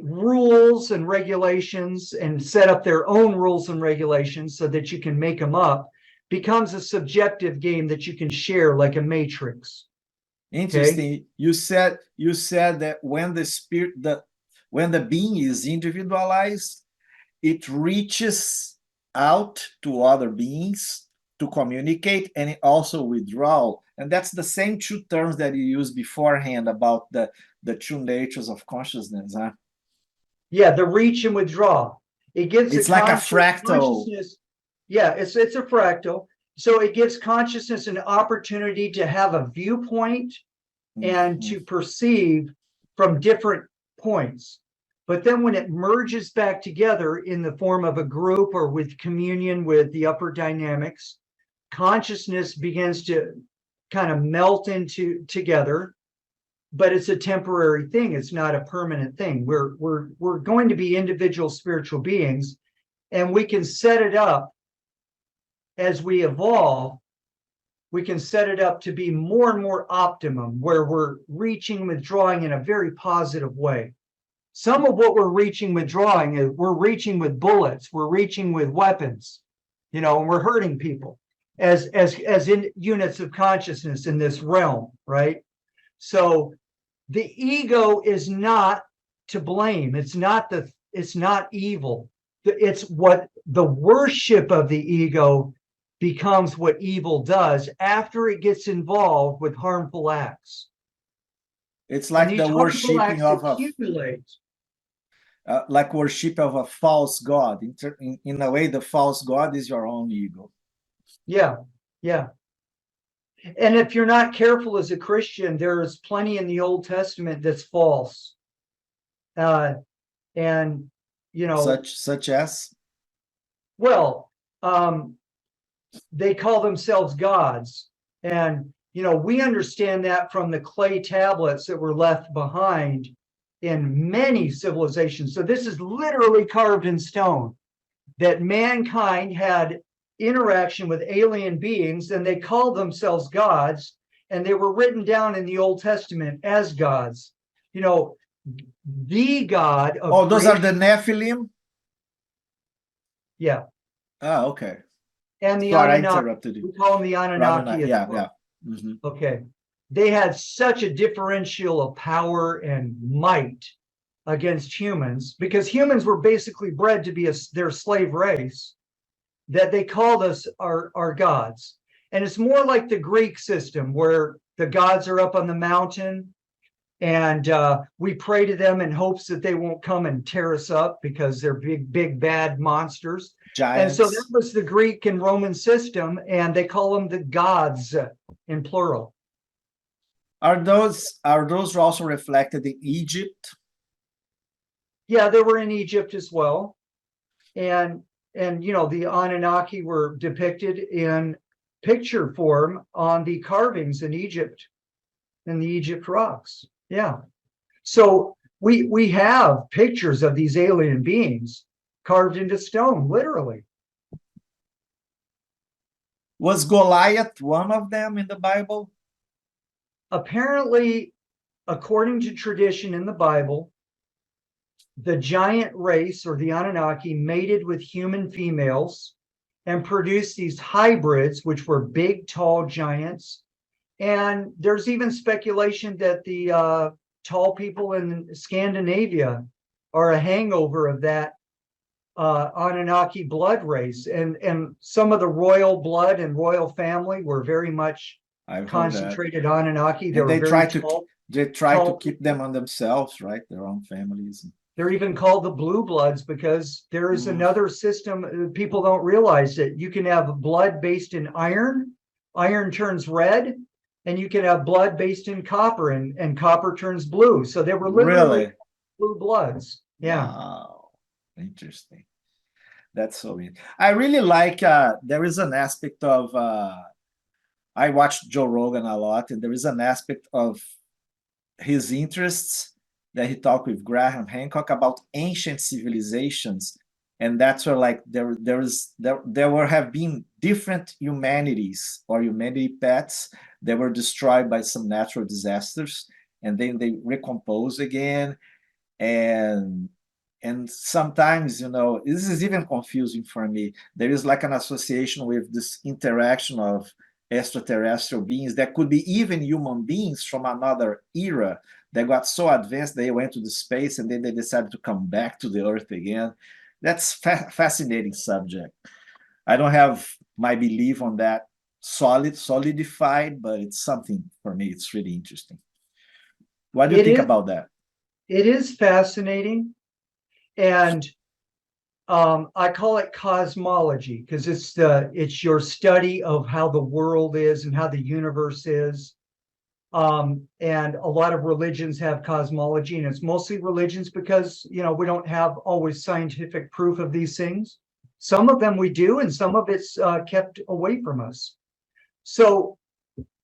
Speaker 2: rules and regulations and set up their own rules and regulations so that you can make them up. Becomes a subjective game that you can share, like a matrix.
Speaker 1: Interesting.
Speaker 2: Okay?
Speaker 1: You said that when the being is individualized, it reaches out to other beings to communicate, and it also withdraw. And that's the same two terms that you used beforehand about the two natures of consciousness, huh?
Speaker 2: Yeah, the reach and withdraw. It gives
Speaker 1: it's like a fractal.
Speaker 2: Yeah, it's a fractal. So it gives consciousness an opportunity to have a viewpoint and to perceive from different points. But then when it merges back together in the form of a group or with communion with the upper dynamics, consciousness begins to kind of melt into together. But it's a temporary thing. It's not a permanent thing. We're going to be individual spiritual beings, and we can set it up as we evolve. We can set it up to be more and more optimum, where we're reaching, withdrawing in a very positive way. Some of what we're reaching, withdrawing is we're reaching with bullets, we're reaching with weapons, and we're hurting people as in units of consciousness in this realm, right? So the ego is not to blame. It's not evil. It's what the worship of the ego becomes what evil does after it gets involved with harmful acts.
Speaker 1: It's like the worshipping of a false god. In a way, the false god is your own ego.
Speaker 2: Yeah. And if you're not careful as a Christian, there's plenty in the Old Testament that's false. And
Speaker 1: such as,
Speaker 2: well, they call themselves gods. And we understand that from the clay tablets that were left behind in many civilizations. So this is literally carved in stone, that mankind had interaction with alien beings, and they called themselves gods, and they were written down in the Old Testament as gods. The God of
Speaker 1: those are the Nephilim?
Speaker 2: Yeah.
Speaker 1: Ah, okay.
Speaker 2: And the
Speaker 1: Sorry,
Speaker 2: Anunnaki.
Speaker 1: I interrupted you.
Speaker 2: We call them the Anunnaki.
Speaker 1: Yeah. Mm-hmm.
Speaker 2: Okay. They had such a differential of power and might against humans, because humans were basically bred to be their slave race, that they called us our gods. And it's more like the Greek system, where the gods are up on the mountain, and we pray to them in hopes that they won't come and tear us up, because they're big bad monsters.
Speaker 1: Giants.
Speaker 2: And so that was the Greek and Roman system, and they call them the gods in plural.
Speaker 1: Are those also reflected in Egypt?
Speaker 2: Yeah, they were in Egypt as well. And the Anunnaki were depicted in picture form on the carvings in Egypt, in the Egypt rocks. Yeah. So we have pictures of these alien beings carved into stone, literally.
Speaker 1: Was Goliath one of them in the Bible?
Speaker 2: Apparently, according to tradition in the Bible, the giant race, or the Anunnaki, mated with human females and produced these hybrids, which were big, tall giants. And there's even speculation that the tall people in Scandinavia are a hangover of that Anunnaki blood race. And some of the royal blood and royal family were very much
Speaker 1: I've heard that.
Speaker 2: concentrated Anunnaki. They
Speaker 1: And
Speaker 2: were
Speaker 1: they
Speaker 2: very
Speaker 1: try to
Speaker 2: tall.
Speaker 1: they try to
Speaker 2: tall
Speaker 1: keep them on themselves, right? Their own families.
Speaker 2: They're even called the blue bloods because there is another system. People don't realize that you can have blood based in iron. Iron turns red, and you can have blood based in copper, and copper turns blue. So they were literally
Speaker 1: Really?
Speaker 2: blue bloods. Yeah.
Speaker 1: Wow. Interesting. That's so weird. I really like there is an aspect of I watched Joe Rogan a lot, and there is an aspect of his interests that he talked with Graham Hancock about ancient civilizations, and that's where like there were have been different humanities or humanity paths that were destroyed by some natural disasters, and then they recompose again, and sometimes, you know, this is even confusing for me. There is like an association with this interaction of extraterrestrial beings that could be even human beings from another era that got so advanced they went to the space and then they decided to come back to the Earth again. That's fascinating subject. I don't have my belief on that solidified, but it's something for me. It's really interesting. What do you think about that?
Speaker 2: It is fascinating. And I call it cosmology because it's your study of how the world is and how the universe is. And a lot of religions have cosmology, and it's mostly religions because, you know, we don't have always scientific proof of these things. Some of them we do, and some of it's kept away from us. So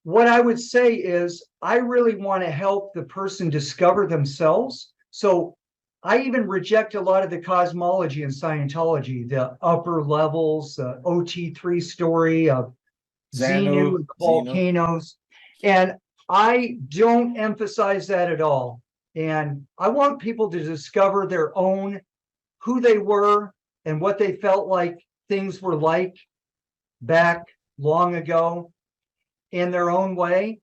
Speaker 2: what I would say is I really want to help the person discover themselves. So I even reject a lot of the cosmology in Scientology, the upper levels, OT3 story of Xenu and volcanoes. And I don't emphasize that at all. And I want people to discover their own, who they were and what they felt like things were like back long ago in their own way,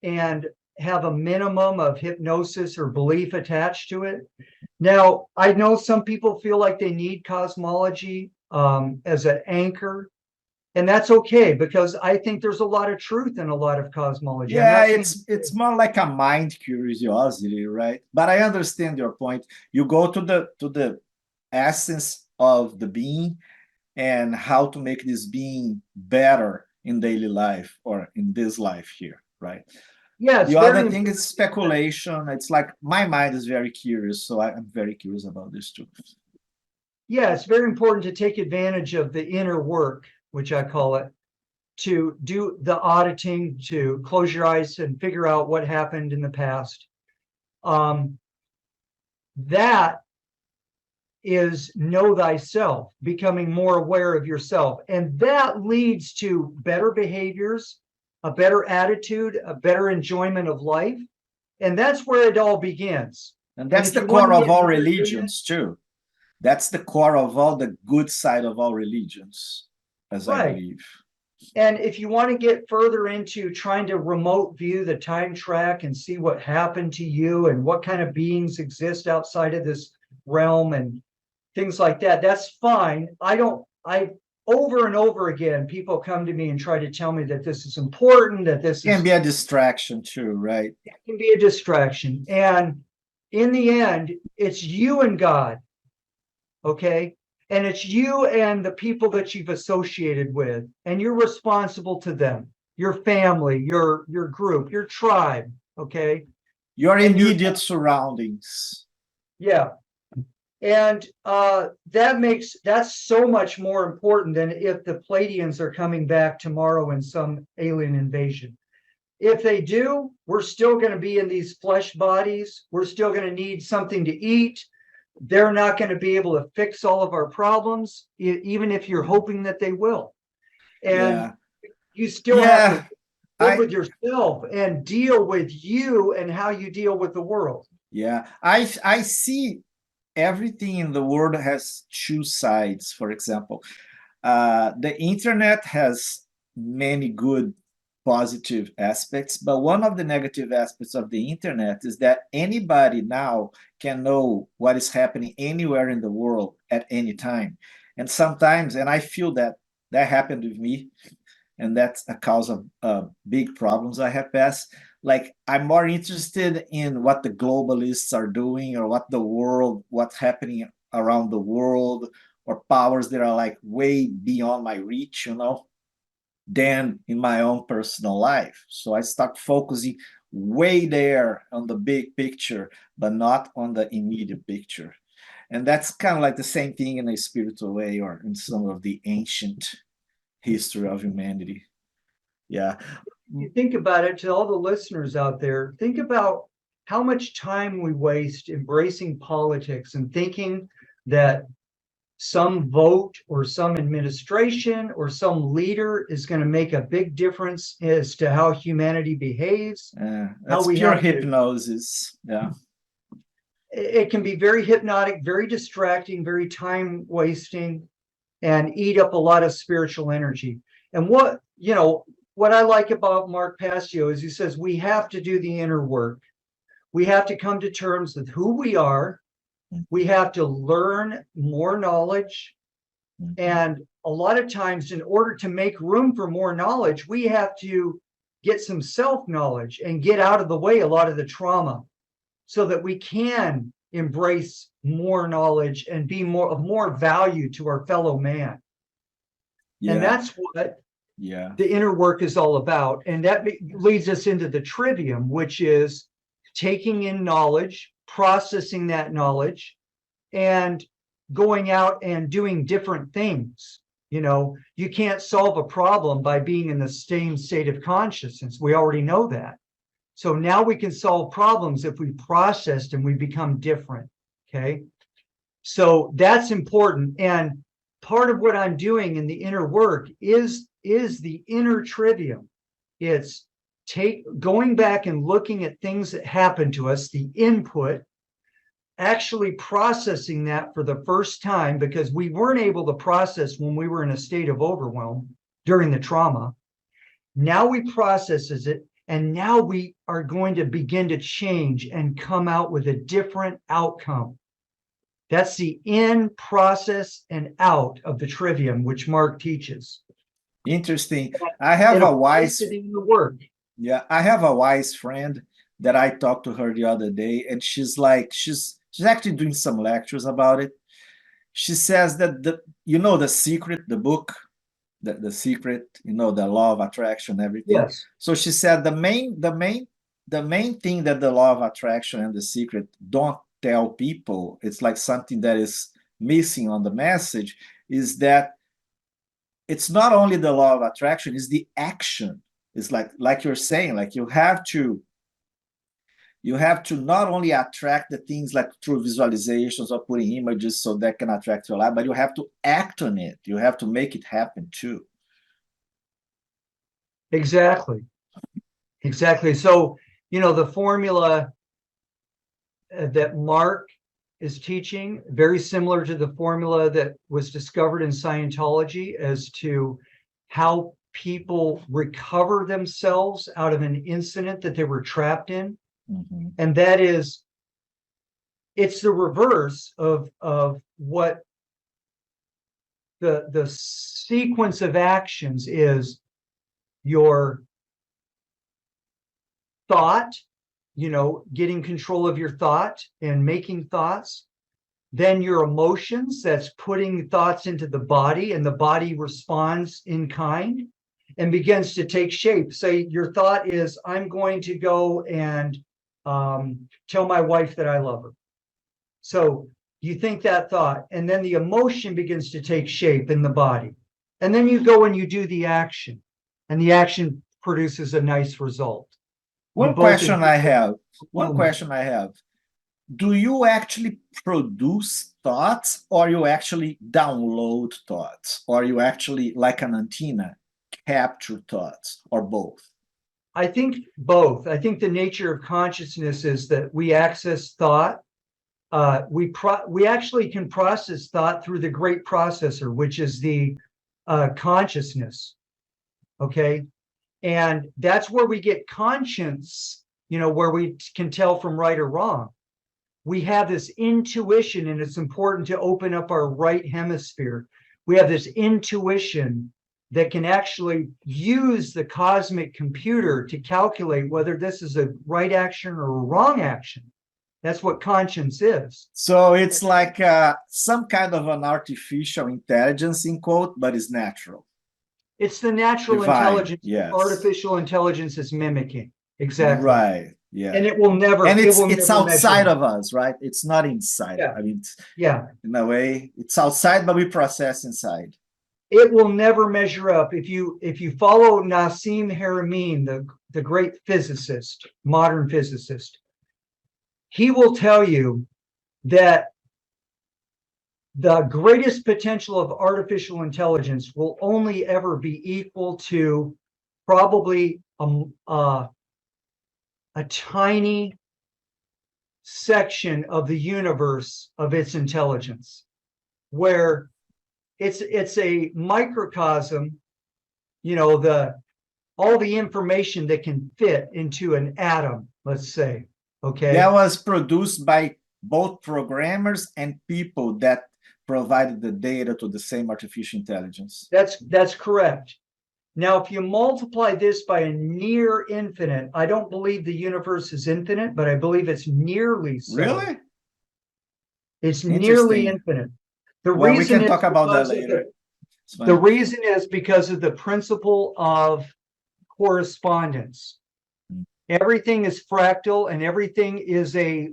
Speaker 2: and have a minimum of hypnosis or belief attached to it. Now, I know some people feel like they need cosmology as an anchor, and that's okay, because I think there's a lot of truth in a lot of cosmology.
Speaker 1: Yeah, it's more like a mind curiosity, right? But I understand your point. You go to the essence of the being and how to make this being better in daily life or in this life here, right?
Speaker 2: Yeah.
Speaker 1: The other thing is speculation. It's like my mind is very curious, so I'm very curious about this too.
Speaker 2: Yeah, it's very important to take advantage of the inner work, which I call it, to do the auditing, to close your eyes and figure out what happened in the past. That is know thyself, becoming more aware of yourself. And that leads to better behaviors, a better attitude, a better enjoyment of life. And that's where it all begins.
Speaker 1: And that's the core of all religions too. That's the core of all the good side of all religions, as I believe.
Speaker 2: And if you want to get further into trying to remote view the time track and see what happened to you and what kind of beings exist outside of this realm and things like that, that's fine. Over and over again, people come to me and try to tell me that this is important, that this
Speaker 1: can be a distraction too, right?
Speaker 2: It can be a distraction. And in the end, it's you and God, okay? And it's you and the people that you've associated with, and you're responsible to them, your family, your group, your tribe, okay?
Speaker 1: Your immediate surroundings.
Speaker 2: Yeah. And that's so much more important than if the Pleiadians are coming back tomorrow in some alien invasion. If they do, we're still going to be in these flesh bodies. We're still going to need something to eat. They're not going to be able to fix all of our problems, even if you're hoping that they will. And you still have to live with yourself and deal with you and how you deal with the world.
Speaker 1: Yeah, I see everything in the world has two sides. For example, the internet has many good positive aspects, but one of the negative aspects of the internet is that anybody now can know what is happening anywhere in the world at any time. And sometimes, and I feel that that happened with me, and that's a cause of big problems I have passed. Like, I'm more interested in what the globalists are doing, or what's happening around the world, or powers that are like way beyond my reach, than in my own personal life. So I start focusing way there on the big picture, but not on the immediate picture. And that's kind of like the same thing in a spiritual way, or in some of the ancient history of humanity. Yeah.
Speaker 2: You think about it, to all the listeners out there, think about how much time we waste embracing politics and thinking that some vote or some administration or some leader is going to make a big difference as to how humanity behaves.
Speaker 1: That's pure hypnosis. Yeah.
Speaker 2: It can be very hypnotic, very distracting, very time wasting, and eat up a lot of spiritual energy. And what I like about Mark Passio is he says we have to do the inner work. We have to come to terms with who we are. We have to learn more knowledge. And a lot of times, in order to make room for more knowledge, we have to get some self-knowledge and get out of the way a lot of the trauma, so that we can embrace more knowledge and be of more value to our fellow man. Yeah. And that's what the inner work is all about. And that leads us into the trivium, which is taking in knowledge, processing that knowledge, and going out and doing different things. You can't solve a problem by being in the same state of consciousness. We already know that. So now we can solve problems if we processed and we become different. Okay. So that's important. And part of what I'm doing in the inner work is the inner trivium. It's going back and looking at things that happen to us, the input, actually processing that for the first time, because we weren't able to process when we were in a state of overwhelm during the trauma. Now we process it, and now we are going to begin to change and come out with a different outcome. That's the in, process, and out of the trivium, which Mark teaches.
Speaker 1: Interesting. I have a wise
Speaker 2: work.
Speaker 1: Yeah, I have a wise friend that I talked to her the other day, and she's actually doing some lectures about it. She says that The Secret, the book, the Secret, the law of attraction, everything.
Speaker 2: Yes.
Speaker 1: So she said the main thing that the law of attraction and The Secret don't tell people, it's like something that is missing on the message, is that it's not only the law of attraction, it's the action. It's like you're saying, like you have to not only attract the things like through visualizations or putting images so that can attract your life, but you have to act on it. You have to make it happen too.
Speaker 2: Exactly. So, the formula that Mark is teaching, very similar to the formula that was discovered in Scientology as to how people recover themselves out of an incident that they were trapped in. Mm-hmm. And that is, it's the reverse of what the sequence of actions is. Your thought, getting control of your thought and making thoughts. Then your emotions, that's putting thoughts into the body, and the body responds in kind and begins to take shape. Say your thought is, I'm going to go and tell my wife that I love her. So You think that thought, and then the emotion begins to take shape in the body. And then you go and you do the action, and the action produces a nice result.
Speaker 1: One question I have. Do you actually produce thoughts, or you actually download thoughts, or you actually, like an antenna, capture thoughts, or both?
Speaker 2: I think both. I think the nature of consciousness is that we access thought. We actually can process thought through the great processor, which is the consciousness. Okay. And that's where we get conscience, where we can tell from right or wrong. We have this intuition, and it's important to open up our right hemisphere. We have this intuition that can actually use the cosmic computer to calculate whether this is a right action or a wrong action. That's what conscience is.
Speaker 1: So it's like some kind of an artificial intelligence, in quote, but it's natural.
Speaker 2: It's the natural
Speaker 1: Divine,
Speaker 2: intelligence.
Speaker 1: yes.
Speaker 2: Artificial intelligence is mimicking. Exactly.
Speaker 1: Right. Yeah.
Speaker 2: And it will never.
Speaker 1: And it's
Speaker 2: never
Speaker 1: outside
Speaker 2: measure.
Speaker 1: of us, right? It's not inside.
Speaker 2: Yeah.
Speaker 1: I mean,
Speaker 2: Yeah.
Speaker 1: in a way, it's outside, but we process inside.
Speaker 2: It will never measure up. If you follow Nassim Haramein, the great physicist, modern physicist, he will tell you that the greatest potential of artificial intelligence will only ever be equal to probably a tiny section of the universe of its intelligence, where it's a microcosm, all the information that can fit into an atom, let's say. Okay.
Speaker 1: That was produced by both programmers and people that provided the data to the same artificial intelligence.
Speaker 2: That's correct. Now, if you multiply this by a near infinite, I don't believe the universe is infinite, but I believe it's nearly so.
Speaker 1: Really?
Speaker 2: It's nearly infinite.
Speaker 1: Well, we can talk about that later.
Speaker 2: The reason is because of the principle of correspondence. Everything is fractal, and everything is a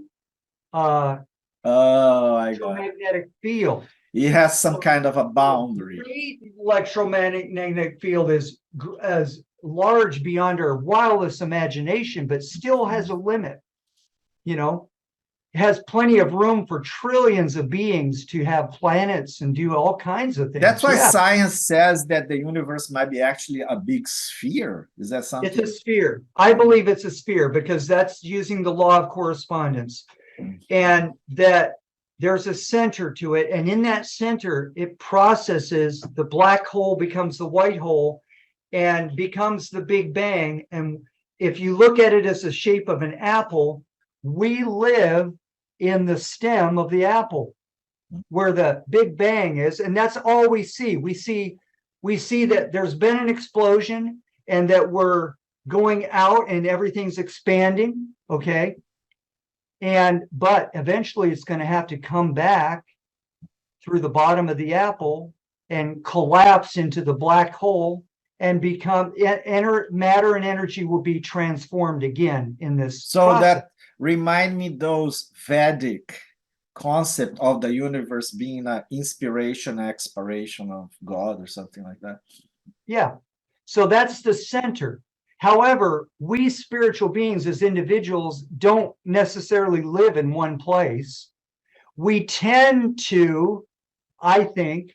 Speaker 2: electromagnetic field.
Speaker 1: It has some kind of a boundary.
Speaker 2: The electromagnetic field is as large beyond our wildest imagination, but still has a limit. It has plenty of room for trillions of beings to have planets and do all kinds of things.
Speaker 1: That's why science says that the universe might be actually a big sphere. Is that something?
Speaker 2: It's a sphere. I believe it's a sphere because that's using the law of correspondence. And that there's a center to it. And in that center, it processes, the black hole becomes the white hole and becomes the Big Bang. And if you look at it as the shape of an apple, we live in the stem of the apple where the Big Bang is. And that's all we see. We see that there's been an explosion and that we're going out and everything's expanding. Okay. But eventually it's going to have to come back through the bottom of the apple and collapse into the black hole and become matter and energy will be transformed again in this.
Speaker 1: So
Speaker 2: process.
Speaker 1: That remind me those Vedic concept of the universe being an inspiration, expiration of God or something like that.
Speaker 2: Yeah. So that's the center. However, we spiritual beings as individuals don't necessarily live in one place. We tend to, I think,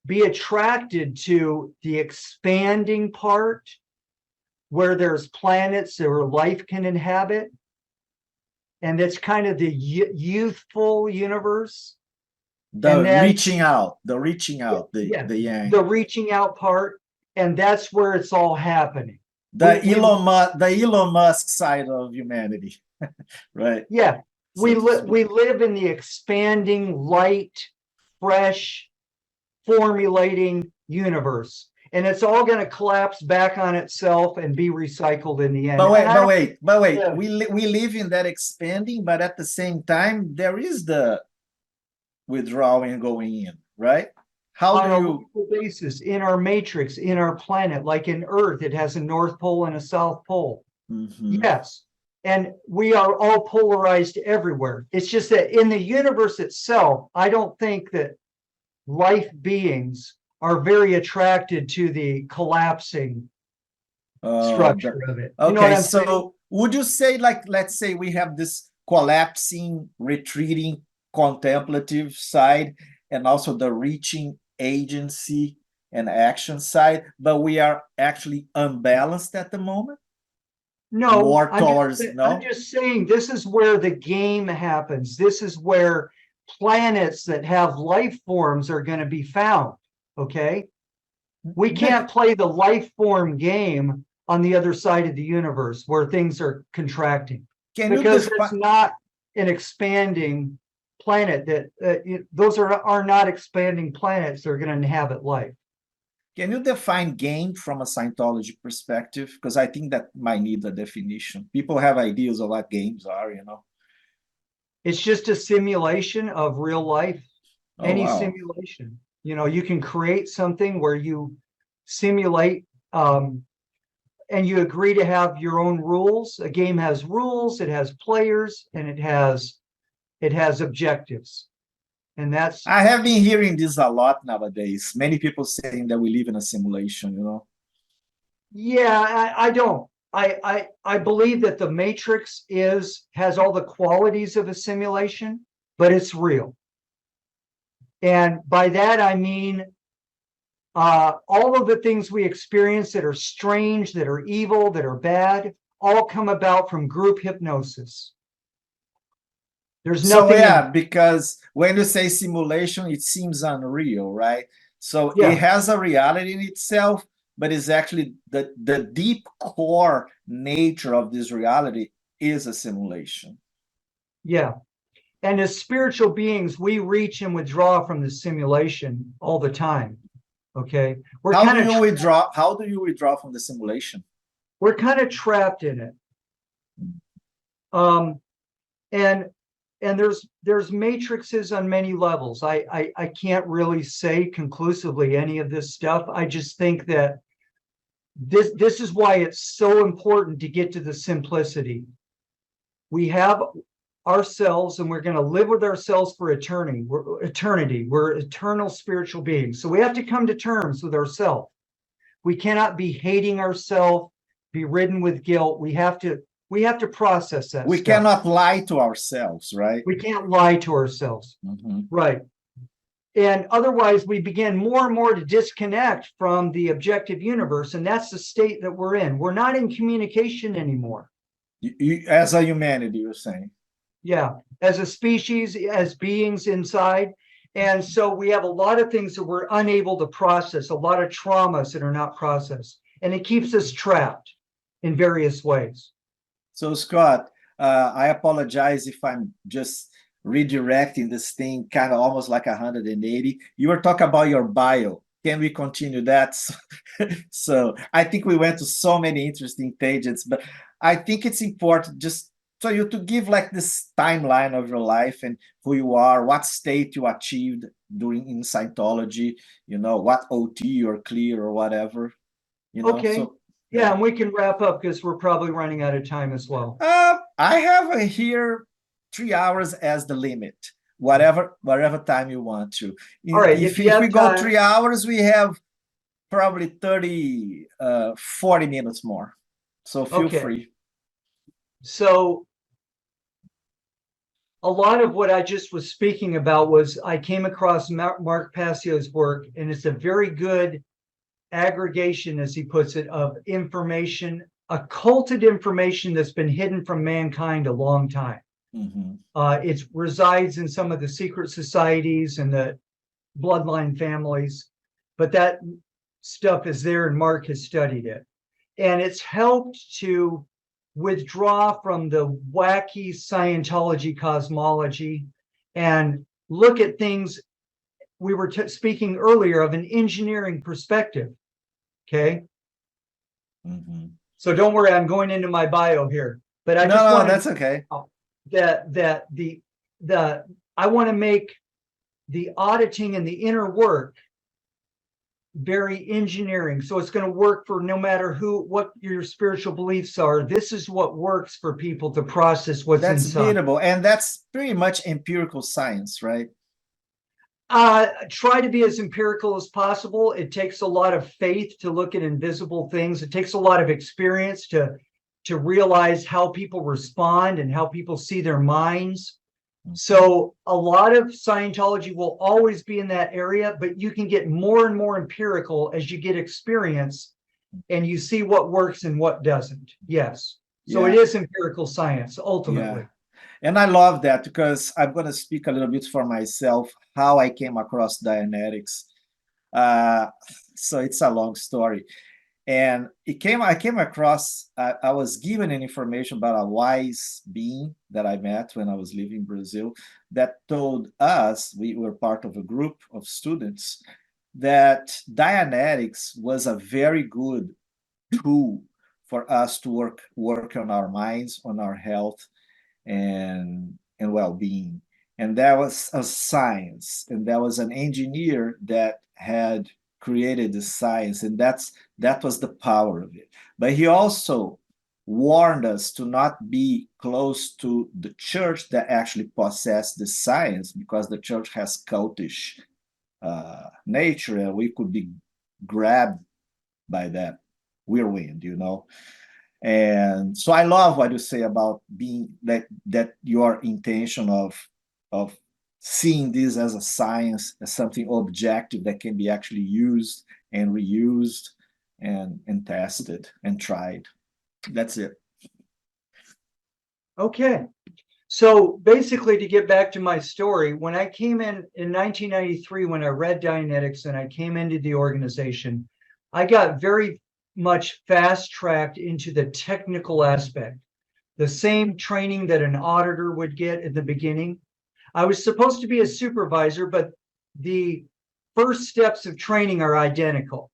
Speaker 2: be attracted to the expanding part where there's planets where life can inhabit. And it's kind of the youthful universe.
Speaker 1: The reaching out, the yang.
Speaker 2: The reaching out part. And that's where it's all happening.
Speaker 1: The Elon Musk side of humanity, right?
Speaker 2: Yeah, we live in the expanding, light, fresh, formulating universe, and it's all going to collapse back on itself and be recycled in the end.
Speaker 1: But wait. Yeah. We live in that expanding, but at the same time, there is the withdrawing going in, right? How do you
Speaker 2: basis in our matrix, in our planet, like in Earth, it has a North Pole and a South Pole.
Speaker 1: Mm-hmm.
Speaker 2: Yes. and we are all polarized everywhere. It's just that in the universe itself, I don't think that life beings are very attracted to the collapsing structure of it. You know what
Speaker 1: Okay,
Speaker 2: I'm saying?
Speaker 1: so would you say, like, let's say we have this collapsing, retreating, contemplative side, and also the reaching agency and action side, but we are actually unbalanced at the moment?
Speaker 2: No,
Speaker 1: More towards,
Speaker 2: I'm
Speaker 1: no?
Speaker 2: just saying this is where the game happens. This is where planets that have life forms are going to be found. Okay. We can't play the life form game on the other side of the universe where things are contracting,
Speaker 1: Can you
Speaker 2: because it's
Speaker 1: define,
Speaker 2: not an expanding planet that those are not expanding planets that are going to inhabit life.
Speaker 1: can you define game from a Scientology perspective? Because I think that might need a definition. People have ideas of what games are, you know.
Speaker 2: It's just a simulation of real life.
Speaker 1: Oh,
Speaker 2: Any
Speaker 1: wow.
Speaker 2: simulation. You know, you can create something where you simulate and you agree to have your own rules. A game has rules, it has players, and it has objectives. And that's,
Speaker 1: I have been hearing this a lot nowadays. Many people saying that we live in a simulation, you know.
Speaker 2: yeah, I don't. I believe that the Matrix has all the qualities of a simulation, but it's real. And by that I mean all of the things we experience that are strange, that are evil, that are bad, all come about from group hypnosis. There's
Speaker 1: So
Speaker 2: nothing.
Speaker 1: yeah, because when you say simulation, it seems unreal, right? So
Speaker 2: Yeah.
Speaker 1: it has a reality in itself, but it's actually the deep core nature of this reality is a simulation.
Speaker 2: Yeah. And as spiritual beings, we reach and withdraw from the simulation all the time. Okay.
Speaker 1: How do you withdraw from the simulation?
Speaker 2: We're kind of trapped in it. And there's matrices on many levels. I can't really say conclusively any of this stuff. I just think that this is why it's so important to get to the simplicity. We have ourselves and we're going to live with ourselves for eternity. We're eternal spiritual beings. So we have to come to terms with ourselves. We cannot be hating ourselves, be ridden with guilt. We have to process that.
Speaker 1: We
Speaker 2: stuff.
Speaker 1: cannot lie to ourselves, right?
Speaker 2: We can't lie to ourselves.
Speaker 1: Mm-hmm.
Speaker 2: Right. And otherwise we begin more and more to disconnect from the objective universe. And that's the state that we're in. We're not in communication anymore.
Speaker 1: As a humanity, you're saying.
Speaker 2: Yeah. As a species, as beings inside. And so we have a lot of things that we're unable to process, a lot of traumas that are not processed. And it keeps us trapped in various ways.
Speaker 1: So, Scott, I apologize if I'm just redirecting this thing kind of almost like 180. You were talking about your bio. Can we continue that? So I think we went to so many interesting tangents, but I think it's important just for you to give like this timeline of your life and who you are, what state you achieved during in Scientology, you know, what OT or clear or whatever, you know.
Speaker 2: Okay.
Speaker 1: So,
Speaker 2: yeah, and we can wrap up because we're probably running out of time as well.
Speaker 1: I have here 3 hours as the limit. Whatever time you want to.
Speaker 2: All right.
Speaker 1: If
Speaker 2: you
Speaker 1: we go 3 hours, we have probably 40 minutes more. So feel free.
Speaker 2: So a lot of what I just was speaking about was I came across Mark Passio's work, and it's a very good aggregation, as he puts it, of information, occulted information that's been hidden from mankind a long time.
Speaker 1: Mm-hmm.
Speaker 2: It resides in some of the secret societies and the bloodline families, but that stuff is there, and Mark has studied it. And it's helped to withdraw from the wacky Scientology cosmology and look at things. We were speaking earlier of an engineering perspective. Okay.
Speaker 1: Mm-hmm.
Speaker 2: So don't worry, I'm going into my bio here, but I
Speaker 1: that's okay.
Speaker 2: That, I want to make the auditing and the inner work very engineering. So it's going to work for no matter what your spiritual beliefs are. This is what works for people to process what's
Speaker 1: That's
Speaker 2: inside.
Speaker 1: beautiful. And that's pretty much empirical science, right?
Speaker 2: Try to be as empirical as possible. It takes a lot of faith to look at invisible things. It takes a lot of experience to realize how people respond and how people see their minds. So a lot of Scientology will always be in that area, but you can get more and more empirical as you get experience and you see what works and what doesn't. Yes. So it is empirical science, ultimately.
Speaker 1: Yeah. And I love that because I'm going to speak a little bit for myself, how I came across Dianetics. So it's a long story. And I came across, I was given an information about a wise being that I met when I was living in Brazil that told us, we were part of a group of students, that Dianetics was a very good tool for us to work on our minds, on our health, and well-being. And that was a science, and there was an engineer that had created the science, and that was the power of it. But he also warned us to not be close to the church that actually possessed the science, because the church has cultish nature, and we could be grabbed by that whirlwind, you know. And so I love what you say about being that your intention of seeing this as a science, as something objective that can be actually used and reused and tested and tried. That's it.
Speaker 2: Okay. So basically, to get back to my story, when I came in 1993, when I read Dianetics and I came into the organization, I got very much fast-tracked into the technical aspect, the same training that an auditor would get at the beginning. I was supposed to be a supervisor, but the first steps of training are identical.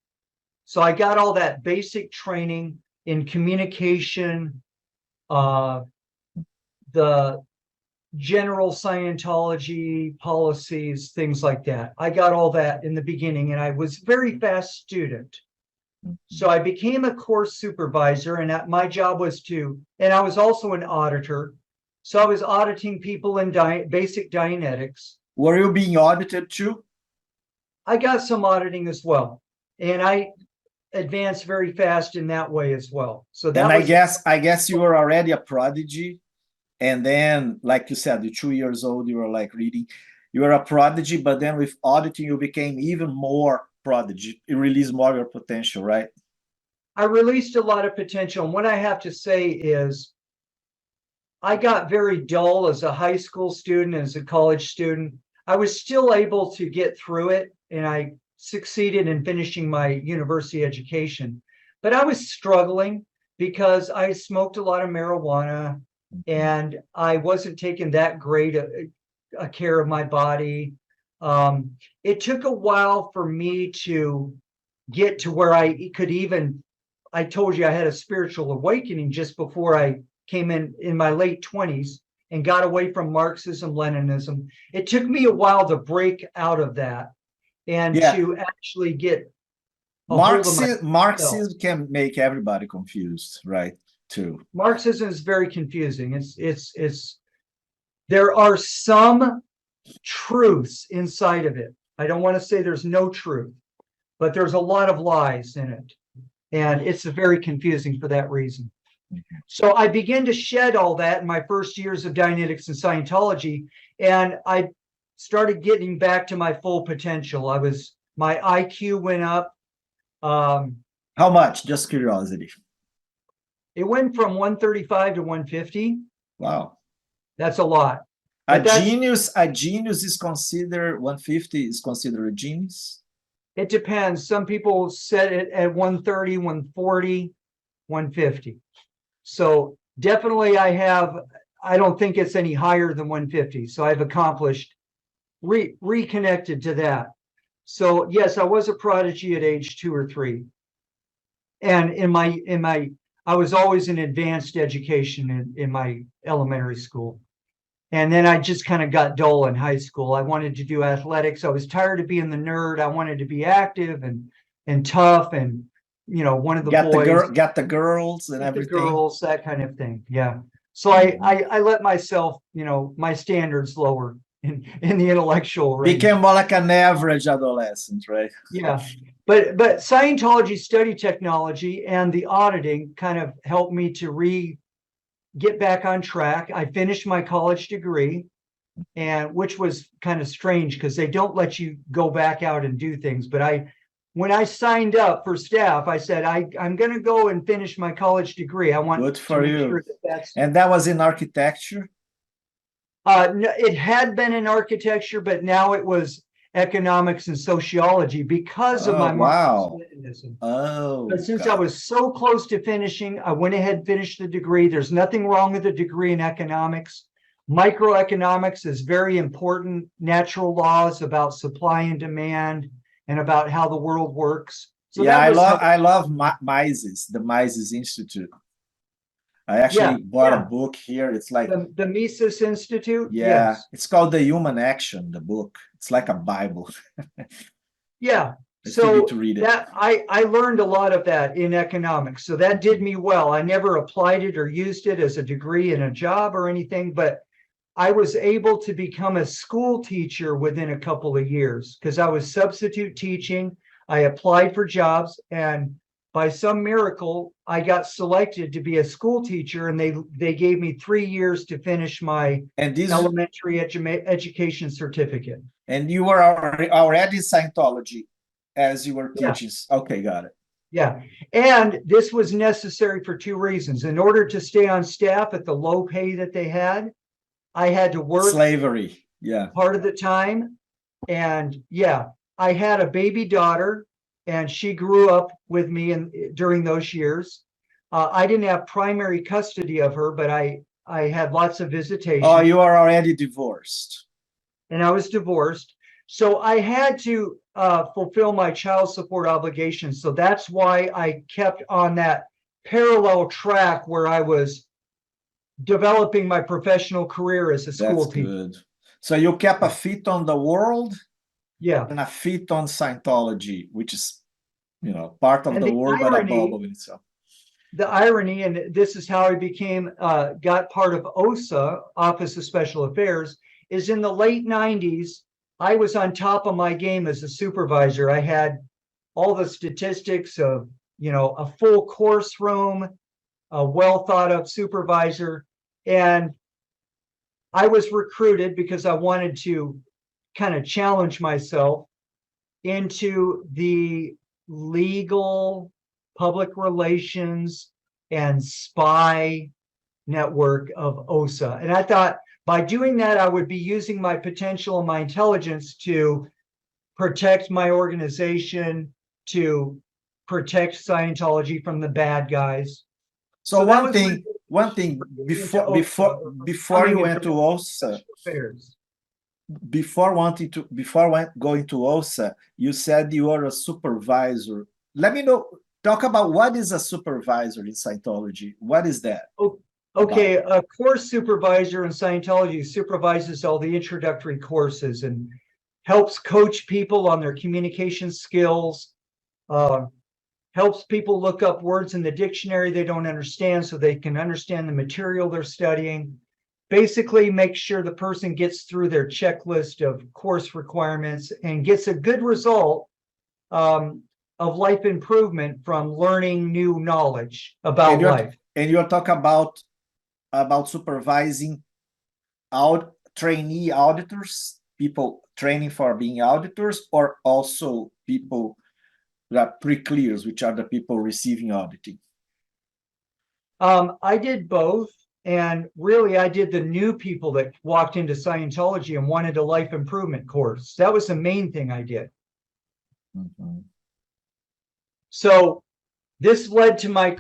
Speaker 2: So I got all that basic training in communication, the general Scientology policies, things like that. I got all that in the beginning, and I was a very fast student. So I became a course supervisor, and my job was and I was also an auditor. So I was auditing people in basic Dianetics.
Speaker 1: Were you being audited too?
Speaker 2: I got some auditing as well, and I advanced very fast in that way as well. So that
Speaker 1: I guess you were already a prodigy, and then, like you said, you're 2 years old, you were like reading. You were a prodigy, but then with auditing, you became even more prodigy. You released more of your potential, right?
Speaker 2: I released a lot of potential. And what I have to say is, I got very dull as a high school student, as a college student. I was still able to get through it, and I succeeded in finishing my university education. But I was struggling because I smoked a lot of marijuana, and I wasn't taking that great a care of my body. It took a while for me to get to where I could I told you I had a spiritual awakening just before I came in my late 20s and got away from Marxism, Leninism. It took me a while to break out of that and to actually get
Speaker 1: Marxism can make everybody confused, right? Too.
Speaker 2: Marxism is very confusing. There are some truths inside of it. I don't want to say there's no truth, but there's a lot of lies in it. And it's very confusing for that reason. So I began to shed all that in my first years of Dianetics and Scientology, and I started getting back to my full potential. My IQ went up.
Speaker 1: How much? Just curiosity.
Speaker 2: It went from 135 to 150.
Speaker 1: Wow.
Speaker 2: That's a lot.
Speaker 1: A genius is considered 150 is considered a genius?
Speaker 2: It depends. Some people set it at 130, 140, 150. So definitely I don't think it's any higher than 150. So I've accomplished, reconnected to that. So yes, I was a prodigy at age 2 or 3. And I was always in advanced education in my elementary school. And then I just kind of got dull in high school. I wanted to do athletics. I was tired of being the nerd. I wanted to be active. And and tough and, one of the boys.
Speaker 1: Get the girls and
Speaker 2: Get the
Speaker 1: everything.
Speaker 2: girls, that kind of thing. Yeah. So I let myself, my standards lower in the intellectual range.
Speaker 1: Became more like an average adolescent, right?
Speaker 2: Yeah. But Scientology study technology and the auditing kind of helped me to get back on track. I finished my college degree, and which was kind of strange because they don't let you go back out and do things. But when I signed up for staff, I said, I'm going to go and finish my college degree. I want
Speaker 1: Good
Speaker 2: to
Speaker 1: for
Speaker 2: make
Speaker 1: you.
Speaker 2: sure that's.
Speaker 1: And that was in architecture?
Speaker 2: No, it had been in architecture, but now it was economics and sociology because of my Marxism.
Speaker 1: Oh,
Speaker 2: but since I was so close to finishing, I went ahead and finished the degree. There's nothing wrong with a degree in economics. Microeconomics is very important. Natural laws about supply and demand and about how the world works. So
Speaker 1: yeah, I love Mises, the Mises Institute. I actually bought a book here. It's like
Speaker 2: the Mises Institute.
Speaker 1: Yeah,
Speaker 2: yes.
Speaker 1: It's called The Human Action, the book. It's like a Bible.
Speaker 2: Yeah.
Speaker 1: So you need to read it.
Speaker 2: That I learned a lot of that in economics. So that did me well. I never applied it or used it as a degree in a job or anything, but I was able to become a school teacher within a couple of years because I was substitute teaching. I applied for jobs, and by some miracle, I got selected to be a school teacher, and they gave me 3 years to finish my elementary education certificate.
Speaker 1: And you were already Scientology as you were teaching. Yeah. Okay, got it.
Speaker 2: Yeah. And this was necessary for 2 reasons. In order to stay on staff at the low pay that they had, I had to work
Speaker 1: slavery,
Speaker 2: part of the time. And I had a baby daughter, and she grew up with me during those years. I didn't have primary custody of her, but I had lots of visitation.
Speaker 1: Oh, you are already divorced.
Speaker 2: And I was divorced. So I had to fulfill my child support obligations. So that's why I kept on that parallel track where I was developing my professional career as a school teacher.
Speaker 1: Good. So you kept a feet on the world,
Speaker 2: and
Speaker 1: a feet on Scientology, which is, part of the world, but a bubble in itself.
Speaker 2: The irony, and this is how I got part of OSA, Office of Special Affairs, is in the late 90s, I was on top of my game as a supervisor. I had all the statistics of, a full course room, a well thought of supervisor. And I was recruited because I wanted to kind of challenge myself into the legal public relations and spy network of OSA. And I thought by doing that, I would be using my potential and my intelligence to protect my organization, to protect Scientology from the bad guys.
Speaker 1: So one thing before you went to OSA, before going to OSA, you said you were a supervisor. Let me talk about what is a supervisor in Scientology. What is that?
Speaker 2: Okay, a course supervisor in Scientology supervises all the introductory courses and helps coach people on their communication skills, helps people look up words in the dictionary they don't understand so they can understand the material they're studying, basically makes sure the person gets through their checklist of course requirements and gets a good result of life improvement from learning new knowledge about life.
Speaker 1: And you're talking about supervising trainee auditors, people training for being auditors, or also people that pre-clears, which are the people receiving auditing?
Speaker 2: I did both. And really, I did the new people that walked into Scientology and wanted a life improvement course. That was the main thing I did.
Speaker 1: Mm-hmm.
Speaker 2: So this led to my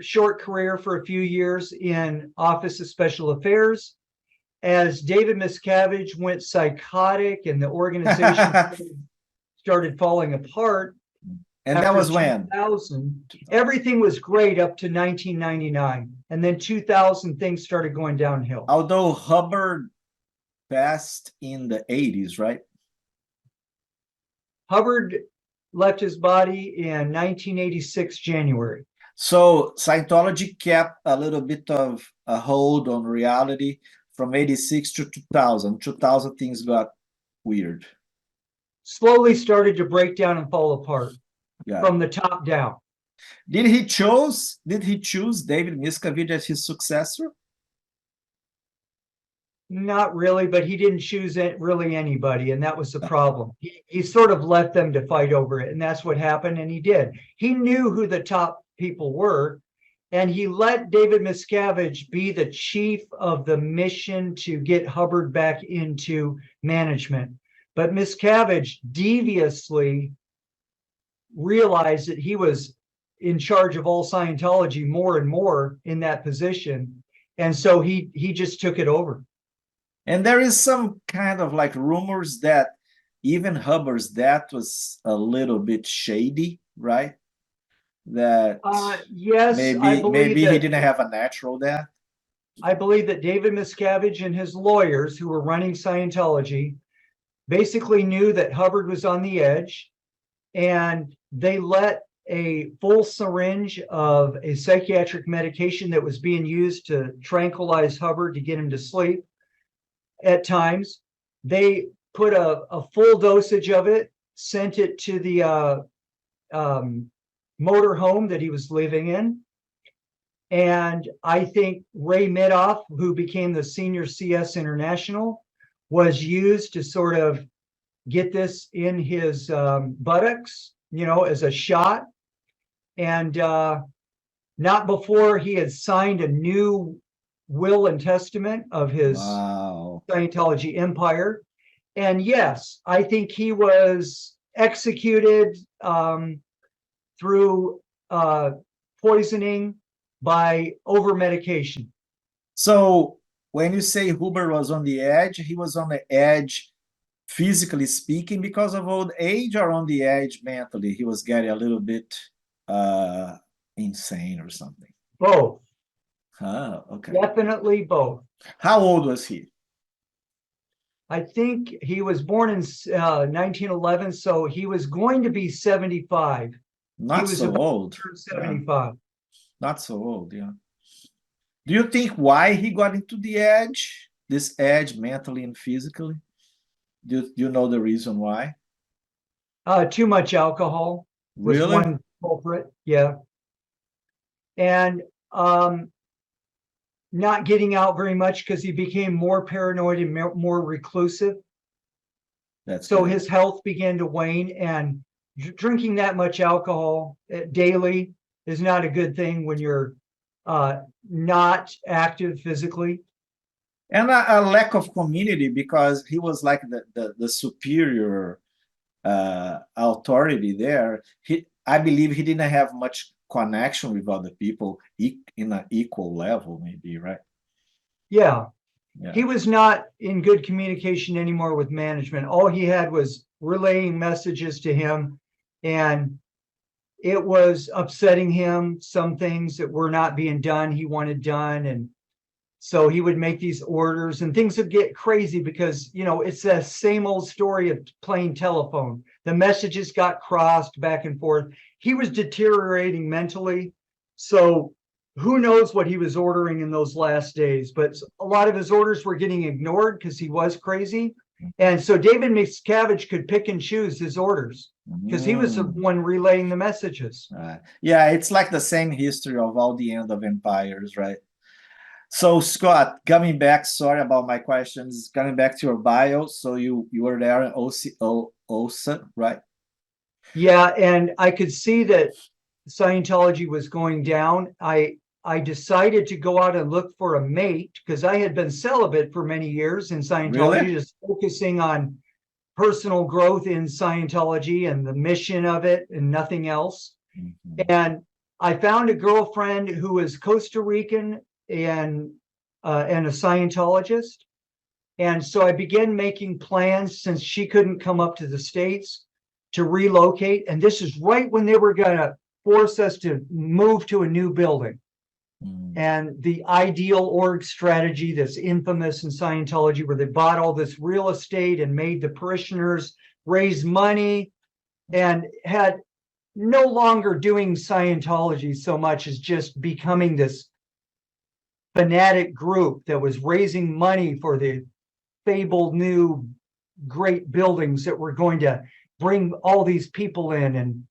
Speaker 2: short career for a few years in Office of Special Affairs. As David Miscavige went psychotic and the organization started falling apart.
Speaker 1: And that was when?
Speaker 2: 2000, everything was great up to 1999. And then 2000, things started going downhill.
Speaker 1: Although Hubbard passed in the 80s, right?
Speaker 2: Hubbard left his body in 1986 January.
Speaker 1: So Scientology kept a little bit of a hold on reality from 86 to 2000. 2000 things got weird.
Speaker 2: Slowly started to break down and fall apart
Speaker 1: Yeah.
Speaker 2: from the top down.
Speaker 1: Did he choose David Miscavige as his successor?
Speaker 2: Not really, but he didn't choose really anybody, and that was the problem. He sort of left them to fight over it, and that's what happened, and he did. He knew who the top people were, and he let David Miscavige be the chief of the mission to get Hubbard back into management. But Miscavige deviously realized that he was in charge of all Scientology more and more in that position, and so he just took it over.
Speaker 1: And there is some kind of like rumors that even Hubbard's death was a little bit shady, right? That
Speaker 2: yes, I believe
Speaker 1: maybe
Speaker 2: that
Speaker 1: he didn't have a natural death.
Speaker 2: I believe that David Miscavige and his lawyers who were running Scientology basically knew that Hubbard was on the edge, and they let a full syringe of a psychiatric medication that was being used to tranquilize Hubbard to get him to sleep. At times, they put a full dosage of it, sent it to the motor home that he was living in. And I think Ray Midoff, who became the senior CS International, was used to sort of get this in his buttocks, as a shot. And not before he had signed a new will and testament of his Scientology empire. And yes, I think he was executed through poisoning by over medication.
Speaker 1: So when you say Hubbard was on the edge, he was on the edge physically speaking because of old age, or on the edge mentally? He was getting a little bit insane or something.
Speaker 2: Both.
Speaker 1: Oh, okay.
Speaker 2: Definitely both.
Speaker 1: How old was he?
Speaker 2: I think he was born in 1911, so he was going to be 75.
Speaker 1: Not so old.
Speaker 2: 75.
Speaker 1: Not so old, yeah. Do you think why he got into the edge, this edge mentally and physically? Do you know the reason why?
Speaker 2: Too much alcohol was
Speaker 1: Really?
Speaker 2: one culprit, yeah. And not getting out very much because he became more paranoid and more reclusive. So his health began to wane, and drinking that much alcohol daily is not a good thing when you're not active physically.
Speaker 1: And a lack of community, because he was like the superior authority there. I believe he didn't have much connection with other people in an equal level, maybe, right?
Speaker 2: Yeah. He was not in good communication anymore with management. All he had was relaying messages to him, and it was upsetting him. Some things that were not being done, he wanted done. And so he would make these orders, and things would get crazy because, it's the same old story of playing telephone. The messages got crossed back and forth. He was deteriorating mentally. So who knows what he was ordering in those last days, but a lot of his orders were getting ignored because he was crazy. And so David Miscavige could pick and choose his orders because he was the one relaying the messages.
Speaker 1: Yeah, it's like the same history of all the end of empires, right? So Scott, coming back, sorry about my questions, coming back to your bio. So you were there in OSA, right?
Speaker 2: Yeah, and I could see that Scientology was going down. I decided to go out and look for a mate because I had been celibate for many years in Scientology,
Speaker 1: Really?
Speaker 2: just focusing on personal growth in Scientology and the mission of it and nothing else. And I found a girlfriend who was Costa Rican and a Scientologist. And so I began making plans, since she couldn't come up to the States, to relocate. And this is right when they were going to force us to move to a new building. And the ideal org strategy that's infamous in Scientology, where they bought all this real estate and made the parishioners raise money and had no longer doing Scientology so much as just becoming this fanatic group that was raising money for the fabled new great buildings that were going to bring all these people in and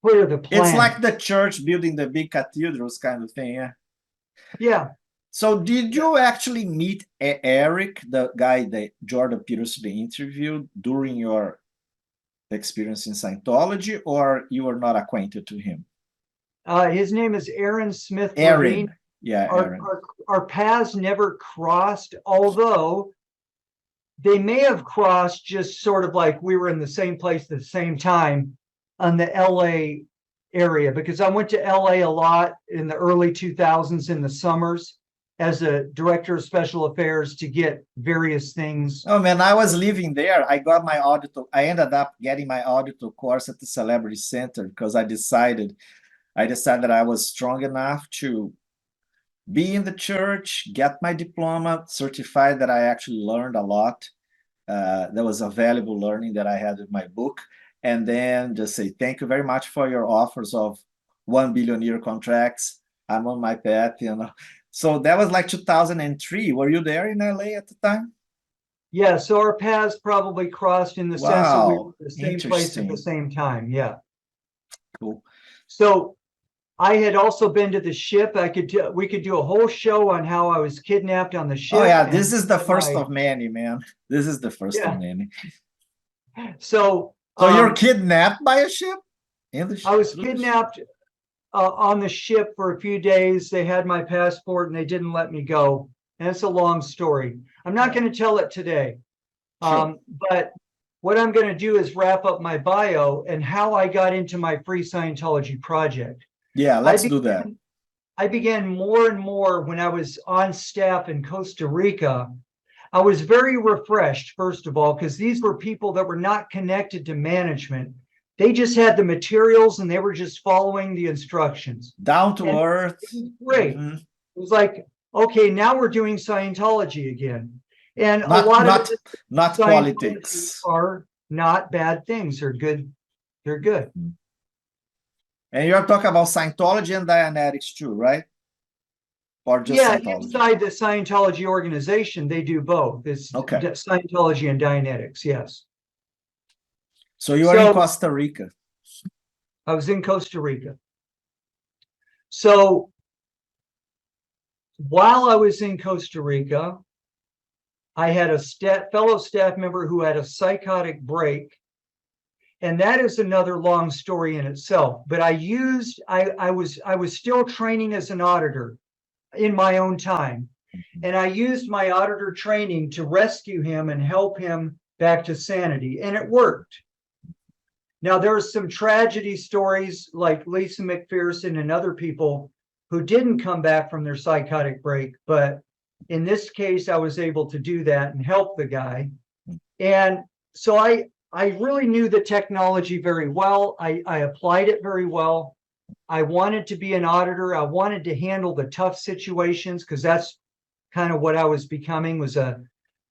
Speaker 2: clear the planet.
Speaker 1: It's like the church building the big cathedrals kind of thing, yeah.
Speaker 2: Yeah.
Speaker 1: So did you actually meet Eric, the guy that Jordan Peterson interviewed during your experience in Scientology, or you were not acquainted to him?
Speaker 2: His name is Aaron Smith.
Speaker 1: Aaron. Yeah, Aaron.
Speaker 2: Our paths never crossed, although they may have crossed just sort of like we were in the same place at the same time on the LA area, because I went to LA a lot in the early 2000s in the summers as a director of special affairs to get various things.
Speaker 1: Oh man, I was living there. I got my auditor. I ended up getting my auditor course at the Celebrity Center because I decided I was strong enough to be in the church, get my diploma, certified that I actually learned a lot. There was a valuable learning that I had in my book, and then just say thank you very much for your offers of 1 billion year contracts. I'm on my path, you know. So that was like 2003. Were you there in LA at the time?
Speaker 2: Yeah, so our paths probably crossed in the sense that we were in the same place at the same time. Yeah.
Speaker 1: Cool.
Speaker 2: So I had also been to the ship. We could do a whole show on how I was kidnapped on the ship.
Speaker 1: Oh yeah, this is the first of many, man. This is the first of many.
Speaker 2: So
Speaker 1: you're kidnapped by a ship?
Speaker 2: I was kidnapped on the ship for a few days. They had my passport and they didn't let me go. And it's a long story. I'm not going to tell it today.
Speaker 1: Sure.
Speaker 2: But what I'm going to do is wrap up my bio and how I got into my Free Scientology project.
Speaker 1: Yeah, let's do that.
Speaker 2: I began more and more when I was on staff in Costa Rica. I was very refreshed, first of all, because these were people that were not connected to management. They just had the materials and they were just following the instructions.
Speaker 1: Down to earth.
Speaker 2: It was great. Mm-hmm. It was like, okay, now we're doing Scientology again. And a lot of
Speaker 1: not politics
Speaker 2: are not bad things. They're good. They're good.
Speaker 1: And you're talking about Scientology and Dianetics too, right? Or just Scientology?
Speaker 2: Inside the Scientology organization, they do both. It's Scientology and Dianetics, yes.
Speaker 1: So you are in Costa Rica.
Speaker 2: I was in Costa Rica. So while I was in Costa Rica, I had a fellow staff member who had a psychotic break. And that is another long story in itself. But I was still training as an auditor in my own time. And I used my auditor training to rescue him and help him back to sanity. And it worked. Now, there are some tragedy stories like Lisa McPherson and other people who didn't come back from their psychotic break. But in this case, I was able to do that and help the guy. And so I really knew the technology very well. I applied it very well. I wanted to be an auditor. I wanted to handle the tough situations because that's kind of what I was becoming, was a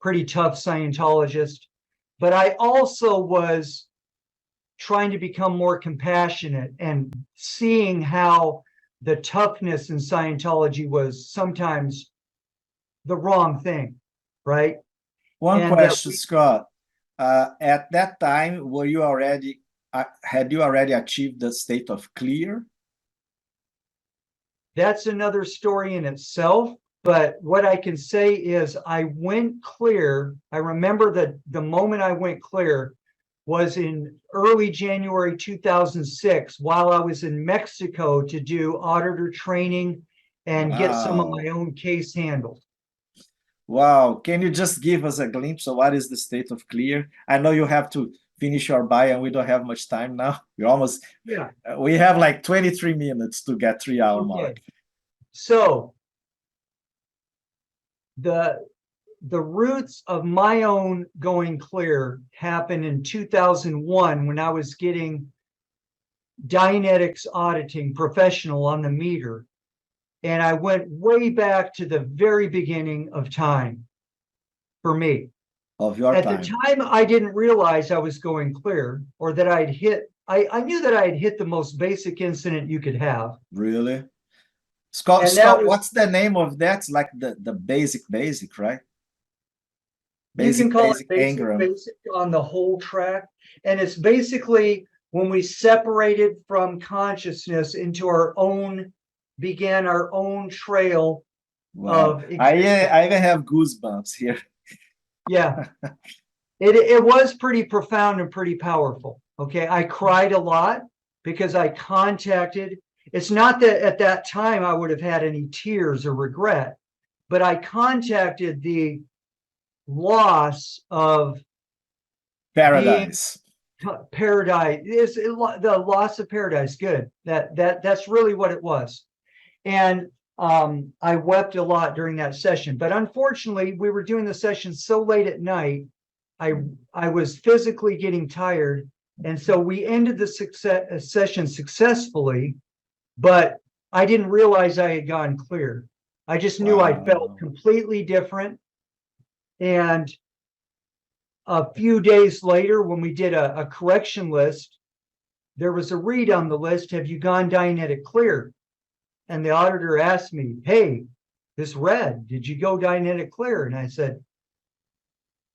Speaker 2: pretty tough Scientologist. But I also was trying to become more compassionate and seeing how the toughness in Scientology was sometimes the wrong thing, right?
Speaker 1: One question, Scott. At that time, had you already achieved the state of clear?
Speaker 2: That's another story in itself. But what I can say is I went clear. I remember that the moment I went clear was in early January 2006 while I was in Mexico to do auditor training and get some of my own case handled.
Speaker 1: Wow. Can you just give us a glimpse of what is the state of clear? I know you have to finish your bio and we don't have much time now. We have like 23 minutes to get 3-hour mark.
Speaker 2: So the roots of my own going clear happened in 2001 when I was getting Dianetics auditing professional on the meter. And I went way back to the very beginning of time for me.
Speaker 1: of your
Speaker 2: At
Speaker 1: time.
Speaker 2: the time, I didn't realize I was going clear, or that I'd hit. I knew that I had hit the most basic incident you could have.
Speaker 1: Really? Scott,
Speaker 2: And that was,
Speaker 1: what's the name of that? It's like the basic, right?
Speaker 2: you can call it
Speaker 1: Basic engram.
Speaker 2: basic on the whole track. And it's basically when we separated from consciousness into began our own trail
Speaker 1: Wow.
Speaker 2: of
Speaker 1: I
Speaker 2: existence.
Speaker 1: even have goosebumps here.
Speaker 2: Yeah. It was pretty profound and pretty powerful. Okay. I cried a lot because I contacted. It's not that at that time I would have had any tears or regret, but I contacted the loss of
Speaker 1: Paradise.
Speaker 2: paradise. The loss of paradise. Good. That's really what it was. And I wept a lot during that session. But unfortunately, we were doing the session so late at night, I was physically getting tired. And so we ended the session successfully, but I didn't realize I had gone clear. I just knew I felt completely different. And a few days later, when we did a correction list, there was a read on the list, have you gone Dianetic clear? And the auditor asked me, hey, this read, did you go Dianetic clear? And I said,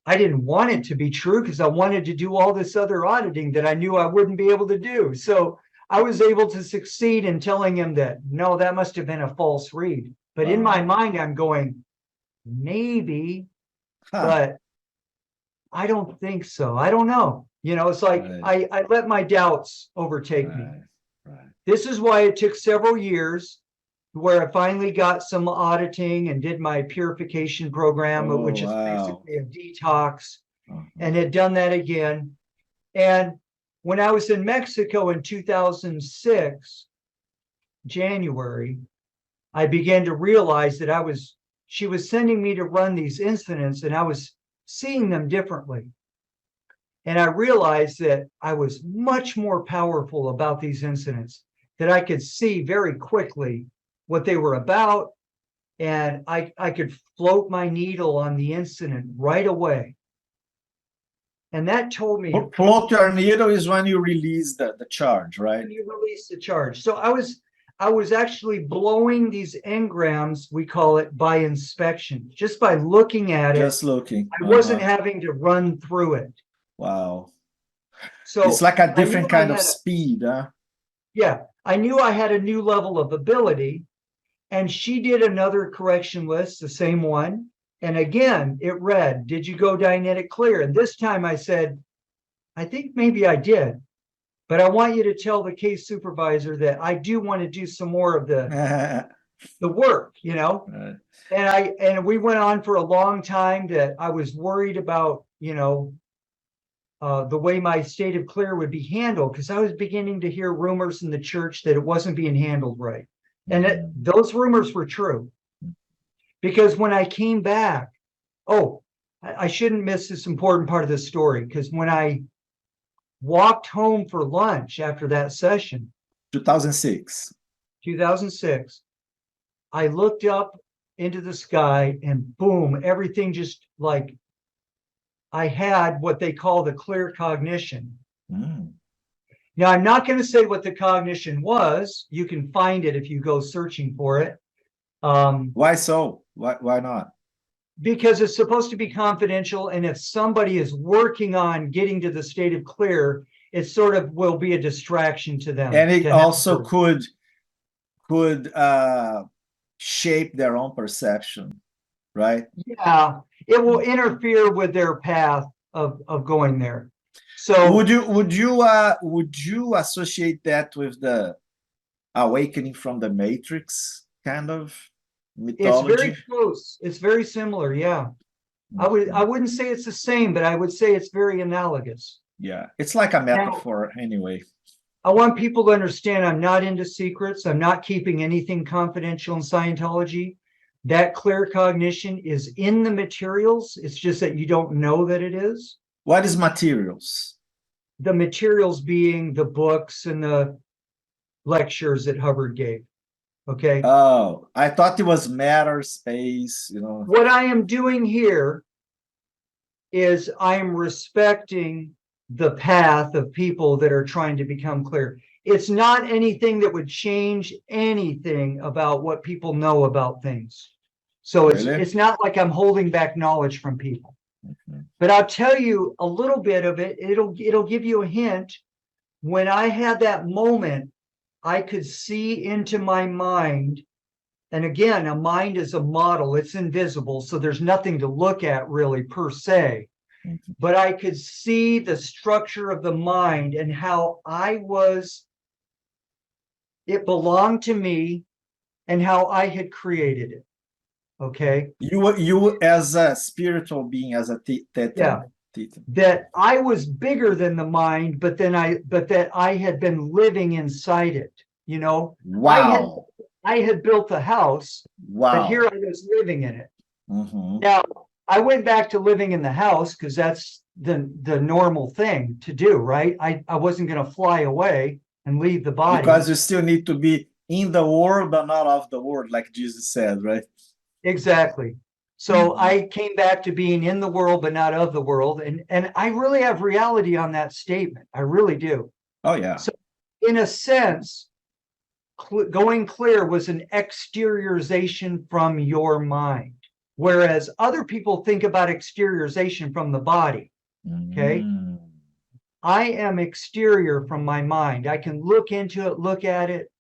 Speaker 2: I didn't want it to be true because I wanted to do all this other auditing that I knew I wouldn't be able to do. So I was able to succeed in telling him that, no, that must have been a false read. But in my mind, I'm going, maybe, but I don't think so. I don't know. You know, it's like I let my doubts overtake me. This is why it took several years where I finally got some auditing and did my purification program, which is basically a detox, and had done that again. And when I was in Mexico in 2006, January, I began to realize that she was sending me to run these incidents and I was seeing them differently. And I realized that I was much more powerful about these incidents, that I could see very quickly what they were about. And I could float my needle on the incident right away. And that told me.
Speaker 1: Float your needle is when you release the charge, right?
Speaker 2: When you release the charge. So I was actually blowing these engrams, we call it, by inspection, just by looking at it.
Speaker 1: Just looking.
Speaker 2: I wasn't having to run through it.
Speaker 1: Wow.
Speaker 2: So
Speaker 1: it's like a different kind of speed, huh?
Speaker 2: Yeah, I knew I had a new level of ability, and she did another correction list, the same one. And again, it read, did you go Dianetic clear? And this time I said, I think maybe I did. But I want you to tell the case supervisor that I do want to do some more of the work, you know. And we went on for a long time that I was worried about, you know, the way my state of clear would be handled, because I was beginning to hear rumors in the church that it wasn't being handled right. And those rumors were true. Because when I came back, I shouldn't miss this important part of the story, because when I walked home for lunch after that session, 2006, I looked up into the sky and boom, everything just like I had what they call the clear cognition. Now, I'm not going to say what the cognition was. You can find it if you go searching for it.
Speaker 1: Why so? Why not?
Speaker 2: Because it's supposed to be confidential, and if somebody is working on getting to the state of clear, it sort of will be a distraction to them.
Speaker 1: And it also could shape their own perception, right?
Speaker 2: Yeah, it will interfere with their path of going there. So
Speaker 1: would you associate that with the awakening from the Matrix kind of mythology?
Speaker 2: It's very close. It's very similar. Yeah. I wouldn't say it's the same, but I would say it's very analogous.
Speaker 1: Yeah, it's like a metaphor anyway.
Speaker 2: I want people to understand I'm not into secrets. I'm not keeping anything confidential in Scientology. That clear cognition is in the materials. It's just that you don't know that it is.
Speaker 1: What is materials?
Speaker 2: The materials being the books and the lectures that Hubbard gave. Okay.
Speaker 1: Oh, I thought it was matter, space, you know.
Speaker 2: What I am doing here is I am respecting the path of people that are trying to become clear. It's not anything that would change anything about what people know about things. So
Speaker 1: Really?
Speaker 2: it's not like I'm holding back knowledge from people.
Speaker 1: Mhm.
Speaker 2: But I'll tell you a little bit of it. It'll give you a hint. When I had that moment, I could see into my mind. And again, a mind is a model, it's invisible, so there's nothing to look at really per se.
Speaker 1: Mhm.
Speaker 2: But I could see the structure of the mind and how it belonged to me and how I had created it. Okay.
Speaker 1: You as a spiritual being, as a theta.
Speaker 2: Yeah. That I was bigger than the mind, but that I had been living inside it. You know,
Speaker 1: Wow.
Speaker 2: I had built a house, but here
Speaker 1: Wow.
Speaker 2: I was living in it.
Speaker 1: Mhm.
Speaker 2: Now, I went back to living in the house because that's the normal thing to do, right? I wasn't going to fly away and leave the body.
Speaker 1: Because you still need to be in the world, but not of the world, like Jesus said, right?
Speaker 2: Exactly. So I came back to being in the world, but not of the world. And I really have reality on that statement. I really do.
Speaker 1: Oh, yeah.
Speaker 2: So in a sense, going clear was an exteriorization from your mind. Whereas other people think about exteriorization from the body. Okay.
Speaker 1: Mm.
Speaker 2: I am exterior from my mind. I can look into it, look at it.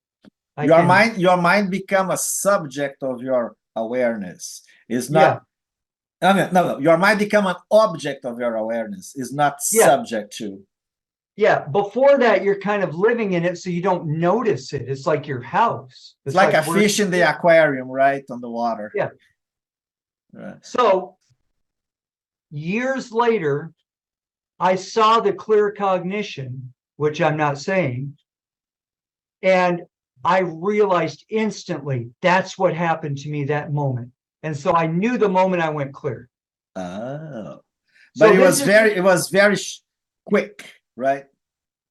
Speaker 1: Your mind become a subject of your awareness. It's not.
Speaker 2: Yeah.
Speaker 1: No. Your mind become an object of your awareness. Is not subject to.
Speaker 2: Yeah. Before that, you're kind of living in it, so you don't notice it. It's like your house.
Speaker 1: It's like a fish in the aquarium, right, on the water.
Speaker 2: Yeah.
Speaker 1: Right.
Speaker 2: So years later, I saw the clear cognition, which I'm not saying, and I realized instantly that's what happened to me that moment. And so I knew the moment I went clear.
Speaker 1: Oh,
Speaker 2: So
Speaker 1: but it was very quick, right?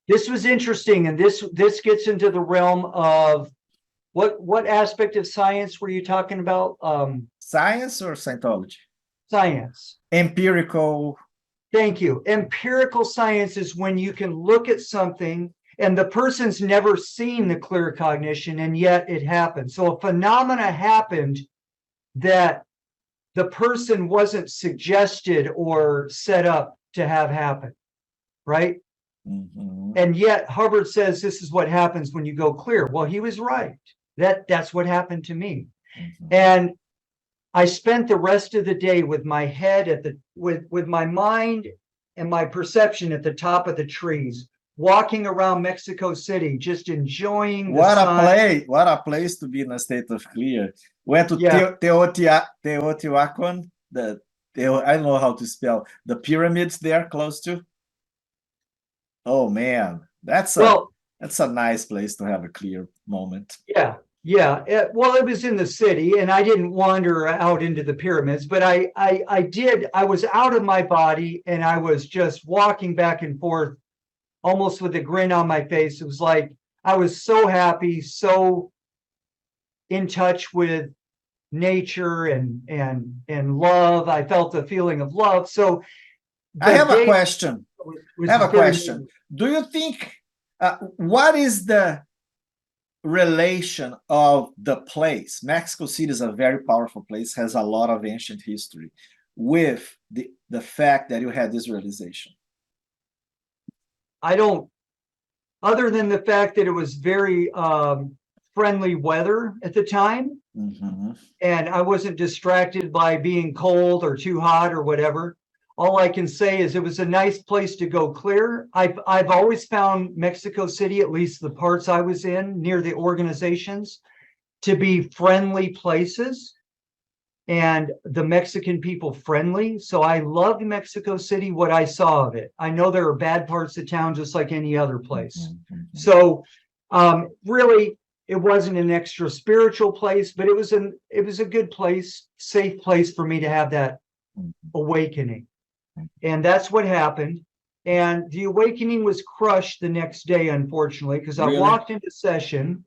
Speaker 2: This was interesting, and this gets into the realm of what aspect of science were you talking about?
Speaker 1: Science or Scientology?
Speaker 2: Science.
Speaker 1: Empirical.
Speaker 2: Thank you. Empirical science is when you can look at something and the person's never seen the clear cognition, and yet it happened. So a phenomena happened that the person wasn't suggested or set up to have happen, right?
Speaker 1: Mm-hmm.
Speaker 2: And yet Hubbard says this is what happens when you go clear. Well, he was right. That's what happened to me.
Speaker 1: Mm-hmm.
Speaker 2: And I spent the rest of the day with my head with my mind and my perception at the top of the trees, walking around Mexico City, just enjoying the sun.
Speaker 1: What a place to be in a state of clear. Went to Teotihuacan, I don't know how to spell the pyramids there close to. Oh man, that's a nice place to have a clear moment.
Speaker 2: Yeah. Yeah, it was in the city, and I didn't wander out into the pyramids, but I did. I was out of my body, and I was just walking back and forth, almost with a grin on my face. It was like I was so happy, so in touch with nature and love. I felt a feeling of love. So
Speaker 1: I have a question. Do you think what is the relation of the place? Mexico City is a very powerful place, has a lot of ancient history, with the fact that you had this realization.
Speaker 2: I don't, other than the fact that it was very friendly weather at the time, and I wasn't distracted by being cold or too hot or whatever. All I can say is it was a nice place to go clear. I've always found Mexico City, at least the parts I was in near the organizations, to be friendly places, and the Mexican people friendly. So I loved Mexico City, what I saw of it. I know there are bad parts of town just like any other place. So really, it wasn't an extra spiritual place, but it was a good place, safe place for me to have that awakening. And that's what happened. And the awakening was crushed the next day, unfortunately, because I walked into session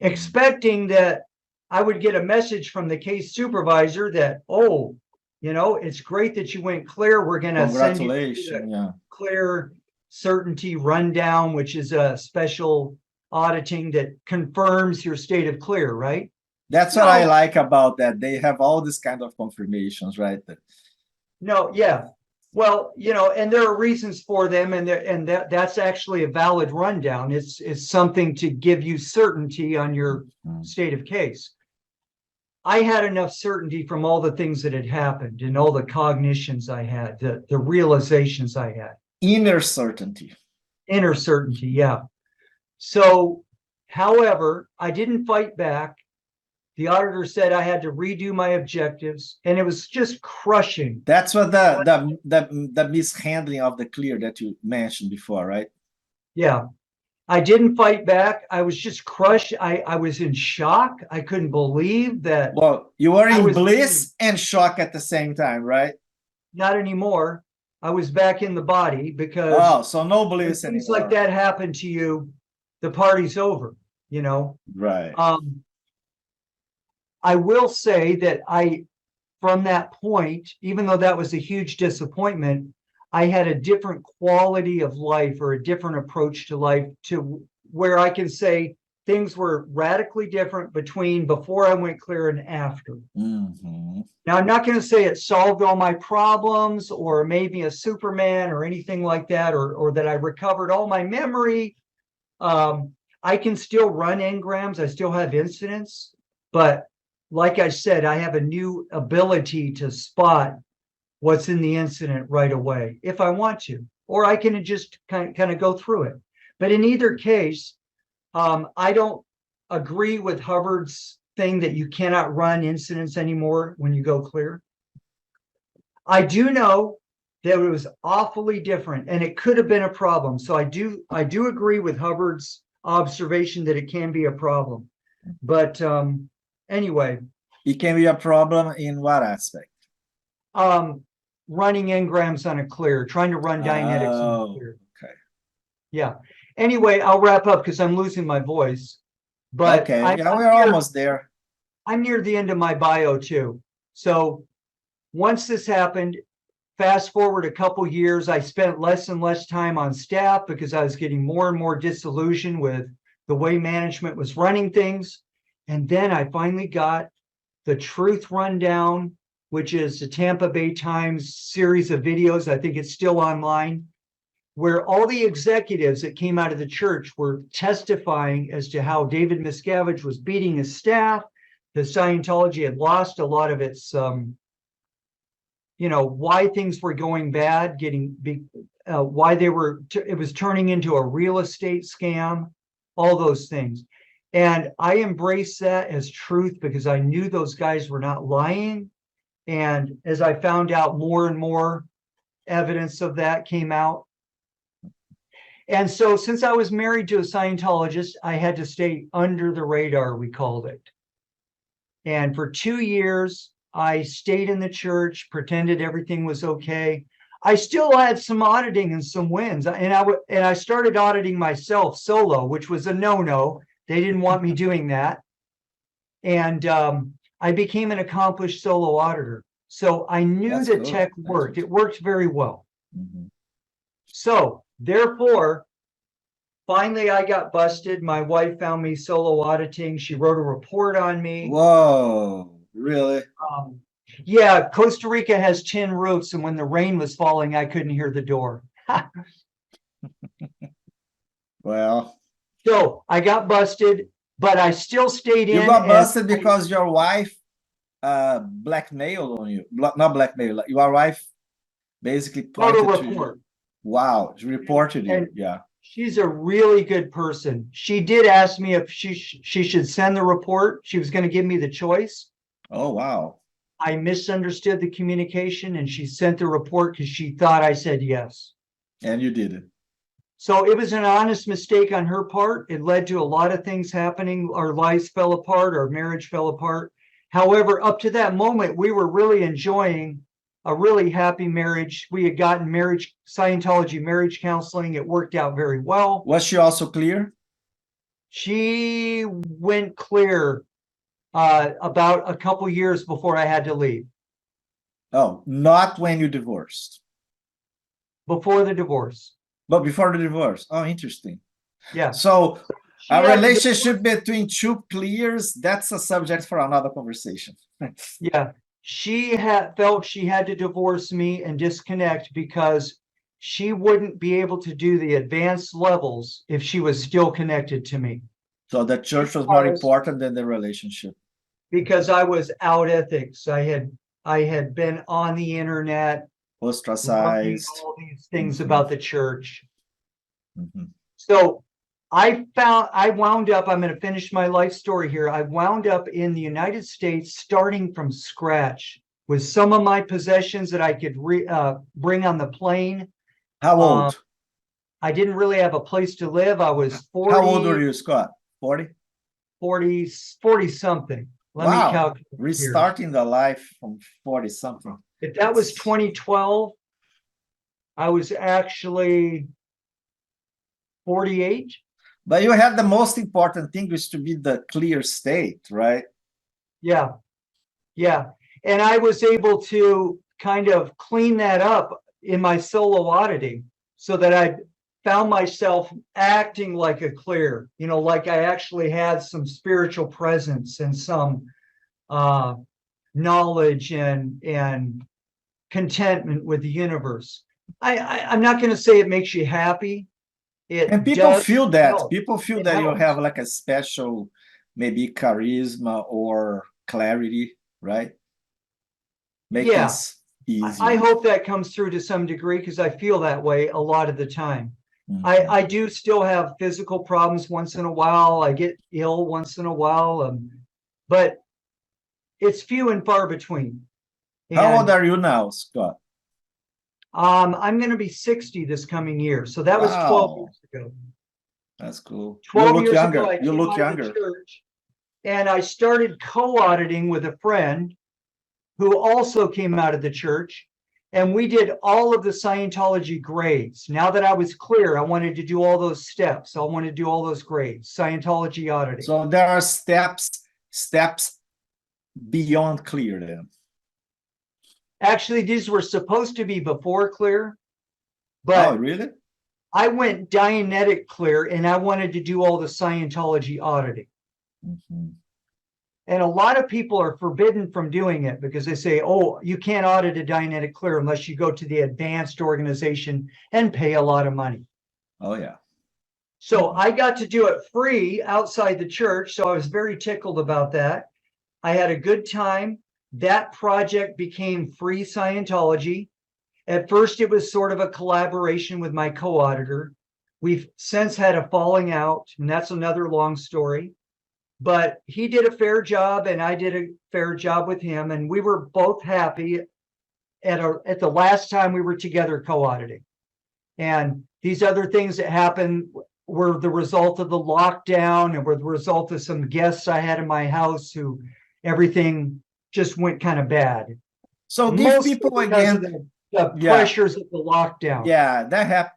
Speaker 2: expecting that I would get a message from the case supervisor that, oh, You know, it's great that you went clear. We're going to send you to
Speaker 1: Congratulations. Yeah.
Speaker 2: clear certainty rundown, which is a special auditing that confirms your state of clear, right?
Speaker 1: That's what I like about that. They have all this kind of confirmations, right?
Speaker 2: No, yeah. Well, you know, and there are reasons for them, and that's actually a valid rundown. It's something to give you certainty on your state of case. I had enough certainty from all the things that had happened and all the cognitions I had, the realizations I had.
Speaker 1: Inner certainty.
Speaker 2: Inner certainty, yeah. So, however, I didn't fight back. The auditor said I had to redo my objectives, and it was just crushing.
Speaker 1: That's what the mishandling of the clear that you mentioned before, right?
Speaker 2: Yeah. I didn't fight back. I was just crushed. I was in shock. I couldn't believe that.
Speaker 1: Well, you were in bliss and shock at the same time, right?
Speaker 2: Not anymore. I was back in the body because
Speaker 1: so no bliss anymore.
Speaker 2: Things like that happen to you, the party's over, you know?
Speaker 1: Right.
Speaker 2: I will say that from that point, even though that was a huge disappointment, I had a different quality of life or a different approach to life to where I can say things were radically different between before I went clear and after.
Speaker 1: Mm-hmm.
Speaker 2: Now, I'm not going to say it solved all my problems or made me a Superman or anything like that, or that I recovered all my memory. I can still run engrams. I still have incidents, but like I said, I have a new ability to spot what's in the incident right away if I want to, or I can just kind of go through it. But in either case, I don't agree with Hubbard's thing that you cannot run incidents anymore when you go clear. I do know that it was awfully different and it could have been a problem. So I do agree with Hubbard's observation that it can be a problem. But anyway.
Speaker 1: It can be a problem in what aspect?
Speaker 2: Running engrams on a clear, trying to run Dianetics on a clear.
Speaker 1: Okay.
Speaker 2: Yeah. Anyway, I'll wrap up because I'm losing my voice. But
Speaker 1: okay, we're almost there.
Speaker 2: I'm near the end of my bio too. So once this happened, fast forward a couple years, I spent less and less time on staff because I was getting more and more disillusioned with the way management was running things. And then I finally got the Truth Rundown, which is the Tampa Bay Times series of videos. I think it's still online, where all the executives that came out of the church were testifying as to how David Miscavige was beating his staff. The Scientology had lost a lot of its, why things were going bad, why it was turning into a real estate scam, all those things. And I embraced that as truth because I knew those guys were not lying. And as I found out, more and more evidence of that came out. And so since I was married to a Scientologist, I had to stay under the radar, we called it. And for 2 years, I stayed in the church, pretended everything was okay. I still had some auditing and some wins. And I started auditing myself solo, which was a no-no. They didn't want me doing that. And I became an accomplished solo auditor. So I knew that tech worked. It worked very well.
Speaker 1: Mm-hmm.
Speaker 2: So therefore, finally I got busted. My wife found me solo auditing. She wrote a report on me.
Speaker 1: Whoa, really?
Speaker 2: Yeah, Costa Rica has tin roofs, and when the rain was falling, I couldn't hear the door.
Speaker 1: Well.
Speaker 2: So I got busted, but I still stayed in.
Speaker 1: You got busted because your wife blackmailed on you. Not blackmail. Your wife basically pointed to you. Wow, she reported you. Yeah.
Speaker 2: She's a really good person. She did ask me if she should send the report. She was going to give me the choice.
Speaker 1: Oh, wow.
Speaker 2: I misunderstood the communication and she sent the report because she thought I said yes.
Speaker 1: And you did it.
Speaker 2: So it was an honest mistake on her part. It led to a lot of things happening. Our lives fell apart. Our marriage fell apart. However, up to that moment, we were really enjoying a really happy marriage. We had gotten Scientology marriage counseling. It worked out very well.
Speaker 1: Was she also clear?
Speaker 2: She went clear about a couple years before I had to leave.
Speaker 1: Oh, not when you divorced,
Speaker 2: before the divorce.
Speaker 1: but before the divorce. Oh, interesting.
Speaker 2: Yeah.
Speaker 1: So
Speaker 2: She
Speaker 1: a
Speaker 2: had to
Speaker 1: relationship between two clears, that's a subject for another conversation.
Speaker 2: Yeah, she had felt she had to divorce me and disconnect because she wouldn't be able to do the advanced levels if she was still connected to me.
Speaker 1: So the church was more important than the relationship.
Speaker 2: Because I was out ethics. I had been on the internet learning
Speaker 1: Ostracized.
Speaker 2: all these things about the church.
Speaker 1: Mhm.
Speaker 2: So I wound up, I'm going to finish my life story here. I wound up in the United States starting from scratch with some of my possessions that I could bring on the plane.
Speaker 1: How old?
Speaker 2: I didn't really have a place to live. I was 40.
Speaker 1: How old were you, Scott? 40?
Speaker 2: 40 something. Let me
Speaker 1: Wow.
Speaker 2: calculate here.
Speaker 1: Restarting the life from 40 something.
Speaker 2: If that was 2012, I was actually 48.
Speaker 1: But you have the most important thing is to be the clear state, right?
Speaker 2: Yeah. Yeah. And I was able to kind of clean that up in my solo auditing so that I found myself acting like a clear, like I actually had some spiritual presence and some knowledge and contentment with the universe. I'm not going to say it makes you happy.
Speaker 1: And people feel that.
Speaker 2: help.
Speaker 1: People feel
Speaker 2: It
Speaker 1: that you
Speaker 2: helps.
Speaker 1: have like a special, maybe charisma or clarity, right? Make
Speaker 2: Yeah.
Speaker 1: things easier.
Speaker 2: I hope that comes through to some degree because I feel that way a lot of the time.
Speaker 1: Mhm.
Speaker 2: I do still have physical problems once in a while. I get ill once in a while, but it's few and far between.
Speaker 1: How old
Speaker 2: And
Speaker 1: are you now, Scott?
Speaker 2: I'm going to be 60 this coming year. So that was 12
Speaker 1: Wow.
Speaker 2: years ago.
Speaker 1: That's cool.
Speaker 2: 12
Speaker 1: You look
Speaker 2: years
Speaker 1: younger.
Speaker 2: ago, I
Speaker 1: You
Speaker 2: came
Speaker 1: look
Speaker 2: out of the
Speaker 1: younger.
Speaker 2: church and I started co-auditing with a friend who also came out of the church. And we did all of the Scientology grades. Now that I was clear, I wanted to do all those steps. I wanted to do all those grades, Scientology auditing.
Speaker 1: So there are steps beyond clear then.
Speaker 2: Actually, these were supposed to be before clear,
Speaker 1: Oh,
Speaker 2: but
Speaker 1: really?
Speaker 2: I went Dianetic clear and I wanted to do all the Scientology auditing.
Speaker 1: Mhm.
Speaker 2: And a lot of people are forbidden from doing it because they say, oh, you can't audit a Dianetic clear unless you go to the advanced organization and pay a lot of money.
Speaker 1: Oh, yeah.
Speaker 2: So I got to do it free outside the church. So I was very tickled about that. I had a good time. That project became Free Scientology. At first, it was sort of a collaboration with my co-auditor. We've since had a falling out, and that's another long story. But he did a fair job, and I did a fair job with him, and we were both happy at the last time we were together co-auditing. And these other things that happened were the result of the lockdown and were the result of some guests I had in my house who everything just went kind of bad.
Speaker 1: So give
Speaker 2: Mostly
Speaker 1: people
Speaker 2: because of
Speaker 1: again.
Speaker 2: the
Speaker 1: Yeah.
Speaker 2: pressures of the lockdown.
Speaker 1: Yeah, that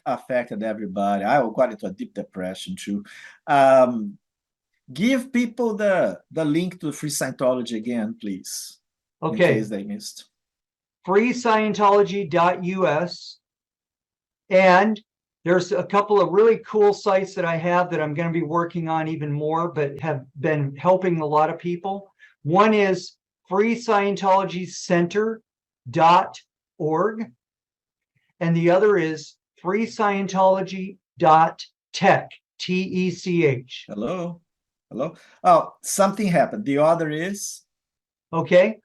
Speaker 1: affected everybody. I got into a deep depression too. Give people the link to Free Scientology again, please. In
Speaker 2: Okay,
Speaker 1: case they missed.
Speaker 2: FREESCIENTology.us. And there's a couple of really cool sites that I have that I'm going to be working on even more, but have been helping a lot of people. One is freescientologycenter.org. And the other is freescientology.tech, T-E-C-H.
Speaker 1: Hello? Hello? Oh, something happened. The other is?
Speaker 2: Okay.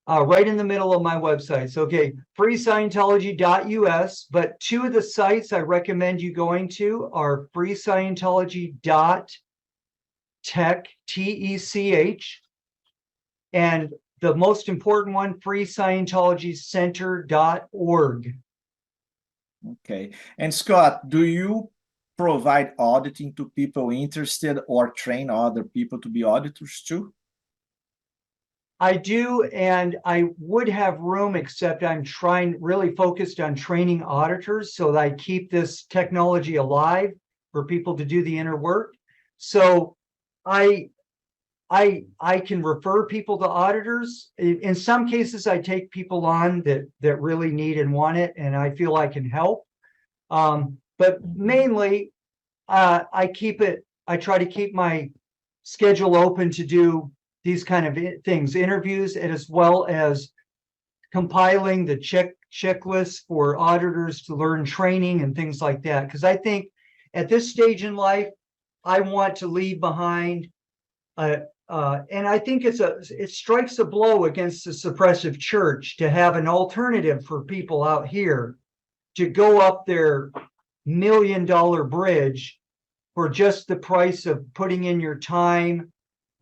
Speaker 2: Right in the middle of my websites. Okay, freescientology.us, but two of the sites I recommend you going to are freescientology.tech, T-E-C-H, and the most important one, freescientologycenter.org.
Speaker 1: Okay. And Scott, do you provide auditing to people interested or train other people to be auditors too?
Speaker 2: I do, and I would have room, except I'm really focused on training auditors so that I keep this technology alive for people to do the inner work. So I I can refer people to auditors. In some cases, I take people on that really need and want it, and I feel I can help. But mainly, I try to keep my schedule open to do these kind of things, interviews, and as well as compiling the checklists for auditors to learn training and things like that. Because I think at this stage in life, I want to leave behind and I think it strikes a blow against the suppressive church to have an alternative for people out here to go up their $1 million bridge for just the price of putting in your time,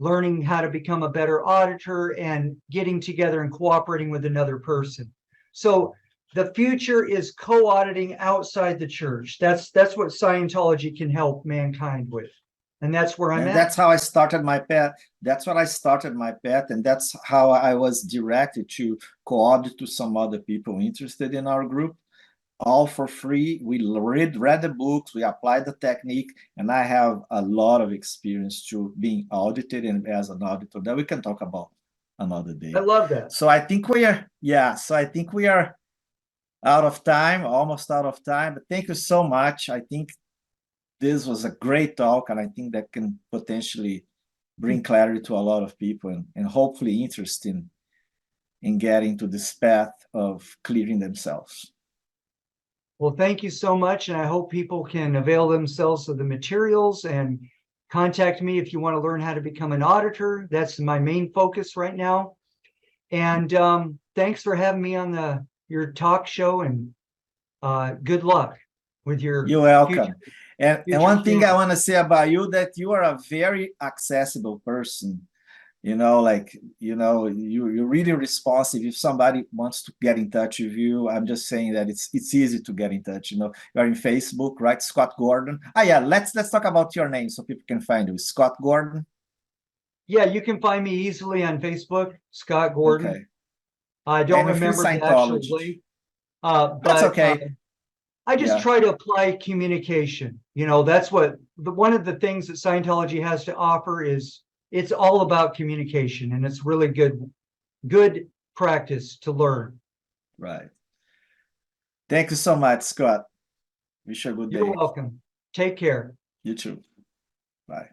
Speaker 2: learning how to become a better auditor, and getting together and cooperating with another person. So the future is co-auditing outside the church. That's what Scientology can help mankind with. And that's where I'm at.
Speaker 1: That's how I started my path. That's what I started my path. And that's how I was directed to co-audit to some other people interested in our group, all for free. We read the books, we applied the technique, and I have a lot of experience to being audited and as an auditor that we can talk about another day.
Speaker 2: I love that.
Speaker 1: So I think we are, so I think we are out of time, almost out of time. But thank you so much. I think this was a great talk, and I think that can potentially bring clarity to a lot of people and hopefully interest in getting to this path of clearing themselves.
Speaker 2: Well, thank you so much. And I hope people can avail themselves of the materials and contact me if you want to learn how to become an auditor. That's my main focus right now. And thanks for having me on your talk show, and good luck with your
Speaker 1: You're welcome.
Speaker 2: future.
Speaker 1: And one thing I want to say about you, that you are a very accessible person. You're really responsive. If somebody wants to get in touch with you, I'm just saying that it's easy to get in touch. You're in Facebook, right? Scott Gordon. Yeah, let's talk about your name so people can find you. Scott Gordon.
Speaker 2: Yeah, you can find me easily on Facebook, Scott Gordon.
Speaker 1: Okay.
Speaker 2: I don't remember the actual link.
Speaker 1: That's okay.
Speaker 2: I just try to apply communication. That's what one of the things that Scientology has to offer is. It's all about communication, and it's really good practice to learn.
Speaker 1: Right. Thank you so much, Scott. Wish you a good day.
Speaker 2: You're welcome. Take care.
Speaker 1: You too. Bye.